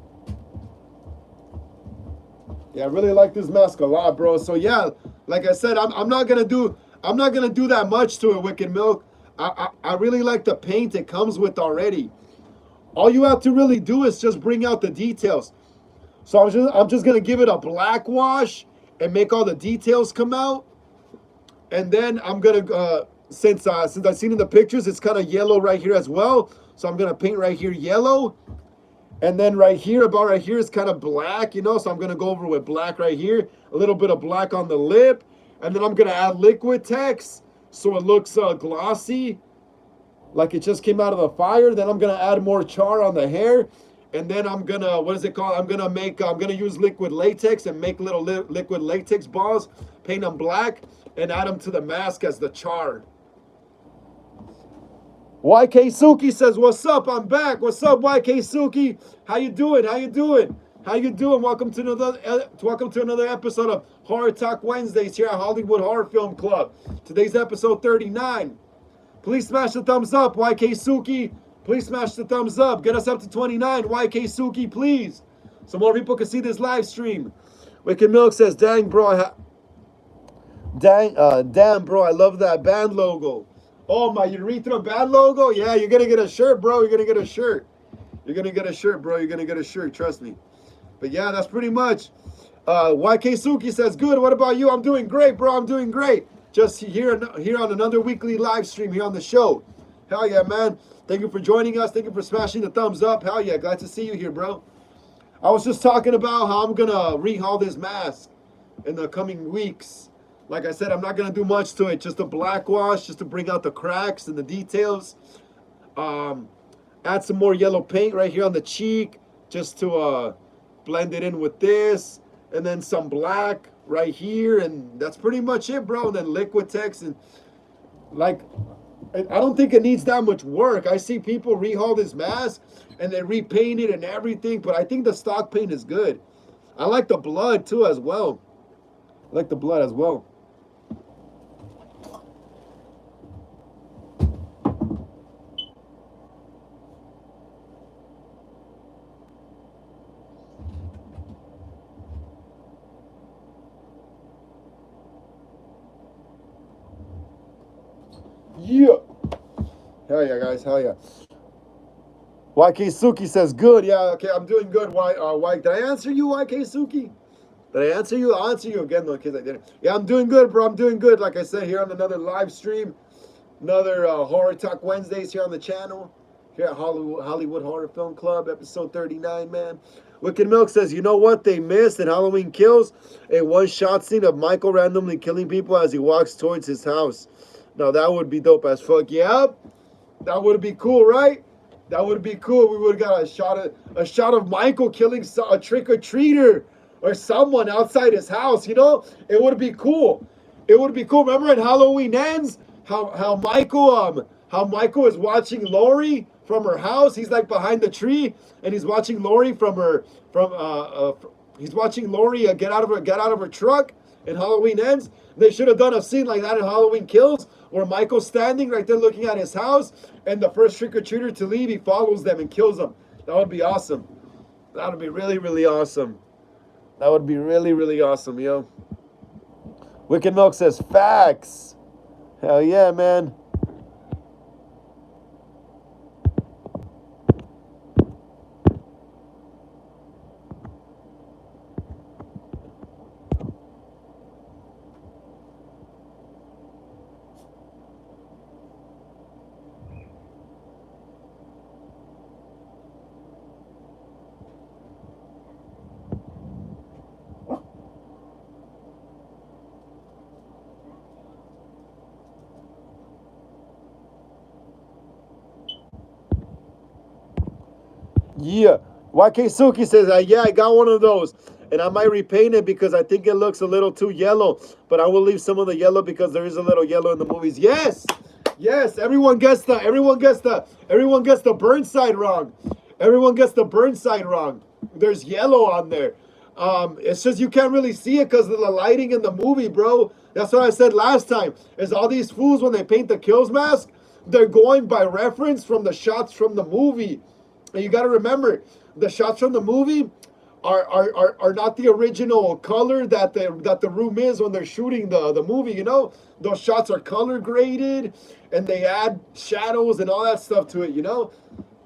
S1: Yeah, I really like this mask a lot, bro. So yeah, like I said, I'm not gonna do that much to it, Wicked Milk. I really like the paint it comes with already. All you have to really do is just bring out the details. So I'm just gonna give it a black wash and make all the details come out. And then I'm gonna since I've seen in the pictures, it's kind of yellow right here as well. So I'm gonna paint right here yellow. And then right here, about right here, is kind of black, you know, so I'm going to go over with black right here, a little bit of black on the lip, and then I'm going to add liquid text so it looks glossy, like it just came out of the fire. Then I'm going to add more char on the hair, and then I'm going to, what is it called? I'm going to use liquid latex and make little liquid latex balls, paint them black, and add them to the mask as the char. YK Suki says, what's up? I'm back. What's up, YK Suki? How you doing? How you doing? How you doing? Welcome to another episode of Horror Talk Wednesdays here at Hollywood Horror Film Club. Today's episode 39. Please smash the thumbs up, YK Suki. Please smash the thumbs up. Get us up to 29, YK Suki, please. So more people can see this live stream. Wicked Milk says, dang, bro, damn, bro, I love that band logo. Oh, my urethra band logo? Yeah, you're going to get a shirt, bro. You're going to get a shirt. You're going to get a shirt, bro. You're going to get a shirt. Trust me. But yeah, that's pretty much. YK Suki says, good. What about you? I'm doing great, bro. I'm doing great. Just here on another weekly live stream here on the show. Hell yeah, man. Thank you for joining us. Thank you for smashing the thumbs up. Hell yeah. Glad to see you here, bro. I was just talking about how I'm going to rehaul this mask in the coming weeks. Like I said, I'm not going to do much to it. Just a black wash, just to bring out the cracks and the details. Add some more yellow paint right here on the cheek, just to blend it in with this. And then some black right here. And that's pretty much it, bro. And then liquid text. And like, I don't think it needs that much work. I see people rehaul this mask and they repaint it and everything. But I think the stock paint is good. I like the blood too as well. I like the blood as well. Yeah. Hell yeah, guys. Hell yeah. YK Suki says, good. Yeah, okay, I'm doing good. Why did I answer you, YK Suki? Did I answer you? I'll answer you again, though, in case I didn't. Yeah, I'm doing good, bro. I'm doing good. Like I said, here on another live stream. Another Horror Talk Wednesdays here on the channel. Here at Hollywood Horror Film Club, episode 39, man. Wicked Milk says, you know what they missed in Halloween Kills? A one-shot scene of Michael randomly killing people as he walks towards his house. Now, that would be dope as fuck. Yep. That would be cool, right? That would be cool. We would have got a shot of Michael killing a trick-or-treater or someone outside his house, you know? It would be cool. It would be cool. Remember in Halloween Ends, how Michael is watching Lori from her house. He's like behind the tree, and he's watching Lori he's watching Lori get out of her truck in Halloween Ends. They should have done a scene like that in Halloween Kills, where Michael's standing right there looking at his house, and the first trick-or-treater to leave, he follows them and kills them. That would be awesome. That would be really, really awesome. That would be really, really awesome, yo. Wicked Milk says, facts. Hell yeah, man. Yeah. YK Suki says, yeah, I got one of those. And I might repaint it because I think it looks a little too yellow. But I will leave some of the yellow because there is a little yellow in the movies. Yes! Yes, everyone gets the burn side wrong. Everyone gets the burn side wrong. There's yellow on there. It's just you can't really see it because of the lighting in the movie, bro. That's what I said last time. Is all these fools when they paint the kills mask, they're going by reference from the shots from the movie. And you got to remember, the shots from the movie are not the original color that the room is when they're shooting the movie, you know? Those shots are color graded and they add shadows and all that stuff to it, you know?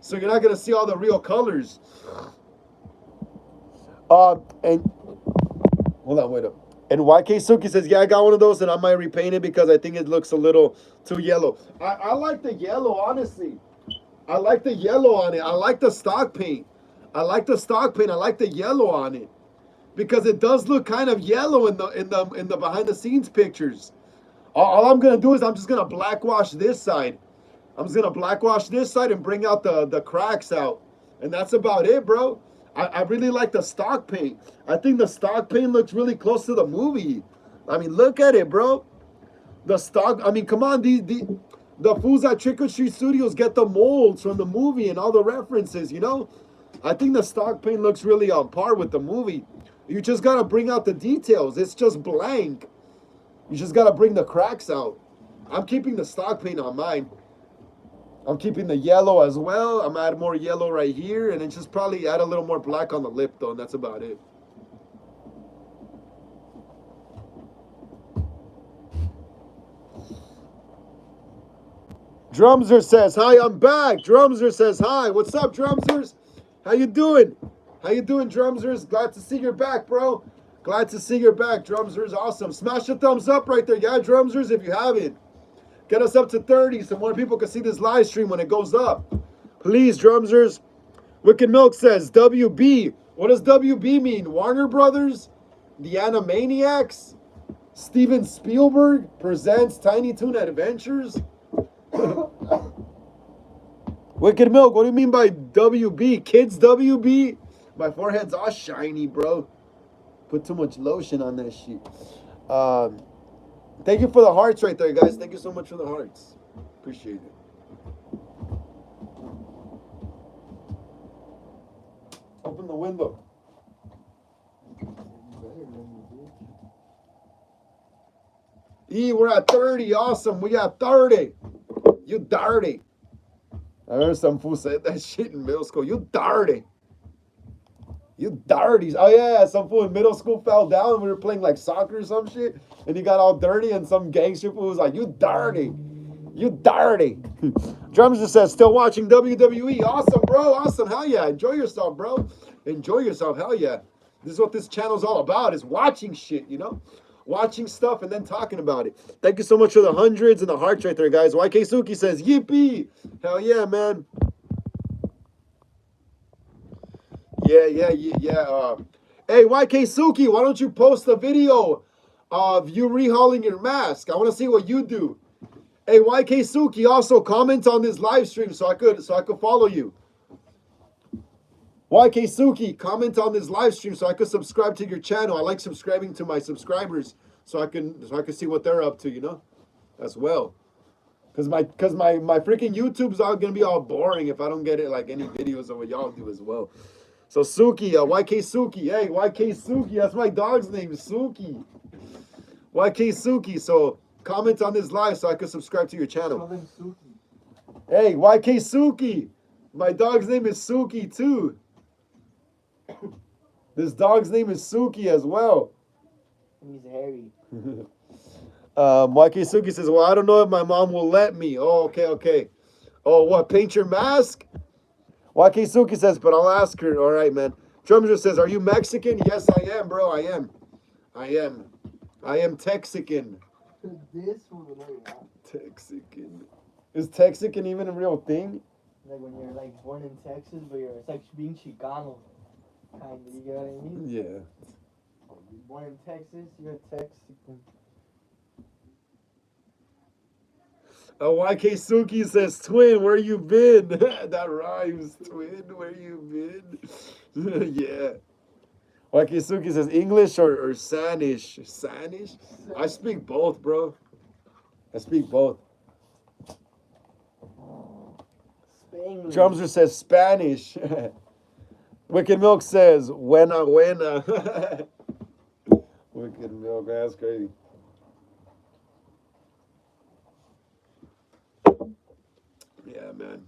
S1: So you're not gonna see all the real colors. And hold on, wait up. And YK Suki says, yeah, I got one of those and I might repaint it because I think it looks a little too yellow. I like the yellow, honestly. I like the yellow on it. I like the stock paint. I like the yellow on it because it does look kind of yellow in the behind the scenes pictures. All I'm gonna do is I'm just gonna blackwash this side. I'm just gonna blackwash this side and bring out the cracks out, and that's about it, bro. I really like the stock paint. I think the stock paint looks really close to the movie. I mean, look at it, bro. The stock. I mean, come on, the fools at Trick or Treat Studios get the molds from the movie and all the references, you know? I think the stock paint looks really on par with the movie. You just got to bring out the details. It's just blank. You just got to bring the cracks out. I'm keeping the stock paint on mine. I'm keeping the yellow as well. I'm adding more yellow right here. And then just probably add a little more black on the lip, though. And that's about it. Drumser says, hi, I'm back. Drumser says, hi. What's up, Drumsers? How you doing? How you doing, Drumsers? Glad to see you're back, bro. Glad to see you're back, Drumsers. Awesome. Smash the thumbs up right there. Yeah, Drumsers, if you haven't. Get us up to 30 so more people can see this live stream when it goes up. Please, Drumsers. Wicked Milk says, WB. What does WB mean? Warner Brothers? The Animaniacs? Steven Spielberg presents Tiny Toon Adventures? Wicked Milk, what do you mean by WB? Kids WB? My forehead's all shiny, bro. Put too much lotion on that shit. Thank you for the hearts right there, guys. Thank you so much for the hearts. Appreciate it. Open the window. We're at 30. Awesome. We got 30. You dirty. I heard some fool said that shit in middle school. You dirty. You dirty. Oh, yeah. Some fool in middle school fell down and we were playing like soccer or some shit. And he got all dirty and some gangster fool was like, you dirty. You dirty. Drums just says, still watching WWE. Awesome, bro. Awesome. Hell yeah. Enjoy yourself, bro. Enjoy yourself. Hell yeah. This is what this channel's all about, is watching shit, you know? Watching stuff and then talking about it. Thank you so much for the hundreds and the hearts right there, guys. YK Suki says, yippee. Hell yeah, man. Yeah. Hey, YK Suki, why don't you post a video of you rehauling your mask? I want to see what you do. Hey, YK Suki, also comment on this live stream so I could follow you. YK Suki, comment on this live stream so I could subscribe to your channel. I like subscribing to my subscribers so I can see what they're up to, you know, as well. Cause my freaking YouTube's all gonna be all boring if I don't get it like any videos of what y'all do as well. So Suki, YK Suki, hey YK Suki, that's my dog's name, Suki. YK Suki, so comment on this live so I can subscribe to your channel. Hey YK Suki, my dog's name is Suki too. This dog's name is Suki as well.
S2: He's hairy.
S1: YK Suki says, well, I don't know if my mom will let me. Oh, okay. Oh, what, paint your mask? YK Suki says, but I'll ask her. All right, man. Drummer says, are you Mexican? Yes, I am, bro. I am Texican.
S2: This one, no, you're not.
S1: Texican. Is Texican even a real thing?
S2: Like when you're like born in Texas, but it's like being Chicano. Kind of, you get what I mean?
S1: Yeah.
S2: You're born in Texas, you're a Texican.
S1: YK Suki says, twin, where you been? That rhymes, twin, where you been? Yeah. Wakisuki says English or Sanish. Sanish? I speak both, bro. I speak both.
S2: Spanglish.
S1: Drumser says Spanish. Wicked Milk says buena buena. Wicked Milk, that's crazy. Yeah, man.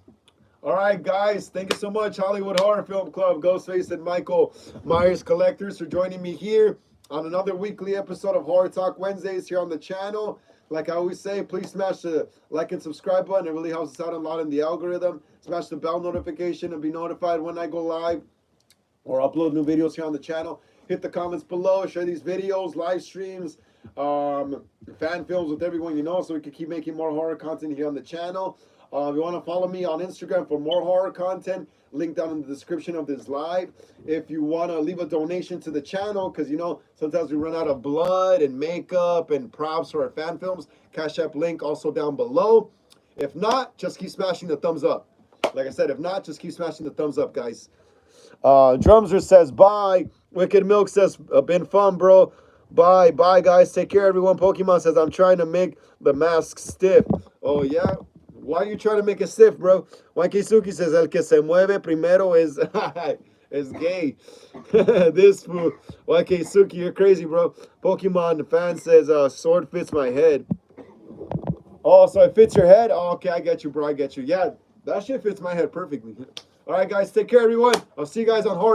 S1: All right, guys. Thank you so much, Hollywood Horror Film Club, Ghostface and Michael Myers Collectors, for joining me here on another weekly episode of Horror Talk Wednesdays here on the channel. Like I always say, please smash the like and subscribe button. It really helps us out a lot in the algorithm. Smash the bell notification and be notified when I go live or upload new videos here on the channel. Hit the comments below. Share these videos, live streams, fan films with everyone you know, so we can keep making more horror content here on the channel. If you want to follow me on Instagram for more horror content, link down in the description of this live. If you want to leave a donation to the channel, because you know sometimes we run out of blood and makeup and props for our fan films, Cash App link also down below. If not, just keep smashing the thumbs up. Like I said, if not, just keep smashing the thumbs up, guys. Drumser says bye. Wicked Milk says been fun, bro. Bye, guys. Take care, everyone. Pokemon says I'm trying to make the mask stiff. Oh yeah. Why are you trying to make it stiff, bro? Wankisuki says el que se mueve primero is is gay. This fool. Wankisuki, you're crazy, bro. Pokemon fan says sword fits my head. Oh, so it fits your head? Oh, okay, I get you, bro. I get you. Yeah, that shit fits my head perfectly. All right, guys. Take care, everyone. I'll see you guys on Horror